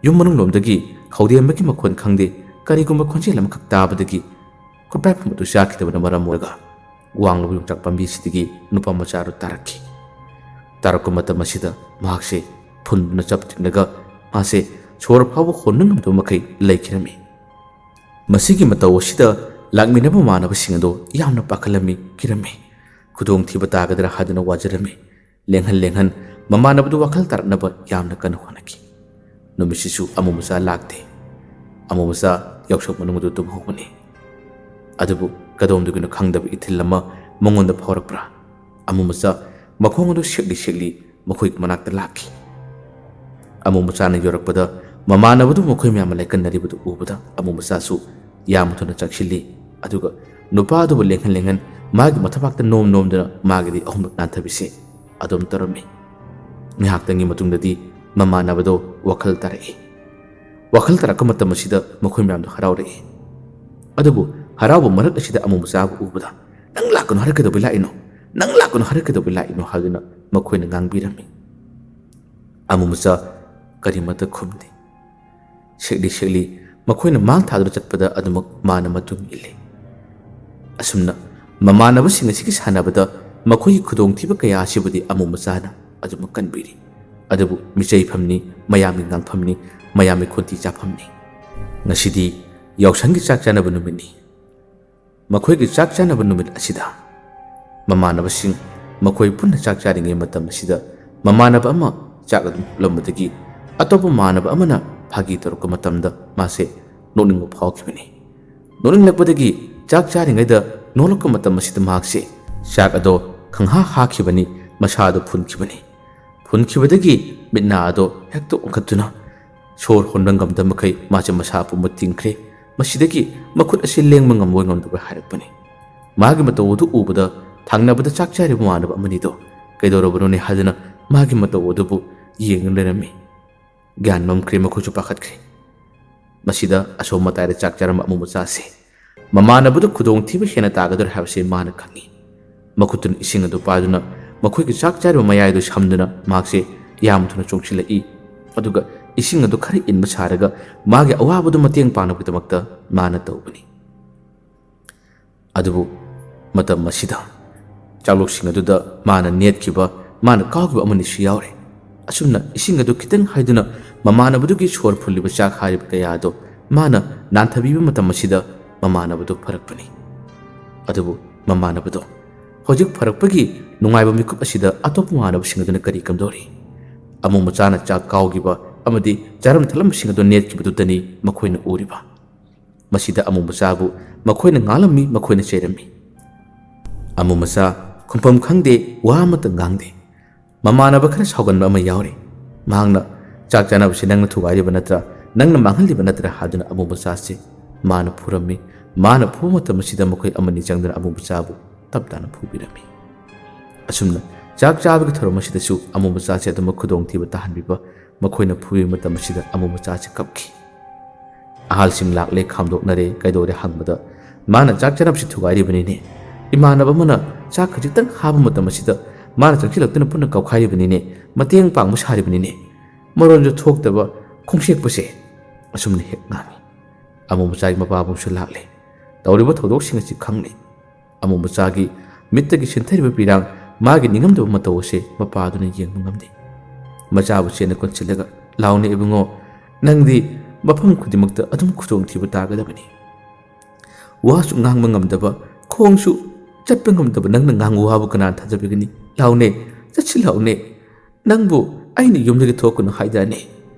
ꯌꯨꯝ ꯃꯅꯨꯡꯂꯣꯝꯗꯒꯤ ꯈꯧꯗꯦꯝꯕꯒꯤ ꯃꯈꯣꯟ ꯈꯪꯗꯦ ꯀꯔꯤꯒꯨꯝꯕ ꯈꯣꯟꯖꯦꯜ ꯑꯃꯈꯛ ꯇꯥꯕꯗꯒꯤ ꯈꯨꯠꯄꯥꯏꯐꯝ ꯑꯗꯨ ꯆꯥꯈꯤꯗꯕꯅ ꯃꯔꯝ ꯑꯣꯏꯔꯒ ꯋꯥꯡꯂꯕ ꯌꯣꯡꯆꯥꯛ ꯄꯥꯝꯕꯤꯁꯤꯗꯒꯤ ꯅꯨꯄꯥ ꯃꯆꯥ ꯑꯗꯨ ꯇꯥꯔꯛꯈꯤ꯫ ꯇꯥꯔꯛꯄ ꯃꯇꯝ ꯑꯁꯤꯗ ꯃꯍꯥꯛꯁꯦ ꯐꯨꯟꯗꯨꯅ ꯆꯞ ꯇꯤꯡꯂꯒ ꯃꯥꯁꯦ ꯁꯣꯔ ꯐꯥꯎꯕ ꯍꯣꯟꯕ ꯉꯝꯗꯕ ꯃꯈꯩ ꯂꯩꯈꯤꯔꯝꯃꯤ꯫ ꯃꯁꯤꯒꯤ ꯃꯇꯧ ꯑꯁꯤꯗ ꯂꯥꯛꯃꯤꯟꯅꯕ ꯃꯃꯥꯟꯅꯕꯁꯤꯡ ꯑꯗꯣ ꯌꯥꯝꯅ ꯄꯥꯈꯠꯂꯝꯃꯤ, ꯀꯤꯔꯝꯃꯤ, ꯈꯨꯗꯣꯡꯊꯤꯕ ꯇꯥꯒꯗ꯭ꯔꯥ ꯍꯥꯏꯗꯨꯅ ꯋꯥꯖꯔꯝꯃꯤ꯫ ꯂꯦꯡꯍꯟ ꯃꯃꯥꯟꯅꯕꯗꯨ ꯋꯥꯈꯜ ꯇꯥꯔꯛꯅꯕ ꯌꯥꯝꯅ ꯀꯟꯅ ꯍꯣꯠꯅꯈꯤ꯫ ꯅꯨꯃꯤꯠꯁꯤꯁꯨ ꯑꯃꯨ ꯃꯆꯥ ꯂꯥꯛꯇꯦ꯫ ꯑꯃꯨ ꯃꯆꯥ ꯌꯥꯎꯁꯪ ꯃꯅꯨꯡꯗꯨ ꯇꯨꯝꯍꯧꯕꯅꯤ꯫ ꯑꯗꯨꯕꯨ ꯀꯗꯣꯝꯗꯒꯤꯅꯣ ꯈꯪꯗꯕ ꯏꯊꯤꯜ ꯑꯃ ꯃꯉꯣꯟꯗ ꯐꯥꯎꯔꯛꯄ꯭ꯔꯥ, ꯑꯃꯨ ꯃꯆꯥ ꯃꯈꯣꯡ ꯑꯗꯨ ꯁꯤꯛꯂꯤ ꯃꯈꯣꯏꯒꯤ ꯃꯅꯥꯛꯇ ꯂꯥꯛꯈꯤ꯫ ꯑꯃꯨ ꯃꯆꯥꯅ ꯌꯧꯔꯛꯄꯗ ꯃꯃꯥꯟꯅꯕꯗꯨ ꯃꯈꯣꯏ ꯃꯌꯥꯝꯅ ꯂꯩꯀꯟꯅꯔꯤꯕꯗꯨ ꯎꯕꯗ ꯑꯃꯨ ꯃꯆꯥꯁꯨ ꯌꯥꯝ ꯊꯨꯅ ꯆꯪꯁꯤꯜꯂꯤ꯫ ꯑꯗꯨꯒ ꯅꯨꯄꯥ ꯑꯗꯨꯕꯨ ꯂꯦꯡꯍꯟ ꯃꯥꯒꯤ ꯃꯊꯕꯥꯛꯇ ꯅꯣꯝꯗꯨꯅ ꯃꯥꯒꯤꯗꯤ ꯑꯍꯨꯝꯂꯛ ꯅꯥꯟꯊꯕꯤꯁꯤ ꯑꯗꯨꯝ ꯇꯧꯔꯝꯃꯤ꯫ ꯉꯥꯏꯍꯥꯛꯇꯪꯒꯤ ꯃꯇꯨꯡꯗꯗꯤ ꯃꯃꯥꯟꯅꯕꯗꯣ ꯋꯥꯈꯜ ꯇꯥꯔꯛꯏ꯫ ꯋꯥꯈꯜ ꯇꯥꯔꯛꯄ ꯃꯇꯝ ꯑꯁꯤꯗ ꯃꯈꯣꯏ ꯃꯌꯥꯝꯗꯣ ꯍꯔꯥꯎꯔꯛꯏ꯫ ꯑꯗꯨꯕꯨ ꯍꯔꯥꯎꯕ ꯃꯔꯛ ꯑꯁꯤꯗ ꯑꯃꯨ ꯃꯆꯥꯕꯨ ꯎꯕꯗ ꯅꯪ ꯂꯥꯛꯀꯅꯨ ꯍꯥꯏꯔ ꯀꯩꯗꯧꯕꯩ ꯂꯥꯛꯏꯅꯣ, ꯅꯪ ꯂꯥꯛꯀꯅꯨ ꯍꯥꯏꯔ ꯀꯩꯗꯧꯕꯩ ꯂꯥꯛꯏꯅꯣ ꯍꯥꯏꯗꯨꯅ ꯃꯈꯣꯏꯅ ꯉꯥꯡꯕꯤꯔꯝꯃꯤ꯫ ꯑꯃꯨ ꯃꯆꯥ ꯀꯔꯤꯃꯠꯇ ꯈꯨꯝꯗꯦ꯫ ꯁꯦꯛꯂꯤ ꯃꯈꯣꯏꯅ ꯃꯥꯡ ꯊꯥꯗꯨꯅ ꯆꯠꯄꯗ ꯑꯗꯨꯃꯛ ꯃꯥꯅ ꯃꯇꯨꯡ ꯏꯜꯂꯤ꯫ ꯑꯁꯨꯝꯅ ꯃꯃꯥꯟꯅꯕꯁꯤꯡ ꯑꯁꯤꯒꯤ ꯁꯥꯟꯅꯕꯗ ꯃꯈꯣꯏꯒꯤ ꯈꯨꯗꯣꯡꯊꯤꯕ ꯀꯌꯥ ꯑꯁꯤꯕꯨꯗꯤ ꯑꯃꯨ ꯃꯆꯥꯅ ꯑꯗꯨꯃꯛ ꯀꯟꯕꯤꯔꯤ꯫ ꯑꯗꯨꯕꯨ ꯃꯤꯆꯩꯐꯝꯅꯤ, ꯃꯌꯥꯝꯒꯤ ꯉꯥꯡꯐꯝꯅꯤ, ꯃꯌꯥꯝꯒꯤ ꯈꯣꯟꯊꯤ ꯆꯥꯐꯝꯅꯤ꯫ ꯉꯁꯤꯗꯤ ꯌꯥꯎꯁꯪꯒꯤ ꯆꯥꯛ ꯆꯥꯅꯕ ꯅꯨꯃꯤꯠꯅꯤ꯫ ꯃꯈꯣꯏꯒꯤ ꯆꯥꯛ ꯆꯥꯅꯕ ꯅꯨꯃꯤꯠ ꯑꯁꯤꯗ ꯃꯃꯥꯟꯅꯕꯁꯤꯡ ꯃꯈꯣꯏ ꯄꯨꯟꯅ ꯆꯥꯛ ꯆꯥꯔꯤꯉꯩ ꯃꯇꯝ ꯑꯁꯤꯗ ꯃꯃꯥꯟꯅꯕ ꯑꯃ ꯆꯥꯛ ꯑꯗꯨꯝ ꯄꯨꯜꯂꯝꯕꯗꯒꯤ ꯑꯇꯣꯞꯄ ꯃꯃꯥꯟꯅꯕ ꯑꯃꯅ ꯐꯥꯒꯤ ꯇꯧꯔꯛꯄ ꯃꯇꯝꯗ ꯃꯥꯁꯦ ꯅꯣꯛꯅꯤꯡꯕ ꯐꯥꯎꯈꯤꯕꯅꯤ꯫ ꯅꯣꯛꯅꯤꯡꯂꯛꯄꯗꯒꯤ ꯆꯥꯛ ꯆꯥꯔꯤꯉꯩꯗ ꯅꯣꯛꯂꯛꯄ ꯃꯇꯝ ꯑꯁꯤꯗ ꯃꯍꯥꯛꯁꯦ ꯆꯥꯛ ꯑꯗꯣ ꯈꯪꯍꯥ ꯍꯥꯈꯤꯕꯅꯤ, ꯃꯁꯥꯗꯣ ꯐꯨꯟꯈꯤꯕꯅꯤ꯫ ꯐꯨꯟꯈꯤꯕꯗꯒꯤ ꯃꯤꯠ ꯅꯥ ꯑꯗꯣ ꯍꯦꯛꯇ ꯑꯣꯟꯈꯠꯇꯨꯅ ꯁꯣꯔ ꯍꯣꯟꯕ ꯉꯝꯗꯕ ꯃꯈꯩ ꯃꯥꯁꯦ ꯃꯁꯥ ꯄꯨꯝꯕ ꯇꯤꯡꯈ꯭ꯔꯦ꯫ ꯃꯁꯤꯗꯒꯤ ꯃꯈꯨꯠ ꯑꯁꯤ ꯂꯦꯡꯕ ꯉꯝꯗꯕ ꯍꯥꯏꯔꯛꯄꯅꯤ꯫ ꯃꯥꯒꯤ ꯃꯇꯧ ꯑꯗꯨ ꯎꯕꯗ ꯊꯪꯅꯕꯗ ꯆꯥꯛ ꯆꯥꯔꯤꯕ ꯃꯃꯥꯟꯅꯕ ꯑꯃꯅꯤꯗꯣ ꯀꯩꯗꯧꯔꯕꯅꯣꯅꯦ ꯍꯥꯏꯗꯨꯅ ꯃꯥꯒꯤ ꯃꯇꯧ ꯑꯗꯨꯕꯨ ꯌꯦꯡꯉ ꯂꯩꯔꯝꯃꯤ꯫ ꯒ꯭ꯌꯥꯟ ꯃꯝꯈ꯭ꯔꯦ, ꯃꯈꯣꯏꯁꯨ ꯄꯥꯈꯠꯈ꯭ꯔꯦ꯫ ꯃꯁꯤꯗ ꯑꯁꯣꯝ ꯃꯇꯥꯏꯗ ꯆꯥꯛ ꯆꯥꯔꯝꯕ ꯑꯃꯨ ꯃꯆꯥꯁꯦ ꯃꯃꯥꯟꯅꯕꯗꯨ ꯈꯨꯗꯣꯡꯊꯤꯕ ꯍꯦꯟꯅ ꯇꯥꯒꯗ꯭ꯔꯥ ꯍꯥꯏꯕꯁꯤ ꯃꯥꯅ ꯈꯪꯉꯤ꯫ ꯃꯈꯨꯠꯇꯨꯅ ꯏꯁꯤꯡ ꯑꯗꯨ ꯄꯥꯏꯗꯨꯅ ꯃꯈꯣꯏꯒꯤ ꯆꯥꯛ ꯆꯥꯔꯤꯕ ꯃꯌꯥꯏꯗꯨ ꯁꯝꯗꯨꯅ ꯃꯍꯥꯛꯁꯦ ꯌꯥꯝ ꯊꯨꯅ ꯆꯣꯡꯁꯤꯜꯂꯛꯏ꯫ ꯑꯗꯨꯒ ꯏꯁꯤꯡ ꯑꯗꯨ ꯈꯔ ꯏꯟꯕ ꯁꯥꯔꯒ ꯃꯥꯒꯤ ꯑꯋꯥꯕꯗꯨ ꯃꯇꯦꯡ ꯄꯥꯡꯅꯕꯒꯤꯗꯃꯛꯇ ꯃꯥꯅ ꯇꯧꯕꯅꯤ꯫ ꯑꯗꯨꯕꯨ ꯃꯇꯝ ꯑꯁꯤꯗ ꯆꯥꯛꯂꯨꯛꯁꯤꯡ ꯑꯗꯨꯗ ꯃꯥꯅ ꯅꯦꯠꯈꯤꯕ, ꯃꯥꯅ ꯀꯥꯎꯈꯤꯕ ꯑꯃꯅꯤꯁꯨ ꯌꯥꯎꯔꯦ꯫ ꯑꯁꯨꯝꯅ ꯏꯁꯤꯡ ꯑꯗꯨ ꯈꯤꯇꯪ ꯍꯩꯗꯨꯅ ꯃꯃꯥꯟꯅꯕꯗꯨꯒꯤ ꯁꯣꯔ ꯐꯨꯜꯂꯤꯕ ꯆꯥꯛ ꯍꯥꯏꯔꯤꯕ ꯀꯌꯥ ꯑꯗꯣ ꯃꯥꯅ ꯅꯥꯟꯊꯕꯤꯕ ꯃꯇꯝ ꯑꯁꯤꯗ ꯃꯃꯥꯟꯅꯕꯗꯨ ꯐꯔꯛꯄꯅꯤ꯫ ꯑꯗꯨꯕꯨ ꯃꯃꯥꯟꯅꯕꯗꯣ ꯍꯧꯖꯤꯛ ꯐꯔꯛꯄꯒꯤ ꯅꯨꯡꯉꯥꯏꯕ ꯃꯤꯀꯨꯞ ꯑꯁꯤꯗ ꯑꯇꯣꯞꯄ ꯃꯃꯥꯟꯅꯕꯁꯤꯡ ꯑꯗꯨꯅ ꯀꯔꯤ ꯀꯝꯗꯧꯔꯤ? ꯑꯃꯨ ꯃꯆꯥꯅ ꯆꯥꯛ ꯀꯥꯎꯈꯤꯕ ꯑꯃꯗꯤ ꯆꯥꯔꯝ ꯊꯠꯂꯝꯕꯁꯤꯡ ꯑꯗꯨ ꯅꯦꯠꯈꯤꯕꯗꯨꯗꯅꯤ ꯃꯈꯣꯏꯅ ꯎꯔꯤꯕ꯫ ꯃꯁꯤꯗ ꯑꯃꯨ ꯃꯆꯥꯕꯨ ꯃꯈꯣꯏꯅ ꯉꯥꯡꯂꯝꯃꯤ, ꯃꯈꯣꯏꯅ ꯆꯩꯔꯝꯃꯤ꯫ ꯑꯃꯨ ꯃꯆꯥ ꯈꯨꯝꯐꯝ ꯈꯪꯗꯦ, ꯋꯥ ꯑꯃꯠꯇ ꯉꯥꯡꯗꯦ꯫ ꯃꯃꯥꯟꯅꯕ ꯈꯔ ꯁꯥꯎꯒꯟꯕ ꯑꯃ ꯌꯥꯎꯔꯤ꯫ ꯃꯍꯥꯛꯅ ꯆꯥꯛ ꯆꯥꯅꯕꯁꯤ ꯅꯪꯅ ꯊꯨꯒꯥꯏꯔꯤꯕ ꯅꯠꯇ꯭ꯔꯥ, ꯅꯪꯅ ꯃꯥꯡꯍꯜꯂꯤꯕ ꯅꯠꯇ꯭ꯔꯥ ꯍꯥꯏꯗꯨꯅ ꯑꯃꯨ ꯃꯆꯥꯁꯦ ꯃꯥꯅ ꯐꯨꯔꯝꯃꯤ꯫ ꯃꯥꯅ ꯐꯨꯕ ꯃꯇꯝ ꯑꯁꯤꯗ ꯃꯈꯣꯏ ꯑꯃꯅꯤ ꯆꯪꯗꯨꯅ ꯑꯃꯨ ꯃꯆꯥꯕꯨ ꯇꯞ ꯇꯥꯅ ꯐꯨꯕꯤꯔꯝꯃꯤ꯫ ꯑꯁꯨꯝꯅ ꯆꯥꯛ ꯆꯥꯕꯒꯤ ꯊꯧꯔꯝ ꯑꯁꯤꯗꯁꯨ ꯑꯃꯨ ꯃꯆꯥꯁꯦ ꯑꯗꯨꯃꯛ ꯈꯨꯗꯣꯡꯊꯤꯕ ꯇꯥꯍꯟꯕꯤꯕ ꯃꯈꯣꯏꯅ ꯐꯨꯕꯤꯕ ꯃꯇꯝ ꯑꯁꯤꯗ ꯑꯃꯨ ꯃꯆꯥꯁꯦ ꯀꯞꯈꯤ꯫ ꯑꯍꯜꯁꯤꯡ ꯂꯥꯛꯂꯦ, ꯈꯥꯝꯗꯣꯛꯅꯔꯦ, ꯀꯩꯗꯧꯔꯦ ꯍꯪꯕꯗ ꯃꯥꯅ ꯆꯥꯛ ꯆꯥꯅꯕꯁꯤ ꯊꯨꯒꯥꯏꯔꯤꯕꯅꯤꯅꯦ, ꯏꯃꯥꯟꯅꯕ ꯑꯃꯅ ꯆꯥꯛ ꯈꯖꯤꯛꯇꯪ ꯍꯥꯞꯄ ꯃꯇꯝ ꯑꯁꯤꯗ ꯃꯥꯅ ꯆꯪꯁꯤꯜꯂꯛꯇꯨꯅ ꯄꯨꯟꯅ ꯀꯧꯈꯥꯏꯔꯤꯕꯅꯤꯅꯦ, ꯃꯇꯦꯡ ꯄꯥꯡꯕ ꯁꯥꯔꯤꯕꯅꯤꯅꯦ, ꯃꯔꯣꯟꯁꯨ ꯊꯣꯛꯇꯕ ꯈꯣꯡꯁꯦꯛꯄꯁꯦ ꯑꯁꯨꯝꯅ ꯍꯦꯛ ꯉꯥꯡꯉꯤ ꯑꯃꯣꯝꯆꯥꯒꯤ ꯃꯄꯥꯕꯨꯡꯁꯨ ꯂꯥꯛꯂꯦ ꯇꯧꯔꯤꯕ ꯊꯧꯗꯣꯛꯁꯤꯡ ꯑꯁꯤ ꯈꯪꯂꯦ ꯑꯃꯣꯝꯆꯥꯒꯤ ꯃꯤꯠꯇꯒꯤ ꯁꯤꯟꯊꯔꯤꯕ ꯄꯤꯔꯥꯡ ꯃꯥꯒꯤ ꯅꯤꯡꯉꯝꯗꯕ ꯃꯇꯧ ꯑꯁꯤ ꯃꯄꯥꯗꯨꯅ ꯌꯦꯡꯕ ꯉꯝꯗꯦ ꯃꯆꯥꯕꯨ ꯆꯦꯟꯅ ꯀꯣꯟꯁꯤꯜꯂꯒ ꯂꯥꯎꯅ ꯏꯕꯨꯡꯉꯣ ꯅꯪꯗꯤ ꯃꯐꯝ ꯈꯨꯗꯤꯡꯃꯛꯇ ꯑꯗꯨꯝ ꯈꯨꯗꯣꯡꯊꯤꯕ ꯇꯥꯒꯗꯕꯅꯤ ꯋꯥꯁꯨ ꯉꯥꯡꯕ ꯉꯝꯗꯕ ꯈꯣꯡꯁꯨ ꯆꯠꯄ ꯉꯝꯗꯕ ꯅꯪꯅ ꯉꯥꯡꯕ ꯋꯥꯕꯨ ꯀꯅꯥꯅ ꯊꯥꯖꯕꯤꯒꯅꯤ ꯂꯥꯎꯅꯦ ꯆꯠꯁꯤꯜꯂꯛꯎꯅꯦ ꯅꯪꯕꯨ ꯑꯩꯅ ꯌꯨꯝꯗꯒꯤ ꯊꯣꯛꯀꯅꯨ ꯍꯥꯏꯗꯥꯅꯦ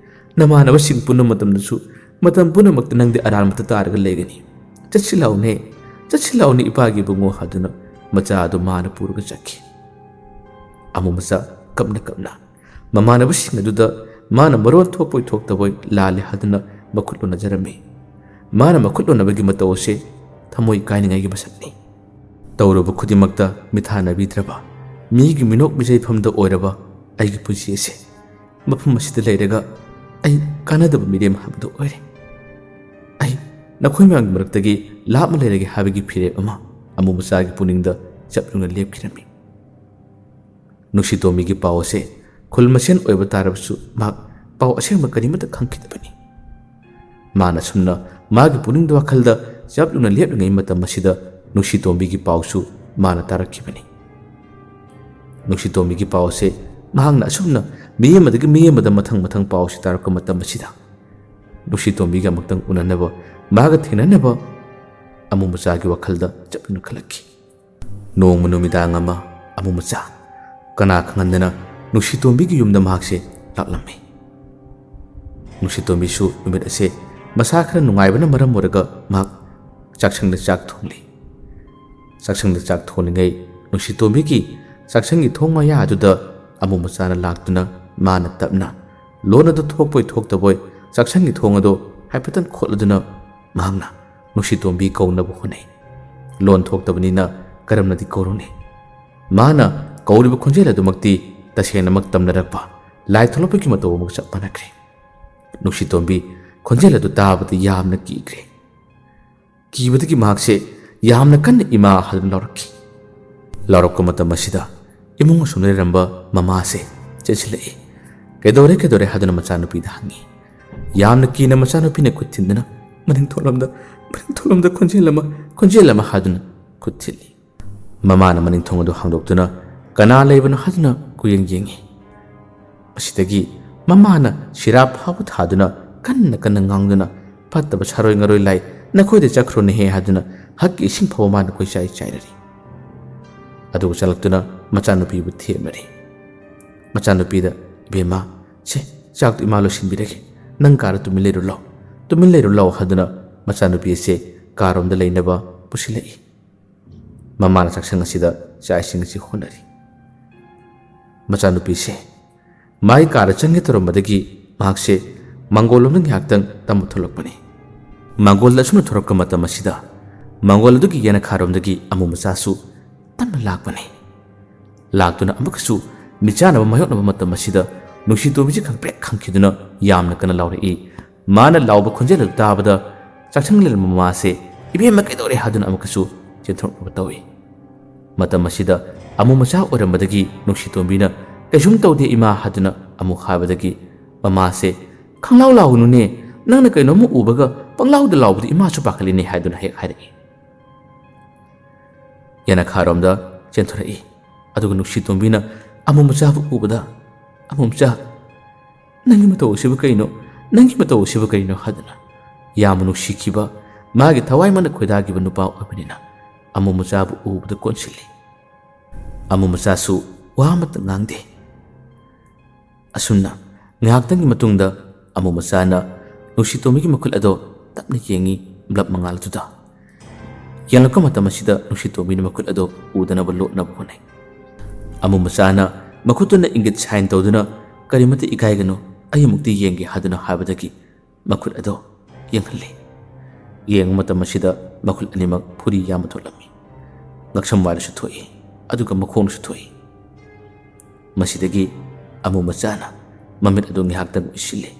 ꯅꯃꯥꯟꯅꯕꯁꯤꯡ ꯄꯨꯟꯕ ꯃꯇꯝꯗꯁꯨ ꯃꯇꯝ ꯄꯨꯝꯅꯃꯛꯇ ꯅꯪꯗꯤ ꯑꯔꯥꯟꯕꯇ ꯇꯥꯔꯒ ꯂꯩꯒꯅꯤ ꯆꯠꯁꯤꯜꯂꯛꯎꯅꯦ ꯆꯠꯁꯤꯜꯂꯛꯎꯅꯦ ꯏꯄꯥꯒꯤ ꯏꯕꯨꯡꯉꯣ ꯍꯥꯏꯗꯨꯅ ꯃꯆꯥ ꯑꯗꯨ ꯃꯥꯅ ꯄꯨꯔꯒ ꯆꯠꯈꯤ ꯑꯃꯣꯝꯆꯥ ꯀꯞꯅ ꯀꯞꯅ ꯃꯃꯥꯟꯅꯕꯁꯤꯡ ꯑꯗꯨꯗ ꯃꯥꯅ ꯃꯔꯣꯟ ꯊꯣꯛꯄꯣꯏ ꯊꯣꯛꯇꯕꯣꯏ ꯂꯥꯜꯂꯦ ꯍꯥꯏꯗꯨꯅ ꯃꯈꯨꯠ ꯂꯣꯟꯅꯖꯔꯝꯃꯤ ꯃꯥꯅ ꯃꯈꯨꯠ ꯂꯣꯟꯅꯕꯒꯤ ꯃꯇꯧ ꯑꯁꯤ ꯊꯃꯣꯏ ꯀꯥꯏꯅꯤꯡꯉꯥꯏꯒꯤ ꯃꯁꯛꯅꯤ ꯇꯧꯔꯨꯕ ꯈꯨꯗꯤꯡꯃꯛꯇ ꯃꯤꯊꯥꯅꯕꯤꯗ꯭ꯔꯕ ꯃꯤꯒꯤ ꯃꯤꯅꯣꯛ ꯃꯤꯖꯩꯐꯝꯗ ꯑꯣꯏꯔꯕ ꯑꯩꯒꯤ ꯄꯨꯟꯁꯤ ꯑꯁꯤ ꯃꯐꯝ ꯑꯁꯤꯗ ꯂꯩꯔꯒ ꯑꯩ ꯀꯥꯟꯅꯗꯕ ꯃꯤꯔꯦꯝ ꯍꯥꯏꯕꯗꯨ ꯑꯣꯏꯔꯦ ꯑꯩ ꯅꯈꯣꯏ ꯃꯌꯥꯝꯒꯤ ꯃꯔꯛꯇꯒꯤ ꯂꯥꯞꯅ ꯂꯩꯔꯒꯦ ꯍꯥꯏꯕꯒꯤ ꯐꯤꯔꯦꯞ ꯑꯃ ꯑꯃꯣꯝꯆꯥꯒꯤ ꯄꯨꯛꯅꯤꯡꯗ ꯆꯞꯂꯨꯅ ꯂꯦꯞꯈꯤꯔꯝꯃꯤ ꯅꯨꯡꯁꯤꯇꯣꯝꯕꯤꯒꯤ ꯄꯥꯎ ꯑꯁꯤ ꯈꯨꯜ ꯃꯁꯦꯟ ꯑꯣꯏꯕ ꯇꯥꯔꯕꯁꯨ ꯃꯍꯥꯛ ꯄꯥꯎ ꯑꯁꯦꯡꯕ ꯀꯔꯤꯃꯠꯇ ꯈꯪꯈꯤꯗꯕꯅꯤ ꯃꯥꯅ ꯁꯨꯝꯅ ꯃꯥꯒꯤ ꯄꯨꯛꯅꯤꯡꯗ ꯋꯥꯈꯜꯗ ꯆꯞꯂꯨꯅ ꯂꯦꯞꯂꯤꯉꯩ ꯃꯇꯝ ꯑꯁꯤꯗ ꯅꯨꯡꯁꯤꯇꯣꯝꯕꯤꯒꯤ ꯄꯥꯎꯁꯨ ꯃꯥꯅ ꯇꯥꯔꯛꯈꯤꯕꯅꯤ ꯅꯨꯡꯁꯤꯇꯣꯝꯕꯤꯒꯤ ꯄꯥꯎ ꯑꯁꯤ ꯃꯍꯥꯛꯅ ꯑꯁꯨꯝꯅ ꯃꯤ ꯑꯃꯗꯒꯤ ꯃꯤ ꯑꯃꯗ ꯃꯊꯪ ꯃꯊꯪ ꯄꯥꯎ ꯑꯁꯤ ꯇꯥꯔꯛꯄ ꯃꯇꯝ ꯑꯁꯤꯗ ꯅꯨꯡꯁꯤꯇꯣꯝꯕꯤꯒ ꯑꯃꯨꯛꯇꯪ ꯎꯅꯅꯕ ꯃꯥꯒ ꯊꯦꯡꯅꯅꯕ ꯑꯃꯣꯝꯆꯥꯒꯤ ꯋꯥꯈꯜꯗ ꯆꯞꯂꯨꯅ ꯈꯜꯂꯛꯈꯤ ꯅꯣꯡꯃ ꯅꯨꯃꯤꯗꯥꯡ ꯑꯃ ꯑꯃꯣꯝꯆꯥ ꯀꯅꯥ ꯈꯪꯍꯟꯗꯅ ꯅꯨꯡꯁꯤꯇꯣꯝꯕꯤꯒꯤ ꯌꯨꯝꯗ ꯃꯍꯥꯛꯁꯦ ꯂꯥꯛꯂꯝꯃꯤ ꯅꯨꯡꯁꯤꯇꯣꯝꯕꯤꯁꯨ ꯅꯨꯃꯤꯠ ꯑꯁꯤ ꯃꯁꯥ ꯈꯔ ꯅꯨꯡꯉꯥꯏꯕꯅ ꯃꯔꯝ ꯑꯣꯏꯔꯒ ꯃꯍꯥꯛ ꯆꯥꯛꯁꯪꯗ ꯆꯥꯛ ꯊꯣꯡꯂꯤ ꯆꯥꯛꯁꯪꯗ ꯆꯥꯛ ꯊꯣꯡꯂꯤꯉꯩ ꯅꯨꯡꯁꯤꯇꯣꯝꯕꯤꯒꯤ ꯆꯥꯛꯁꯪꯒꯤ ꯊꯣꯡ ꯃꯌꯥ ꯑꯗꯨꯗ ꯑꯃꯣꯝꯆꯥꯅ ꯂꯥꯛꯇꯨꯅ ꯃꯥꯅ ꯇꯞꯅ ꯂꯣꯟ ꯑꯗꯨ ꯊꯣꯛꯄꯣꯏ ꯊꯣꯛꯇꯕꯣꯏ ꯆꯥꯛꯁꯪꯒꯤ ꯊꯣꯡ ꯑꯗꯨ ꯍꯥꯏꯐꯦꯠꯇꯪ ꯈꯣꯠꯂꯗꯨꯅ ꯃꯍꯥꯛꯅ ꯅꯨꯡꯁꯤꯇꯣꯝꯕꯤ ꯀꯧꯅꯕ ꯍꯣꯠꯅꯩ ꯂꯣꯟ ꯊꯣꯛꯇꯕꯅꯤꯅ ꯀꯔꯝꯅꯗꯤ ꯀꯧꯔꯨꯅꯤ ꯃꯥꯅ ꯀꯧꯔꯤꯕ ꯈꯣꯟꯖꯦꯜ ꯑꯗꯨꯃꯛꯇꯤ ꯇꯁꯦꯡꯅꯃꯛ ꯇꯝꯅꯔꯛꯄ ꯂꯥꯏ ꯊꯣꯛꯂꯛꯄꯒꯤ ꯃꯇꯧ ꯑꯃꯨꯛ ꯆꯞ ꯃꯥꯟꯅꯈ꯭ꯔꯦ ꯅꯨꯡꯁꯤꯇꯣꯝꯕꯤ ꯈꯣꯟꯖꯦꯜ ꯑꯗꯨ ꯇꯥꯕꯗ ꯌꯥꯝꯅ ꯀꯤꯈ꯭ꯔꯦ ꯀꯤꯕꯗꯒꯤ ꯃꯍꯥꯛꯁꯦ ꯌꯥꯝꯅ ꯀꯟꯅ ꯏꯃꯥ ꯍꯥꯏꯗꯨꯅ ꯂꯥꯎꯔꯛꯈꯤ ꯂꯥꯎꯔꯛꯄ ꯃꯇꯝ ꯑꯁꯤꯗ ꯏꯃꯨꯡ ꯑꯁꯨꯝ ꯂꯩꯔꯝꯕ ꯃꯃꯥꯁꯦ ꯆꯦꯟꯁꯤꯜꯂꯛꯏ ꯀꯩꯗꯧꯔꯦ ꯍꯥꯏꯗꯨꯅ ꯃꯆꯥꯅꯨꯄꯤꯗ ꯍꯪꯉꯤ ꯌꯥꯝꯅ ꯀꯤꯅ ꯃꯆꯥꯅꯨꯄꯤꯅ ꯈꯨꯠ ꯊꯤꯟꯗꯨꯅ ꯃꯅꯤꯡ ꯊꯣꯡꯂꯝꯗ ꯈꯣꯟꯖꯦꯜ ꯑꯃ ꯍꯥꯏꯗꯨꯅ ꯈꯨꯠ ꯊꯤꯜꯂꯤ ꯃꯃꯥꯅ ꯃꯅꯤꯡ ꯊꯣꯡ ꯑꯗꯨ ꯍꯥꯡꯗꯣꯛꯇꯨꯅ ꯀꯅꯥ ꯂꯩꯕꯅꯣ ꯍꯥꯏꯗꯨꯅ ꯀꯨꯌꯦꯡ ꯌꯦꯡꯉꯤ ꯃꯁꯤꯗꯒꯤ ꯃꯃꯥꯅ ꯁꯤꯔꯥ ꯐꯥꯎꯕ ꯊꯥꯗꯨꯅ ꯀꯟꯅ ꯉꯥꯡꯗꯨꯅ ꯐꯠꯇꯕ ꯁꯥꯔꯣꯏ ꯉꯔꯣꯏ ꯂꯥꯏ ꯅꯈꯣꯏꯗ ꯆꯠꯈ꯭ꯔꯣꯅꯦꯍꯦ ꯍꯥꯏꯗꯨꯅ ꯍꯛꯀꯤ ꯏꯁꯤꯡ ꯐꯥꯎꯕ ꯃꯥꯅ ꯀꯣꯏꯆꯥꯏ ꯆꯥꯏꯔꯔꯤ ꯑꯗꯨꯒ ꯆꯠꯂꯛꯇꯨꯅ ꯃꯆꯥꯅꯨꯄꯤꯕꯨ ꯊꯦꯝꯅꯔꯤ ꯃꯆꯥꯅꯨꯄꯤꯗ ꯏꯕꯦꯝꯃ ꯁꯦ ꯆꯥꯛꯇꯨ ꯏꯃꯥ ꯂꯣꯏꯁꯤꯟꯕꯤꯔꯒꯦ ꯅꯪ ꯀꯥꯗ ꯇꯨꯃꯤꯟ ꯂꯩꯔꯨ ꯂꯥꯎ ꯍꯥꯏꯗꯨꯅ ꯃꯆꯥꯅꯨꯄꯤ ꯑꯁꯤ ꯀꯥꯔꯣꯝꯗ ꯂꯩꯅꯕ ꯄꯨꯁꯤꯜꯂꯛꯏ ꯃꯃꯥꯅ ꯆꯥꯛꯁꯪ ꯑꯁꯤꯗ ꯆꯥꯛ ꯏꯁꯤꯡ ꯑꯁꯤ ꯍꯣꯠꯅꯔꯤ ꯃꯆꯥꯅꯨꯄꯤꯁꯦ ꯃꯥꯒꯤ ꯀꯥꯗ ꯆꯪꯒꯦ ꯇꯧꯔꯝꯕꯗꯒꯤ ꯃꯍꯥꯛꯁꯦ ꯃꯥꯡꯒꯣꯜꯂꯣꯝꯗ ꯉꯥꯏꯍꯥꯛꯇꯪ ꯇꯝꯕ ꯊꯣꯛꯂꯛꯄꯅꯤ ꯃꯥꯡꯒꯣꯜꯗ ꯑꯁꯨꯝꯅ ꯊꯣꯔꯛꯄ ꯃꯇꯝ ꯑꯁꯤꯗ ꯃꯥꯡꯒꯣꯜ ꯑꯗꯨꯒꯤ ꯌꯦꯅꯈꯥꯔꯣꯝꯗꯒꯤ ꯑꯃꯣꯝꯆꯥꯁꯨ ꯇꯞꯅ ꯂꯥꯛꯄꯅꯤ ꯂꯥꯛꯇꯨꯅ ꯑꯃꯨꯛꯀꯁꯨ ꯃꯤꯆꯥꯟꯅꯕ ꯃꯥꯌꯣꯛꯅꯕ ꯃꯇꯝ ꯑꯁꯤꯗ ꯅꯨꯡꯁꯤꯇꯣꯝꯕꯤꯁꯤ ꯈꯪꯄ꯭ꯔꯦꯛ ꯈꯪꯈꯤꯗꯨꯅ ꯌꯥꯝꯅ ꯀꯟꯅ ꯂꯥꯎꯔꯛꯏ ꯃꯥꯅ ꯂꯥꯎꯕ ꯈꯣꯟꯖꯦꯜ ꯑꯗꯨ ꯇꯥꯕꯗ ꯆꯥꯛꯁꯪ ꯂꯩꯔꯝꯕ ꯃꯃꯥꯁꯦ ꯏꯕꯦꯝꯃ ꯀꯩꯗꯧꯔꯦ ꯍꯥꯏꯗꯨꯅ ꯑꯃꯨꯛꯀꯁꯨ ꯆꯦꯟꯊꯣꯛꯅꯕ ꯇꯧꯏ ꯃꯇꯝ ꯑꯁꯤꯗ ꯑꯃꯣꯝꯆꯥ ꯑꯣꯏꯔꯝꯕꯗꯒꯤ ꯅꯨꯡꯁꯤꯇꯣꯝꯕꯤꯅ ꯀꯩꯁꯨꯝ ꯇꯧꯗꯦ ꯏꯃꯥ ꯍꯥꯏꯗꯨꯅ ꯑꯃꯨꯛ ꯍꯥꯏꯕꯗꯒꯤ ꯃꯃꯥꯁꯦ ꯈꯪꯂꯥꯎ ꯂꯥꯎꯒꯅꯨꯅꯦ ꯅꯪꯅ ꯀꯩꯅꯣꯝꯃ ꯎꯕꯒ ꯄꯪꯂꯥꯎꯗ ꯂꯥꯎꯕꯗ ꯏꯃꯥꯁꯨ ꯄꯥꯈꯠꯂꯤꯅꯦ ꯍꯥꯏꯗꯨꯅ ꯍꯦꯛ ꯍꯥꯏꯔꯛꯏ ꯌꯦꯅꯈꯥꯔꯣꯝꯗ ꯆꯦꯟꯊꯣꯔꯛꯏ ꯑꯗꯨꯒ ꯅꯨꯡꯁꯤꯇꯣꯝꯕꯤꯅ ꯑꯃꯣꯝꯆꯥꯕꯨ ꯎꯕꯗ ꯑꯃꯣꯝꯆꯥ ꯅꯪꯒꯤ ꯃꯇꯧ ꯑꯁꯤꯕꯨ ꯀꯩꯅꯣ ꯍꯥꯏꯗꯨꯅ ꯌꯥꯝꯅ ꯅꯨꯡꯁꯤꯈꯤꯕ ꯃꯥꯒꯤ ꯊꯋꯥꯏꯃꯅ ꯈꯣꯏꯗꯥꯈꯤꯕ ꯅꯨꯄꯥ ꯑꯣꯏꯕꯅꯤꯅ ꯑꯃꯣꯝꯆꯥꯕꯨ ꯎꯕꯗ ꯀꯣꯟꯁꯤꯜꯂꯤ ꯑꯃꯣꯝꯆꯥꯁꯨ ꯋꯥ ꯑꯃꯠꯇ ꯉꯥꯡꯗꯦ ꯑꯁꯨꯝꯅ ꯉꯥꯏꯍꯥꯛꯇꯪꯒꯤ ꯃꯇꯨꯡꯗ ꯑꯃꯣꯝꯆꯥꯅ ꯅꯨꯡꯁꯤꯇꯣꯝꯕꯤꯒꯤ ꯃꯈꯨꯠ ꯑꯗꯣ ꯇꯞꯅ ꯌꯦꯡꯉꯤ ꯕ꯭ꯂꯞ ꯃꯉꯥꯜ ꯑꯗꯨꯗ ꯌꯦꯡꯂꯛꯄ ꯃꯇꯝ ꯑꯁꯤꯗ ꯅꯨꯡꯁꯤꯇꯣꯝꯕꯤꯅ ꯃꯈꯨꯠ ꯑꯗꯣ ꯎꯗꯅꯕ ꯂꯣꯠꯅꯕ ꯍꯣꯠꯅꯩ ꯑꯃꯣꯝꯆꯥꯅ ꯃꯈꯨꯠꯇꯨꯅ ꯏꯪꯒꯤꯠ ꯁꯥꯏꯟ ꯇꯧꯗꯨꯅ ꯀꯔꯤꯃꯠꯇ ꯏꯀꯥꯏꯒꯅꯨ ꯑꯩ ꯑꯃꯨꯛꯇꯤ ꯌꯦꯡꯒꯦ ꯍꯥꯏꯗꯨꯅ ꯍꯥꯏꯕꯗꯒꯤ ꯃꯈꯨꯠ ꯑꯗꯣ ꯌꯦꯡꯍꯜꯂꯤ ꯌꯦꯡꯕ ꯃꯇꯝ ꯑꯁꯤꯗ ꯃꯈꯨꯠ ꯑꯅꯤꯃꯛ ꯐꯨꯔꯤ ꯌꯥꯝꯅ ꯊꯣꯛꯂꯝꯃꯤ ꯉꯛꯁꯝ ꯋꯥꯏꯗꯁꯨ ꯊꯣꯛꯏ ꯑꯗꯨꯒ ꯃꯈꯣꯡꯗꯁꯨ ꯊꯣꯛꯏ ꯃꯁꯤꯗꯒꯤ ꯑꯃꯣꯝꯆꯥꯅ ꯃꯃꯤꯠ ꯑꯗꯨ ꯉꯥꯏꯍꯥꯛꯇꯪ ꯎꯏꯁꯤꯜꯂꯤ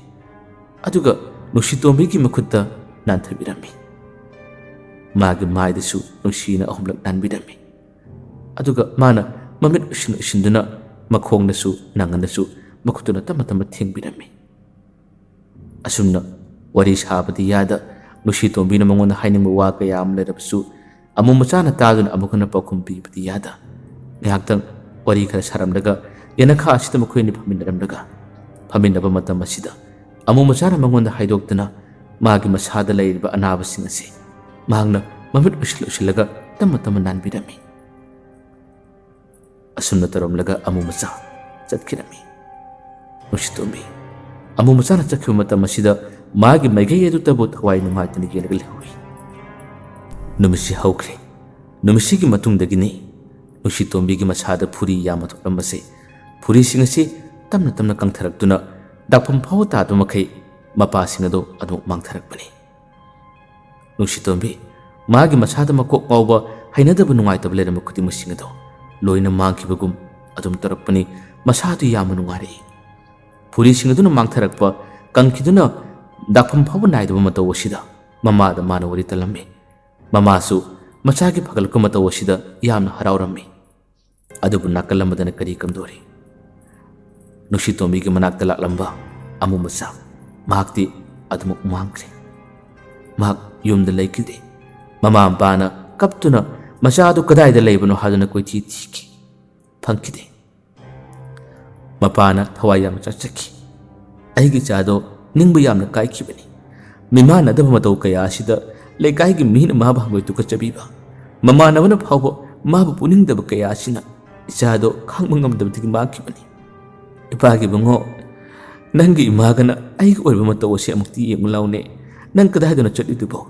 ꯑꯗꯨꯒ ꯅꯨꯡꯁꯤꯇꯣꯝꯕꯤꯒꯤ ꯃꯈꯨꯠꯇ ꯅꯥꯟꯊꯕꯤꯔꯝꯃꯤ ꯃꯥꯒꯤ ꯃꯥꯏꯗꯁꯨ ꯅꯨꯡꯁꯤꯅ ꯑꯍꯨꯝꯂꯛ ꯅꯥꯟꯕꯤꯔꯝꯃꯤ ꯑꯗꯨꯒ ꯃꯥꯅ ꯃꯃꯤꯠ ꯎꯏꯁꯤꯟꯗꯨꯅ ꯃꯈꯣꯡꯗꯁꯨ ꯅꯥꯡꯒꯟꯗꯁꯨ ꯃꯈꯨꯠꯇꯨꯅ ꯇꯞꯅ ꯊꯦꯡꯕꯤꯔꯝꯃꯤ ꯑꯁꯨꯝꯅ ꯋꯥꯔꯤ ꯁꯥꯕꯗꯤ ꯌꯥꯗ ꯅꯨꯡꯁꯤꯇꯣꯝꯕꯤꯅ ꯃꯉꯣꯟꯗ ꯍꯥꯏꯅꯤꯡꯕ ꯋꯥ ꯀꯌꯥ ꯑꯃ ꯂꯩꯔꯕꯁꯨ ꯑꯃꯨ ꯃꯆꯥꯅ ꯇꯥꯗꯨꯅ ꯑꯃꯨꯛ ꯍꯟꯅ ꯄꯥꯎꯈꯨꯝ ꯄꯤꯕꯗꯤ ꯌꯥꯗ ꯉꯥꯏꯍꯥꯛꯇꯪ ꯋꯥꯔꯤ ꯈꯔ ꯁꯥꯔꯝꯂꯒ ꯌꯦꯅꯈꯥ ꯑꯁꯤꯗ ꯃꯈꯣꯏꯅꯤ ꯐꯝꯃꯤꯟꯅꯔꯝꯂꯒ ꯐꯝꯃꯤꯟꯅꯕ ꯃꯇꯝ ꯑꯁꯤꯗ ꯑꯃꯨ ꯃꯆꯥꯅ ꯃꯉꯣꯟꯗ ꯍꯥꯏꯗꯣꯛꯇꯨꯅ ꯃꯥꯒꯤ ꯃꯁꯥꯗ ꯂꯩꯔꯤꯕ ꯑꯅꯥꯕꯁꯤꯡ ꯑꯁꯤ ꯃꯍꯥꯛꯅ ꯃꯃꯤꯠ ꯎꯏꯁꯤꯜꯂꯒ ꯇꯞꯅ ꯇꯞꯅ ꯅꯥꯟꯕꯤꯔꯝꯃꯤ꯫ ꯑꯁꯨꯝꯅ ꯇꯧꯔꯝꯂꯒ ꯑꯃꯨ ꯃꯆꯥ ꯆꯠꯈꯤꯔꯝꯃꯤ꯫ ꯅꯨꯡꯁꯤꯇꯣꯝꯕꯤ ꯑꯃꯨ ꯃꯆꯥꯅ ꯆꯠꯈꯤꯕ ꯃꯇꯝ ꯑꯁꯤꯗ ꯃꯥꯒꯤ ꯃꯥꯏꯀꯩ ꯑꯗꯨꯇꯕꯨ ꯊꯋꯥꯏ ꯅꯨꯡꯉꯥꯏꯇꯅ ꯌꯦꯡꯂꯒ ꯂꯩꯍꯧꯏ꯫ ꯅꯨꯃꯤꯠꯁꯤ ꯍꯧꯈ꯭ꯔꯦ꯫ ꯅꯨꯃꯤꯠꯁꯤꯒꯤ ꯃꯇꯨꯡꯗꯒꯤꯅꯤ ꯅꯨꯡꯁꯤꯇꯣꯝꯕꯤꯒꯤ ꯃꯁꯥꯗ ꯐꯨꯔꯤ ꯌꯥꯝꯅ ꯊꯣꯛꯂꯝꯕꯁꯦ ꯐꯨꯔꯤꯁꯤꯡ ꯑꯁꯤ ꯇꯞꯅ ꯇꯞꯅ ꯀꯪꯊꯔꯛꯇꯨꯅ ꯗꯥꯛꯐꯝ ꯐꯥꯎꯕ ꯇꯥꯗꯕ ꯃꯈꯩ ꯃꯄꯥꯁꯤꯡ ꯑꯗꯨ ꯑꯗꯨꯃꯛ ꯃꯥꯡꯊꯔꯛꯄꯅꯤ꯫ ꯅꯨꯡꯁꯤꯇꯣꯝꯕꯤ ꯃꯥꯒꯤ ꯃꯁꯥꯗ ꯃꯀꯣꯛ ꯉꯥꯎꯕ ꯍꯩꯅꯗꯕ ꯅꯨꯡꯉꯥꯏꯇꯕ ꯂꯩꯔꯝꯕ ꯈꯨꯗꯤꯡꯃꯛꯁꯤꯡ ꯑꯗꯨ ꯂꯣꯏꯅ ꯃꯥꯡꯈꯤꯕꯒꯨꯝ ꯑꯗꯨꯝ ꯇꯧꯔꯛꯄꯅꯤ꯫ ꯃꯁꯥꯗꯨ ꯌꯥꯝꯅ ꯅꯨꯡꯉꯥꯏꯔꯛꯏ꯫ ꯐꯨꯔꯤꯁꯤꯡ ꯑꯗꯨꯅ ꯃꯥꯡꯊꯔꯛꯄ ꯀꯪꯈꯤꯗꯨꯅ ꯗꯥꯛꯐꯝ ꯐꯥꯎꯕ ꯅꯥꯏꯗꯕ ꯃꯇꯧ ꯑꯁꯤꯗ ꯃꯃꯥꯗ ꯃꯥꯅ ꯋꯥꯔꯤ ꯇꯜꯂꯝꯃꯤ꯫ ꯃꯃꯥꯁꯨ ꯃꯆꯥꯒꯤ ꯐꯒꯠꯂꯛꯄ ꯃꯇꯧ ꯑꯁꯤꯗ ꯌꯥꯝꯅ ꯍꯔꯥꯎꯔꯝꯃꯤ꯫ ꯑꯗꯨꯕꯨ ꯅꯥꯀꯜ ꯑꯃꯗꯅ ꯀꯔꯤ ꯀꯝꯗꯣꯔꯤ? ꯅꯨꯡꯁꯤꯇꯣꯝꯕꯤꯒꯤ ꯃꯅꯥꯛꯇ ꯂꯥꯛꯂꯝꯕ ꯑꯃꯨ ꯃꯆꯥ ꯃꯍꯥꯛꯇꯤ ꯑꯗꯨꯃꯛ ꯃꯥꯡꯈ꯭ꯔꯦ꯫ ꯃꯍꯥꯛ ꯌꯨꯝꯗ ꯂꯩꯈꯤꯗꯦ꯫ ꯃꯃꯥ ꯃꯄꯥꯅ ꯀꯞꯇꯨꯅ ꯃꯆꯥꯗꯨ ꯀꯗꯥꯏꯗ ꯂꯩꯕꯅꯣ ꯍꯥꯏꯗꯨꯅ ꯀꯣꯏꯊꯤ ꯊꯤꯈꯤ, ꯐꯪꯈꯤꯗꯦ꯫ ꯃꯄꯥꯅ ꯊꯋꯥꯏ ꯌꯥꯝꯅ ꯆꯥꯛꯆꯈꯤ꯫ ꯑꯩꯒꯤ ꯏꯆꯥꯗꯣ ꯅꯤꯡꯕ ꯌꯥꯝꯅ ꯀꯥꯏꯈꯤꯕꯅꯤ꯫ ꯃꯤꯃꯥꯟꯅꯗꯕ ꯃꯇꯧ ꯀꯌꯥ ꯑꯁꯤꯗ ꯂꯩꯀꯥꯏꯒꯤ ꯃꯤꯅ ꯃꯥꯕꯨ ꯍꯪꯒꯣꯏ ꯇꯨꯀꯠꯆꯕꯤꯕ, ꯃꯃꯥꯟꯅꯕꯅ ꯐꯥꯎꯕ ꯃꯥꯕꯨ ꯄꯨꯅꯤꯡꯗꯕ ꯀꯌꯥ ꯑꯁꯤꯅ ꯏꯆꯥꯗꯣ ꯈꯥꯡꯕ ꯉꯝꯗꯕꯗꯒꯤ ꯃꯥꯡꯈꯤꯕꯅꯤ꯫ ꯏꯄꯥꯒꯤ ꯕꯨꯡꯉꯣ, ꯅꯪꯒꯤ ꯏꯃꯥꯒꯅ ꯑꯩꯒꯤ ꯑꯣꯏꯕ ꯃꯇꯧ ꯑꯁꯤ ꯑꯃꯨꯛꯇꯤ ꯌꯦꯡꯉꯨ ꯂꯥꯎꯅꯦ꯫ ꯅꯪ ꯀꯗꯥꯏꯗꯅꯣ ꯆꯠꯂꯤꯗꯨꯕꯣ?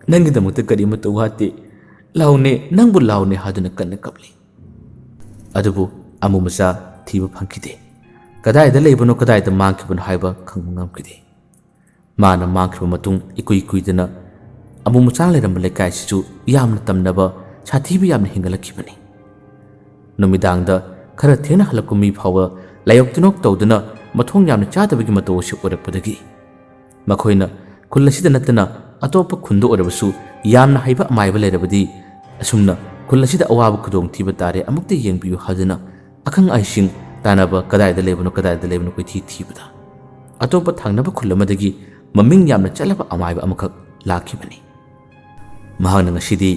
ꯅꯪꯒꯤꯗꯃꯛꯇ ꯀꯔꯤꯃꯠꯇ ꯋꯥꯠꯇꯦ, ꯂꯥꯎꯅꯦ, ꯅꯪꯕꯨ ꯂꯥꯎꯅꯦ ꯍꯥꯏꯗꯨꯅ ꯀꯟꯅ ꯀꯞꯂꯤ꯫ ꯑꯗꯨꯕꯨ ꯑꯃꯨ ꯃꯆꯥ ꯊꯤꯕ ꯐꯪꯈꯤꯗꯦ꯫ ꯀꯗꯥꯏꯗ ꯂꯩꯕꯅꯣ, ꯀꯗꯥꯏꯗ ꯃꯥꯡꯈꯤꯕꯅꯣ ꯍꯥꯏꯕ ꯈꯪꯕ ꯉꯝꯈꯤꯗꯦ꯫ ꯃꯥꯅ ꯃꯥꯡꯈꯤꯕ ꯃꯇꯨꯡ ꯏꯀꯨꯏ ꯀꯨꯏꯗꯅ ꯑꯃꯨ ꯃꯆꯥ ꯂꯩꯔꯝꯕ ꯂꯩꯀꯥꯏꯁꯤꯁꯨ ꯌꯥꯝꯅ ꯇꯝꯅꯕ ꯁꯥꯊꯤꯕ ꯌꯥꯝꯅ ꯍꯦꯟꯒꯠꯂꯛꯈꯤꯕꯅꯤ꯫ ꯅꯨꯃꯤꯗꯥꯡꯗ ꯈꯔ ꯊꯦꯡꯅ ꯍꯜꯂꯛꯄ ꯃꯤ ꯐꯥꯎꯕ ꯂꯥꯏꯌꯣꯛ ꯇꯤꯟꯅꯣꯛ ꯇꯧꯗꯨꯅ ꯃꯊꯣꯡ ꯌꯥꯝꯅ ꯆꯥꯗꯕꯒꯤ ꯃꯇꯧ ꯑꯁꯤ ꯑꯣꯏꯔꯛꯄꯗꯒꯤ ꯃꯈꯣꯏꯅ ꯈꯨꯜ ꯑꯁꯤꯗ ꯅꯠꯇꯅ ꯑꯇꯣꯞꯄ ꯈꯨꯟꯗ ꯑꯣꯏꯔꯕꯁꯨ ꯌꯥꯝꯅ ꯍꯩꯕ ꯑꯃꯥꯏꯕ ꯂꯩꯔꯕꯗꯤ ꯑꯁꯨꯝꯅ ꯈꯨꯜ ꯑꯁꯤꯗ ꯑꯋꯥꯕ ꯈꯨꯗꯣꯡꯊꯤꯕ ꯇꯥꯔꯦ ꯑꯃꯨꯛꯇ ꯌꯦꯡꯕꯤꯌꯨ ꯍꯥꯏꯗꯨꯅ ꯑꯈꯪ ꯑꯍꯩꯁꯤꯡ ꯇꯥꯟꯅꯕ ꯀꯗꯥꯏꯗ ꯂꯩꯕꯅꯣ ꯀꯣꯏꯊꯤ ꯊꯤꯕꯗ ꯑꯇꯣꯞꯄ ꯊꯪꯅꯕ ꯈꯨꯜ ꯑꯃꯗꯒꯤ ꯃꯃꯤꯡ ꯌꯥꯝꯅ ꯆꯠꯂꯕ ꯑꯃꯥꯏꯕ ꯑꯃꯈꯛ ꯂꯥꯛꯈꯤꯕꯅꯤ꯫ ꯃꯍꯥꯛꯅ ꯉꯁꯤꯗꯤ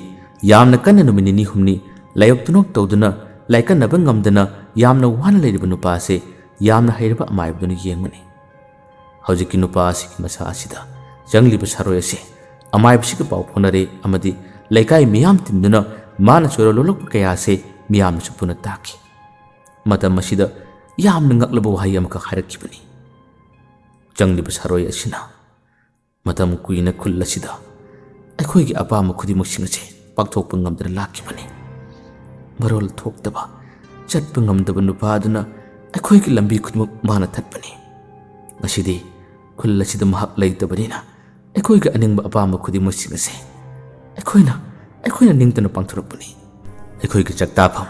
ꯌꯥꯝꯅ ꯀꯟꯅ ꯅꯨꯃꯤꯠ ꯅꯤꯅꯤ ꯍꯨꯝꯅꯤ ꯂꯥꯏꯌꯣꯛ ꯇꯤꯟꯅꯣꯛ ꯇꯧꯗꯨꯅ ꯂꯥꯏꯀꯟꯅꯕ ꯉꯝꯗꯅ ꯌꯥꯝꯅ ꯋꯥꯅ ꯂꯩꯔꯤꯕ ꯅꯨꯄꯥ ꯑꯁꯤ ꯌꯥꯝꯅ ꯍꯩꯔꯕ ꯑꯃꯥꯏꯕꯗꯨꯅ ꯌꯦꯡꯕꯅꯤ꯫ ꯍꯧꯖꯤꯛꯀꯤ ꯅꯨꯄꯥ ꯑꯁꯤꯒꯤ ꯃꯁꯥ ꯑꯁꯤꯗ ꯆꯪꯂꯤꯕ ꯁꯥꯔꯣꯏ ꯑꯁꯤ ꯑꯃꯥꯏꯕꯁꯤꯒ ꯄꯥꯎ ꯐꯥꯎꯅꯔꯦ ꯑꯃꯗꯤ ꯂꯩꯀꯥꯏ ꯃꯤꯌꯥꯝ ꯇꯤꯟꯗꯨꯅ ꯃꯥꯅ ꯆꯣꯏꯔꯣꯜ ꯂꯣꯜꯂꯛꯄ ꯀꯌꯥ ꯑꯁꯤ ꯃꯤꯌꯥꯝꯅꯁꯨ ꯄꯨꯟꯅ ꯇꯥꯈꯤ꯫ ꯃꯇꯝ ꯑꯁꯤꯗ ꯌꯥꯝꯅ ꯉꯛꯂꯕ ꯋꯥꯍꯩ ꯑꯃꯈꯛ ꯍꯥꯏꯔꯛꯈꯤꯕꯅꯤ꯫ ꯆꯪꯂꯤꯕ ꯁꯥꯔꯣꯏ ꯑꯁꯤꯅ ꯃꯇꯝ ꯀꯨꯏꯅ ꯈꯨꯜ ꯑꯁꯤꯗ ꯑꯩꯈꯣꯏꯒꯤ ꯑꯄꯥꯝꯕ ꯈꯨꯗꯤꯡꯃꯛꯁꯤꯡ ꯑꯁꯤ ꯄꯥꯡꯊꯣꯛꯄ ꯉꯝꯗꯅ ꯂꯥꯛꯈꯤꯕꯅꯤ꯫ ꯃꯔꯣꯜ ꯊꯣꯛꯇꯕ ꯆꯠꯄ ꯉꯝꯗꯕ ꯅꯨꯄꯥꯗꯨꯅ ꯑꯩꯈꯣꯏꯒꯤ ꯂꯝꯕꯤ ꯈꯨꯗꯤꯡꯃꯛ ꯃꯥꯅ ꯊꯠꯄꯅꯤ꯫ ꯉꯁꯤꯗꯤ ꯈꯨꯜ ꯑꯁꯤꯗ ꯃꯍꯥꯛ ꯂꯩꯇꯕꯅꯤꯅ ꯑꯩꯈꯣꯏꯒꯤ ꯑꯅꯤꯡꯕ ꯑꯄꯥꯝꯕ ꯈꯨꯗꯤꯡꯃꯛꯁꯤꯡ ꯑꯁꯤ ꯑꯩꯈꯣꯏꯅ ꯅꯤꯡꯇꯝꯅ ꯄꯥꯡꯊꯣꯔꯛꯄꯅꯤ꯫ ꯑꯩꯈꯣꯏꯒꯤ ꯆꯥꯛꯇꯥꯐꯝ,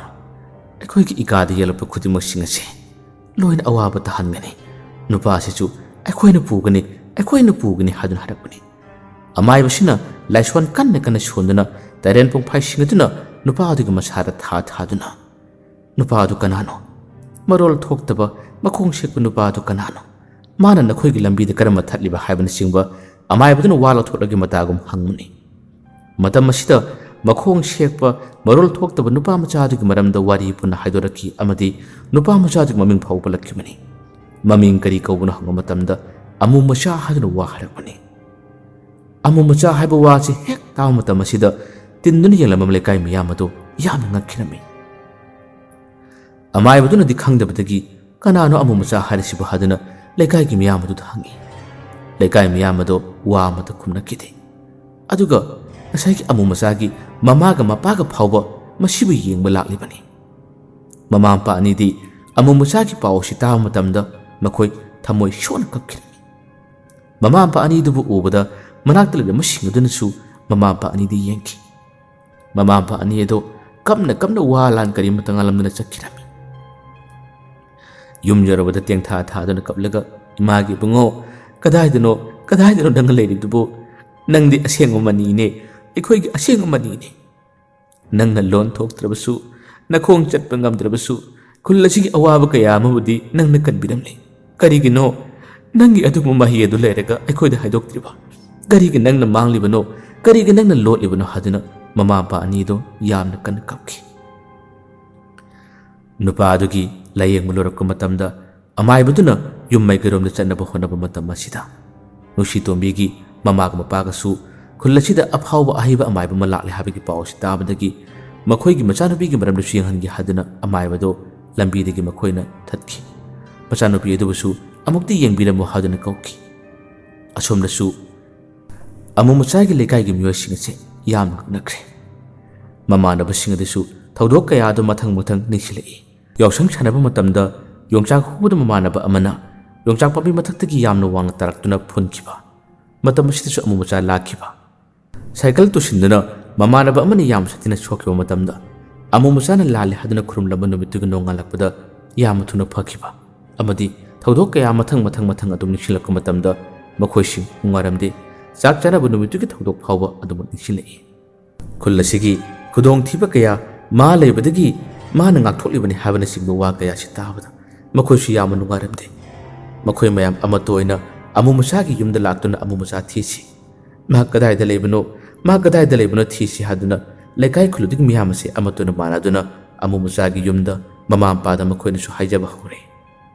ꯑꯩꯈꯣꯏꯒꯤ ꯏꯀꯥꯗ ꯌꯦꯜꯂꯛꯄ ꯈꯨꯗꯤꯡꯃꯛꯁꯤꯡ ꯑꯁꯤ ꯂꯣꯏꯅ ꯑꯋꯥꯕ ꯇꯥꯍꯟꯒꯅꯤ꯫ ꯅꯨꯄꯥ ꯑꯁꯤꯁꯨ ꯑꯩꯈꯣꯏꯅ ꯄꯨꯒꯅꯤ ꯍꯥꯏꯗꯨꯅ ꯍꯥꯏꯔꯛꯄꯅꯤ꯫ ꯑꯃꯥꯏꯕꯁꯤꯅ ꯂꯥꯏꯁꯣꯟ ꯀꯟꯅ ꯀꯟꯅ ꯁꯣꯟꯗꯨꯅ ꯇꯔꯦꯟ ꯄꯨꯡꯐꯥꯏꯁꯤꯡ ꯑꯗꯨꯅ ꯅꯨꯄꯥꯗꯨꯒꯤ ꯃꯁꯥꯗ ꯊꯥꯗꯨꯅ ꯅꯨꯄꯥꯗꯨ ꯀꯅꯥꯅꯣ? ꯃꯔꯣꯜ ꯊꯣꯛꯇꯕ ꯃꯈꯣꯡ ꯁꯦꯛꯄ ꯅꯨꯄꯥꯗꯨ ꯀꯅꯥꯅꯣ? ꯃꯥꯅ ꯅꯈꯣꯏꯒꯤ ꯂꯝꯕꯤꯗ ꯀꯔꯝꯕ ꯊꯠꯂꯤꯕ ꯍꯥꯏꯕꯅꯆꯤꯡꯕ ꯑꯃꯥꯏꯕꯗꯨꯅ ꯋꯥ ꯂꯧꯊꯣꯛꯂꯒꯤ ꯃꯇꯥꯒꯨꯝ ꯍꯪꯕꯅꯤ꯫ ꯃꯇꯝ ꯑꯁꯤꯗ ꯃꯈꯣꯡ ꯁꯦꯛꯄ ꯃꯔꯣꯜ ꯊꯣꯛꯇꯕ ꯅꯨꯄꯥ ꯃꯆꯥꯗꯨꯒꯤ ꯃꯔꯝꯗ ꯋꯥꯔꯤ ꯄꯨꯟꯅ ꯍꯥꯏꯗꯣꯔꯛꯈꯤ ꯑꯃꯗꯤ ꯅꯨꯄꯥ ꯃꯆꯥꯗꯨꯒꯤ ꯃꯃꯤꯡ ꯐꯥꯎꯕ ꯄꯜꯂꯛꯈꯤꯕꯅꯤ꯫ ꯃꯃꯤꯡ ꯀꯔꯤ ꯀꯧꯕꯅꯣ ꯍꯪꯕ ꯃꯇꯝꯗ ꯑꯃꯨ ꯃꯆꯥ ꯍꯥꯏꯗꯨꯅ ꯋꯥ ꯍꯥꯏꯔꯛꯄꯅꯤ꯫ ꯑꯃꯨ ꯃꯆꯥ ꯍꯥꯏꯕ ꯋꯥꯁꯤ ꯍꯦꯛ ꯇꯥꯕ ꯃꯇꯝ ꯑꯁꯤꯗ ꯇꯤꯟꯗꯨꯅ ꯌꯦꯡꯂꯝꯕ ꯂꯩꯀꯥꯏ ꯃꯤꯌꯥꯝ ꯑꯗꯨ ꯌꯥꯝꯅ ꯉꯛꯈꯤꯔꯝꯃꯤ꯫ ꯑꯃꯥꯏꯕꯗꯨꯅꯗꯤ ꯈꯪꯗꯕꯗꯒꯤ ꯀꯅꯥꯅꯣ ꯑꯃꯨ ꯃꯆꯥ ꯍꯥꯏꯔꯤꯁꯤꯕꯨ ꯍꯥꯏꯗꯨꯅ ꯂꯩꯀꯥꯏꯒꯤ ꯃꯤꯌꯥꯝ ꯑꯗꯨꯗ ꯍꯪꯉꯤ꯫ ꯂꯩꯀꯥꯏ ꯃꯤꯌꯥꯝ ꯑꯗꯨ ꯋꯥ ꯑꯃꯇ ꯈꯨꯝꯅꯈꯤꯗꯦ꯫ ꯑꯗꯨꯒ ꯉꯁꯥꯏꯒꯤ ꯑꯃꯨ ꯃꯆꯥꯒꯤ ꯃꯃꯥꯒ ꯃꯄꯥꯒ ꯐꯥꯎꯕ ꯃꯁꯤꯕꯨ ꯌꯦꯡꯕ ꯂꯥꯛꯂꯤꯕꯅꯤ꯫ ꯃꯃꯥ ꯃꯄꯥ ꯑꯅꯤꯗꯤ ꯑꯃꯨ ꯃꯆꯥꯒꯤ ꯄꯥꯎ ꯑꯁꯤ ꯇꯥꯕ ꯃꯇꯝꯗ ꯃꯈꯣꯏ ꯊꯃꯣꯏ ꯁꯣꯛꯅ ꯀꯞꯈꯤꯔꯝꯃꯤ꯫ ꯃꯃꯥ ꯃꯄꯥ ꯑꯅꯤꯗꯨꯕꯨ ꯎꯕꯗ ꯃꯅꯥꯛꯇ ꯂꯩꯔꯝꯕꯁꯤꯡ ꯑꯗꯨꯅꯁꯨ ꯃꯃꯥ ꯃꯄꯥ ꯑꯅꯤꯗꯤ ꯌꯦꯡꯈꯤ꯫ ꯃꯃꯥ ꯃꯄꯥ ꯑꯅꯤ ꯑꯗꯨ ꯀꯞꯅ ꯋꯥ ꯂꯥꯟ ꯀꯔꯤꯃꯠꯇ ꯉꯥꯡꯂꯝꯗꯅ ꯆꯠꯈꯤꯔꯝꯃꯤ꯫ ꯌꯨꯝ ꯌꯧꯔꯕꯗ ꯇꯦꯡꯊꯥ ꯊꯥꯗꯨꯅ ꯀꯞꯂꯒ ꯏꯃꯥꯒꯤ ꯕꯨꯡꯉꯣ, ꯀꯗꯥꯏꯗꯅꯣ ꯅꯪ ꯂꯩꯔꯤꯗꯨꯕꯨ? ꯅꯪꯗꯤ ꯑꯁꯦꯡꯕ ꯃꯅꯤꯅꯦ, ꯑꯩꯈꯣꯏꯒꯤ ꯑꯁꯦꯡꯕ ꯃꯅꯤꯅꯦ꯫ ꯅꯪꯅ ꯂꯣꯟ ꯊꯣꯛꯇ꯭ꯔꯕꯁꯨ, ꯅꯈꯣꯡ ꯆꯠꯄ ꯉꯝꯗ꯭ꯔꯕꯁꯨ ꯈꯨꯜ ꯑꯁꯤꯒꯤ ꯑꯋꯥꯕ ꯀꯌꯥ ꯑꯃꯕꯨꯗꯤ ꯅꯪꯅ ꯀꯟꯕꯤꯔꯝꯂꯦ꯫ ꯀꯔꯤꯒꯤꯅꯣ ꯅꯪꯒꯤ ꯑꯗꯨꯒꯨꯝꯕ ꯃꯍꯤ ꯑꯗꯨ ꯂꯩꯔꯒ ꯑꯩꯈꯣꯏꯗ ꯍꯥꯏꯗꯣꯛꯇ꯭ꯔꯤꯕ? ꯀꯔꯤꯒꯤ ꯅꯪꯅ ꯃꯥꯡꯂꯤꯕꯅꯣ? ꯀꯔꯤꯒꯤ ꯅꯪꯅ ꯂꯣꯠꯂꯤꯕꯅꯣ ꯍꯥꯏꯗꯨꯅ ꯃꯃꯥ ꯃꯄꯥ ꯑꯅꯤꯗꯣ ꯌꯥꯝꯅ ꯀꯟꯅ ꯀꯞꯈꯤ꯫ ꯅꯨꯄꯥ ꯑꯗꯨꯒꯤ ꯂꯥꯌꯦꯡꯕ ꯂꯣꯏꯔꯛꯄ ꯃꯇꯝꯗ ꯑꯃꯥꯏꯕꯗꯨꯅ ꯌꯨꯝ ꯃꯥꯏꯀꯩꯔꯣꯝꯗ ꯆꯠꯅꯕ ꯍꯣꯠꯅꯕ ꯃꯇꯝ ꯑꯁꯤꯗ ꯅꯨꯡꯁꯤꯇꯣꯝꯕꯤꯒꯤ ꯃꯃꯥꯒ ꯃꯄꯥꯒꯁꯨ ꯈꯨꯜ ꯑꯁꯤꯗ ꯑꯐꯥꯎꯕ ꯑꯍꯩꯕ ꯑꯃꯥꯏꯕ ꯑꯃ ꯂꯥꯛꯂꯦ ꯍꯥꯏꯕꯒꯤ ꯄꯥꯎ ꯑꯁꯤ ꯇꯥꯕꯗꯒꯤ ꯃꯈꯣꯏꯒꯤ ꯃꯆꯥꯅꯨꯄꯤꯒꯤ ꯃꯔꯝꯗꯁꯨ ꯌꯦꯡꯍꯟꯒꯦ ꯍꯥꯏꯗꯨꯅ ꯑꯃꯥꯏꯕꯗꯣ ꯂꯝꯕꯤꯗꯒꯤ ꯃꯈꯣꯏꯅ ꯊꯠꯈꯤ꯫ ꯃꯆꯥꯅꯨꯄꯤ ꯑꯗꯨꯕꯨꯁꯨ ꯑꯃꯨꯛꯇ ꯌꯦꯡꯕꯤꯔꯝꯃꯨ ꯍꯥꯏꯗꯨꯅ ꯀꯧꯈꯤ꯫ ꯑꯁꯣꯝꯗꯁꯨ ꯑꯃꯨꯃꯆꯥꯒꯤ ꯂꯩꯀꯥꯏꯒꯤ ꯃꯤꯑꯣꯏꯁꯤꯡ ꯑꯁꯤ ꯌꯥꯝꯅ ꯉꯛꯅꯈ꯭ꯔꯦ꯫ ꯃꯃꯥꯟꯅꯕꯁꯤꯡ ꯑꯗꯨꯁꯨ ꯊꯧꯗꯣꯛ ꯀꯌꯥ ꯑꯗꯨ ꯃꯊꯪ ꯃꯊꯪ ꯅꯤꯡꯁꯤꯡꯂꯛꯏ꯫ ꯌꯥꯎꯁꯪ ꯁꯥꯟꯅꯕ ꯃꯇꯝꯗ ꯌꯣꯡꯆꯥꯛ ꯍꯧꯕꯗ ꯃꯃꯥꯟꯅꯕ ꯑꯃꯅ ꯌꯣꯡꯆꯥꯛ ꯄꯥꯝꯕꯤ ꯃꯊꯛꯇꯒꯤ ꯌꯥꯝꯅ ꯋꯥꯡꯅ ꯇꯥꯔꯛꯇꯨꯅ ꯐꯨꯟꯈꯤꯕ, ꯃꯇꯝ ꯑꯁꯤꯗꯁꯨ ꯑꯃꯨꯃꯆꯥ ꯂꯥꯛꯈꯤꯕ, ꯁꯥꯏꯀꯜ ꯇꯨꯁꯤꯟꯗꯨꯅ ꯃꯃꯥꯟꯅꯕ ꯑꯃꯅ ꯌꯥꯝ ꯁꯥꯊꯤꯅ ꯁꯣꯛꯈꯤꯕ ꯃꯇꯝꯗ ꯑꯃꯨꯃꯆꯥꯅ ꯂꯥꯜꯂꯦ ꯍꯥꯏꯗꯨꯅ ꯈꯨꯔꯨꯝꯂꯝꯕ ꯅꯨꯃꯤꯠꯇꯨꯒꯤ ꯅꯣꯡꯉꯥꯜꯂꯛꯄꯗ ꯌꯥꯝꯅ ꯊꯨꯅ ꯐꯈꯤꯕ, ꯑꯃꯗꯤ ꯊꯧꯗꯣꯛ ꯀꯌꯥ ꯃꯊꯪ ꯑꯗꯨꯝ ꯅꯤꯡꯁꯤꯡꯂꯛꯄ ꯃꯇꯝꯗ ꯃꯈꯣꯏꯁꯤꯡ ꯅꯨꯡꯉꯥꯏꯔꯝꯗꯦ꯫ ꯆꯥꯛ ꯆꯥꯅꯕ ꯅꯨꯃꯤꯠꯇꯨꯒꯤ ꯊꯧꯗꯣꯛ ꯐꯥꯎꯕ ꯑꯗꯨꯃꯛ ꯅꯤꯡꯁꯤꯡꯂꯛꯏ꯫ ꯈꯨꯜ ꯑꯁꯤꯒꯤ ꯈꯨꯗꯣꯡꯊꯤꯕ ꯀꯌꯥ ꯃꯥ ꯂꯩꯕꯗꯒꯤ ꯃꯥꯅ ꯉꯥꯛꯊꯣꯛꯂꯤꯕꯅꯤ ꯍꯥꯏꯕꯅꯆꯤꯡꯕ ꯋꯥ ꯀꯌꯥꯁꯤ ꯇꯥꯕꯗ ꯃꯈꯣꯏꯁꯨ ꯌꯥꯝꯅ ꯅꯨꯡꯉꯥꯏꯔꯝꯗꯦ꯫ ꯃꯈꯣꯏ ꯃꯌꯥꯝ ꯑꯃꯠꯇ ꯑꯣꯏꯅ ꯑꯃꯨꯃꯆꯥꯒꯤ ꯌꯨꯝꯗ ꯂꯥꯛꯇꯨꯅ ꯑꯃꯨꯃꯆꯥ ꯊꯤꯁꯤ, ꯃꯥ ꯀꯗꯥꯏꯗ ꯂꯩꯕꯅꯣ, ꯃꯥ ꯀꯗꯥꯏꯗ ꯂꯩꯕꯅꯣ ꯊꯤꯁꯤ ꯍꯥꯏꯗꯨꯅ ꯂꯩꯀꯥꯏ ꯈꯨꯜꯂꯨꯒꯤ ꯃꯤꯌꯥꯝ ꯑꯁꯤ ꯑꯃꯠꯇ ꯑꯣꯏꯅ ꯃꯥꯟꯅꯗꯨꯅ ꯑꯃꯨꯃꯆꯥꯒꯤ ꯌꯨꯝꯗ ꯃꯃꯥ ꯃꯄꯥꯗ ꯃꯈꯣꯏꯅꯁꯨ ꯍꯥꯏꯖꯕ ꯍꯧꯔꯦ꯫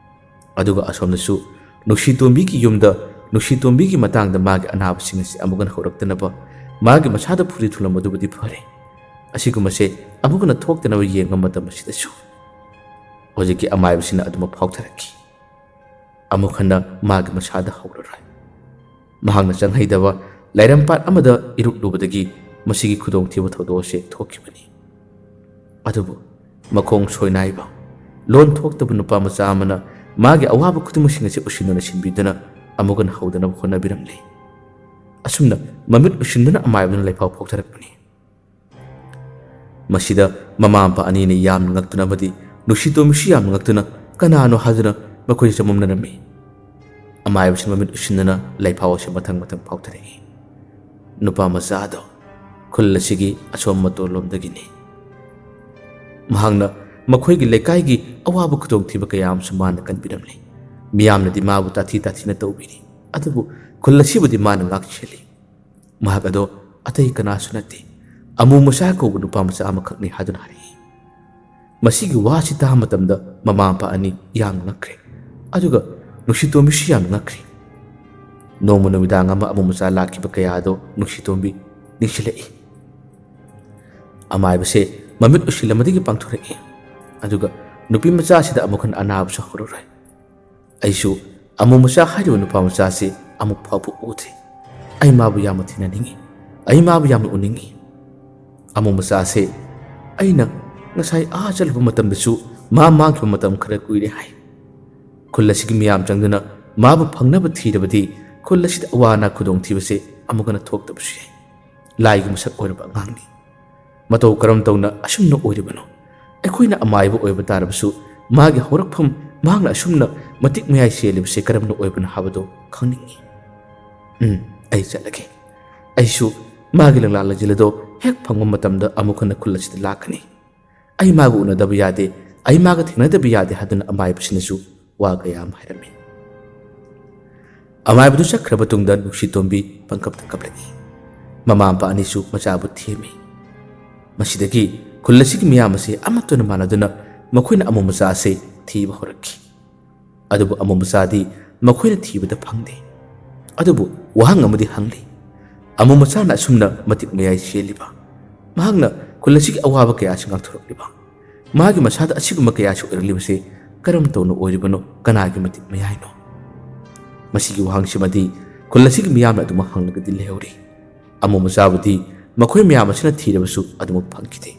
ꯑꯗꯨꯒ ꯑꯁꯣꯝꯗꯁꯨ ꯅꯨꯡꯁꯤꯇꯣꯝꯕꯤꯒꯤ ꯌꯨꯝꯗ ꯅꯨꯡꯁꯤꯇꯣꯝꯕꯤꯒꯤ ꯃꯇꯥꯡꯗ ꯃꯥꯒꯤ ꯑꯅꯥꯕꯁꯤꯡ ꯑꯁꯤ ꯑꯃꯨꯛ ꯍꯟꯅ ꯍꯧꯔꯛꯇꯅꯕ ꯃꯥꯒꯤ ꯃꯁꯥꯗ ꯐꯨꯔꯤ ꯊꯨꯡꯂꯝꯕꯗꯨꯕꯨꯗꯤ ꯐꯔꯦ, ꯑꯁꯤꯒꯨꯝꯕꯁꯦ ꯑꯃꯨꯛ ꯍꯟꯅ ꯊꯣꯛꯇꯅꯕ ꯌꯦꯡꯕ ꯃꯇꯝ ꯑꯁꯤꯗꯁꯨ ꯍꯧꯖꯤꯛꯀꯤ ꯑꯃꯥꯏꯕꯁꯤꯅ ꯑꯗꯨꯃꯛ ꯐꯥꯎꯊꯔꯛꯈꯤ꯫ ꯑꯃꯨꯛ ꯍꯟꯅ ꯃꯥꯒꯤ ꯃꯁꯥꯗ ꯍꯧꯔꯔꯣꯏ꯫ ꯃꯍꯥꯛꯅ ꯆꯪꯍꯩꯗꯕ ꯂꯥꯏꯔꯝꯄꯥꯠ ꯑꯃꯗ ꯏꯔꯨꯞꯂꯨꯕꯗꯒꯤ ꯃꯁꯤꯒꯤ ꯈꯨꯗꯣꯡꯊꯤꯕ ꯊꯧꯗꯣꯛ ꯑꯁꯤ ꯊꯣꯛꯈꯤꯕꯅꯤ꯫ ꯑꯗꯨꯕꯨ ꯃꯈꯣꯡ ꯁꯣꯏꯅꯥꯏꯕ, ꯂꯣꯟ ꯊꯣꯛꯇꯕ ꯅꯨꯄꯥ ꯃꯆꯥ ꯑꯃꯅ ꯃꯥꯒꯤ ꯑꯋꯥꯕ ꯈꯨꯗꯤꯡꯃꯛꯁꯤꯡ ꯑꯁꯤ ꯎꯁꯤꯟꯗꯨꯅ ꯁꯤꯟꯕꯤꯗꯨꯅ ꯑꯃꯨꯛ ꯍꯟꯅ ꯍꯧꯗꯅꯕ ꯍꯣꯠꯅꯕꯤꯔꯝꯂꯦ꯫ ꯑꯁꯨꯝꯅ ꯃꯃꯤꯠ ꯎꯁꯤꯟꯗꯨꯅ ꯑꯃꯥꯏꯕꯗꯨꯅ ꯂꯩꯐꯥꯎ ꯐꯥꯎꯊꯔꯛꯄꯅꯤ꯫ ꯃꯁꯤꯗ ꯃꯃꯥ ꯃꯄꯥ ꯑꯅꯤꯅ ꯌꯥꯝꯅ ꯉꯛꯇꯨꯅ ꯑꯃꯗꯤ ꯅꯨꯡꯁꯤꯇꯣꯝꯕꯤꯁꯨ ꯌꯥꯝꯅ ꯉꯛꯇꯨꯅ ꯀꯅꯥꯅꯣ ꯍꯥꯏꯗꯨꯅ ꯃꯈꯣꯏꯁꯤ ꯆꯃꯝꯅꯔꯝꯃꯤ꯫ ꯑꯃꯥꯏꯕꯁꯤ ꯃꯃꯤꯠ ꯎꯁꯤꯟꯗꯨꯅ ꯂꯩꯐꯥꯎ ꯑꯁꯤ ꯃꯊꯪ ꯐꯥꯎꯊꯔꯛꯏ꯫ ꯅꯨꯄꯥ ꯃꯆꯥꯗꯣ ꯈꯨꯜ ꯑꯁꯤꯒꯤ ꯑꯁꯣꯝ ꯃꯇꯣꯟꯂꯣꯝꯗꯒꯤꯅꯤ꯫ ꯃꯍꯥꯛꯅ ꯃꯈꯣꯏꯒꯤ ꯂꯩꯀꯥꯏꯒꯤ ꯑꯋꯥꯕ ꯈꯨꯗꯣꯡꯊꯤꯕ ꯀꯌꯥ ꯑꯃꯁꯨ ꯃꯥꯅ ꯀꯟꯕꯤꯔꯝꯂꯤ꯫ ꯃꯤꯌꯥꯝꯅꯗꯤ ꯃꯥꯕꯨ ꯇꯥꯊꯤ-ꯇꯥꯊꯤꯅ ꯇꯧꯕꯤꯔꯤ, ꯑꯗꯨꯕꯨ ꯈꯨꯜ ꯑꯁꯤꯕꯨꯗꯤ ꯃꯥꯅ ꯉꯥꯛꯁꯦꯜꯂꯤ꯫ ꯃꯍꯥꯛ ꯑꯗꯣ ꯑꯇꯩ ꯀꯅꯥꯁꯨ ꯅꯠꯇꯦ, ꯑꯃꯨꯃꯆꯥ ꯀꯧꯕ ꯅꯨꯄꯥ ꯃꯆꯥ ꯑꯃꯈꯛꯅꯤ ꯍꯥꯏꯗꯨꯅ ꯍꯥꯏꯔꯛꯏ꯫ ꯃꯁꯤꯒꯤ ꯋꯥꯁꯤ ꯇꯥꯕ ꯃꯇꯝꯗ ꯃꯃꯥ ꯃꯄꯥ ꯑꯅꯤ ꯌꯥꯝꯅ ꯉꯛꯈ꯭ꯔꯦ, ꯑꯗꯨꯒ ꯅꯨꯡꯁꯤꯇꯣꯝꯕꯤꯁꯨ ꯌꯥꯝꯅ ꯉꯛꯈ꯭ꯔꯦ꯫ ꯅꯣꯡꯃ ꯅꯨꯃꯤꯗꯥꯡ ꯑꯃ ꯑꯃꯨꯃꯆꯥ ꯂꯥꯛꯈꯤꯕ ꯀꯌꯥ ꯑꯗꯣ ꯅꯨꯡꯁꯤꯇꯣꯝꯕꯤ ꯅꯤꯡꯁꯤꯡꯂꯛꯏ꯫ ꯑꯃꯥꯏꯕꯁꯦ ꯃꯃꯤꯠ ꯎꯁꯤꯜꯂꯝꯕꯗꯒꯤ ꯄꯥꯡꯊꯣꯔꯛꯏ, ꯑꯗꯨꯒ ꯅꯨꯄꯤ ꯃꯆꯥ ꯑꯁꯤꯗ ꯑꯃꯨꯛ ꯍꯟꯅ ꯑꯅꯥꯕꯁꯨ ꯍꯧꯔꯔꯣꯏ꯫ ꯑꯩꯁꯨ ꯑꯃꯨꯃꯆꯥ ꯍꯥꯏꯔꯤꯕ ꯅꯨꯄꯥ ꯃꯆꯥꯁꯤ ꯑꯃꯨꯛ ꯐꯥꯎꯕ ꯎꯗ꯭ꯔꯤ꯫ ꯑꯩ ꯃꯥꯕꯨ ꯌꯥꯝꯅ ꯊꯦꯡꯅꯅꯤꯡꯉꯤ, ꯑꯩ ꯃꯥꯕꯨ ꯌꯥꯝꯅ ꯎꯅꯤꯡꯉꯤ꯫ ꯑꯃꯨꯃꯆꯥꯁꯦ ꯑꯩꯅ ꯉꯁꯥꯏ ꯆꯠꯂꯨꯕ ꯃꯇꯝꯗꯁꯨ ꯃꯥ ꯃꯥꯡꯈꯤꯕ ꯃꯇꯝ ꯈꯔ ꯀꯨꯏꯔꯦ ꯍꯥꯏ꯫ ꯈꯨꯜ ꯑꯁꯤꯒꯤ ꯃꯤꯌꯥꯝ ꯆꯪꯗꯨꯅ ꯃꯥꯕꯨ ꯐꯪꯅꯕ ꯊꯤꯔꯕꯗꯤ ꯈꯨꯜ ꯑꯁꯤꯗ ꯑꯋꯥ ꯑꯅꯥ ꯈꯨꯗꯣꯡꯊꯤꯕꯁꯦ ꯑꯃꯨꯛ ꯍꯟꯅ ꯊꯣꯛꯇꯕꯁꯨ ꯌꯥꯏ꯫ ꯂꯥꯏꯒꯤ ꯃꯁꯛ ꯑꯣꯏꯔꯕ ꯑꯉꯥꯡꯅꯤ, ꯃꯇꯧ ꯀꯔꯝ ꯇꯧꯅ ꯑꯁꯨꯝꯅ ꯑꯣꯏꯔꯤꯕꯅꯣ? ꯑꯩꯈꯣꯏꯅ ꯑꯃꯥꯏꯕ ꯑꯣꯏꯕ ꯇꯥꯔꯕꯁꯨ ꯃꯥꯒꯤ ꯍꯧꯔꯛꯐꯝ, ꯃꯍꯥꯛꯅ ꯑꯁꯨꯝꯅ ꯃꯇꯤꯛ ꯃꯌꯥꯏ ꯆꯦꯜꯂꯤꯕꯁꯦ ꯀꯔꯝꯅ ꯑꯣꯏꯕꯅꯣ ꯍꯥꯏꯕꯗꯣ ꯈꯪꯅꯤꯡꯉꯤ꯫ ꯑꯩ ꯆꯠꯂꯒꯦ꯫ ꯑꯩꯁꯨ ꯃꯥꯒꯤ ꯂꯪꯂꯥ ꯂꯩꯖꯤꯜ ꯑꯗꯣ ꯍꯦꯛ ꯐꯪꯕ ꯃꯇꯝꯗ ꯑꯃꯨꯛ ꯍꯟꯅ ꯈꯨꯜ ꯑꯁꯤꯗ ꯂꯥꯛꯀꯅꯤ꯫ ꯑꯩ ꯃꯥꯒ ꯎꯅꯗꯕ ꯌꯥꯗꯦ, ꯑꯩ ꯃꯥꯒ ꯊꯦꯡꯅꯗꯕ ꯌꯥꯗꯦ ꯍꯥꯏꯗꯨꯅ ꯑꯃꯥꯏꯕꯁꯤꯅꯁꯨ ꯋꯥ ꯀꯌꯥ ꯑꯃ ꯍꯥꯏꯔꯝꯃꯤ꯫ ꯑꯃꯥꯏꯕꯗꯨ ꯆꯠꯈ꯭ꯔꯕ ꯇꯨꯡꯗ ꯅꯨꯡꯁꯤꯇꯣꯝꯕꯤ ꯄꯪꯀꯞꯇ ꯀꯞꯂꯛꯏ꯫ ꯃꯃꯥ ꯃꯄꯥ ꯑꯅꯤꯁꯨ ꯃꯆꯥꯕꯨ ꯊꯦꯝꯃꯤ꯫ ꯃꯁꯤꯗꯒꯤ ꯈꯨꯜ ꯑꯁꯤꯒꯤ ꯃꯤꯌꯥꯝ ꯑꯁꯤ ꯑꯃꯠꯇ ꯑꯣꯏꯅ ꯃꯥꯟꯅꯗꯨꯅ ꯃꯈꯣꯏꯅ ꯑꯃꯨꯃꯆꯥ ꯑꯁꯤ ꯊꯤꯕ ꯍꯧꯔꯛꯈꯤ꯫ ꯑꯗꯨꯕꯨ ꯑꯃꯨꯃꯆꯥꯗꯤ ꯃꯈꯣꯏꯅ ꯊꯤꯕꯗ ꯐꯪꯗꯦ꯫ ꯑꯗꯨꯕꯨ ꯋꯥꯍꯪ ꯑꯃꯗꯤ ꯍꯪꯂꯤ, ꯑꯃꯨꯃꯆꯥꯅ ꯑꯁꯨꯝꯅ ꯃꯇꯤꯛ ꯃꯌꯥꯏ ꯆꯦꯜꯂꯤꯕ, ꯃꯍꯥꯛꯅ ꯈꯨꯜ ꯑꯁꯤꯒꯤ ꯑꯋꯥꯕ ꯀꯌꯥꯁꯤ ꯉꯥꯛꯊꯣꯔꯛꯂꯤꯕ, ꯃꯥꯒꯤ ꯃꯁꯥꯗ ꯑꯁꯤꯒꯨꯝꯕ ꯀꯌꯥꯁꯤ ꯑꯣꯏꯔꯛꯂꯤꯕꯁꯦ ꯀꯔꯝ ꯇꯧꯅ ꯑꯣꯏꯔꯤꯕꯅꯣ? ꯀꯅꯥꯒꯤ ꯃꯇꯤꯛ ꯃꯌꯥꯏꯅꯣ? ꯃꯁꯤꯒꯤ ꯋꯥꯍꯪꯁꯤꯃꯗꯤ ꯈꯨꯜ ꯑꯁꯤꯒꯤ ꯃꯤꯌꯥꯝꯅ ꯑꯗꯨꯃꯛ ꯍꯪꯂꯒꯗꯤ ꯂꯩꯍꯧꯔꯤ꯫ ꯑꯃꯨꯃꯆꯥꯕꯨꯗꯤ ꯃꯈꯣꯏ ꯃꯌꯥꯝ ꯑꯁꯤꯅ ꯊꯤꯔꯕꯁꯨ ꯑꯗꯨꯃꯛ ꯐꯪꯈꯤꯗꯦ꯫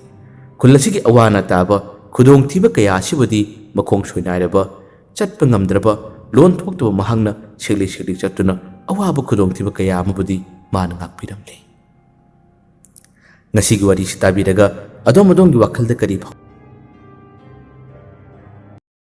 ꯈꯨꯜ ꯑꯁꯤꯒꯤ ꯑꯋꯥ ꯑꯅꯥ ꯇꯥꯕ, ꯈꯨꯗꯣꯡꯊꯤꯕ ꯀꯌꯥ ꯑꯁꯤꯕꯨꯗꯤ ꯃꯈꯣꯡ ꯁꯣꯏꯅꯥꯏꯔꯕ, ꯆꯠꯄ ꯉꯝꯗ꯭ꯔꯕ, ꯂꯣꯟ ꯊꯣꯛꯇꯕ ꯃꯍꯥꯛꯅ ꯁꯦꯛꯂꯤ ꯆꯠꯇꯨꯅ ꯑꯋꯥꯕ ꯈꯨꯗꯣꯡꯊꯤꯕ ꯀꯌꯥ ꯑꯃꯕꯨꯗꯤ ꯃꯥꯅ ꯉꯥꯛꯄꯤꯔꯝꯂꯦ꯫ ꯉꯁꯤꯒꯤ ꯋꯥꯔꯤꯁꯤ ꯇꯥꯕꯤꯔꯒ ꯑꯗꯣꯝꯒꯤ ꯋꯥꯈꯜꯗ ꯀꯔꯤ ꯐꯥꯎ?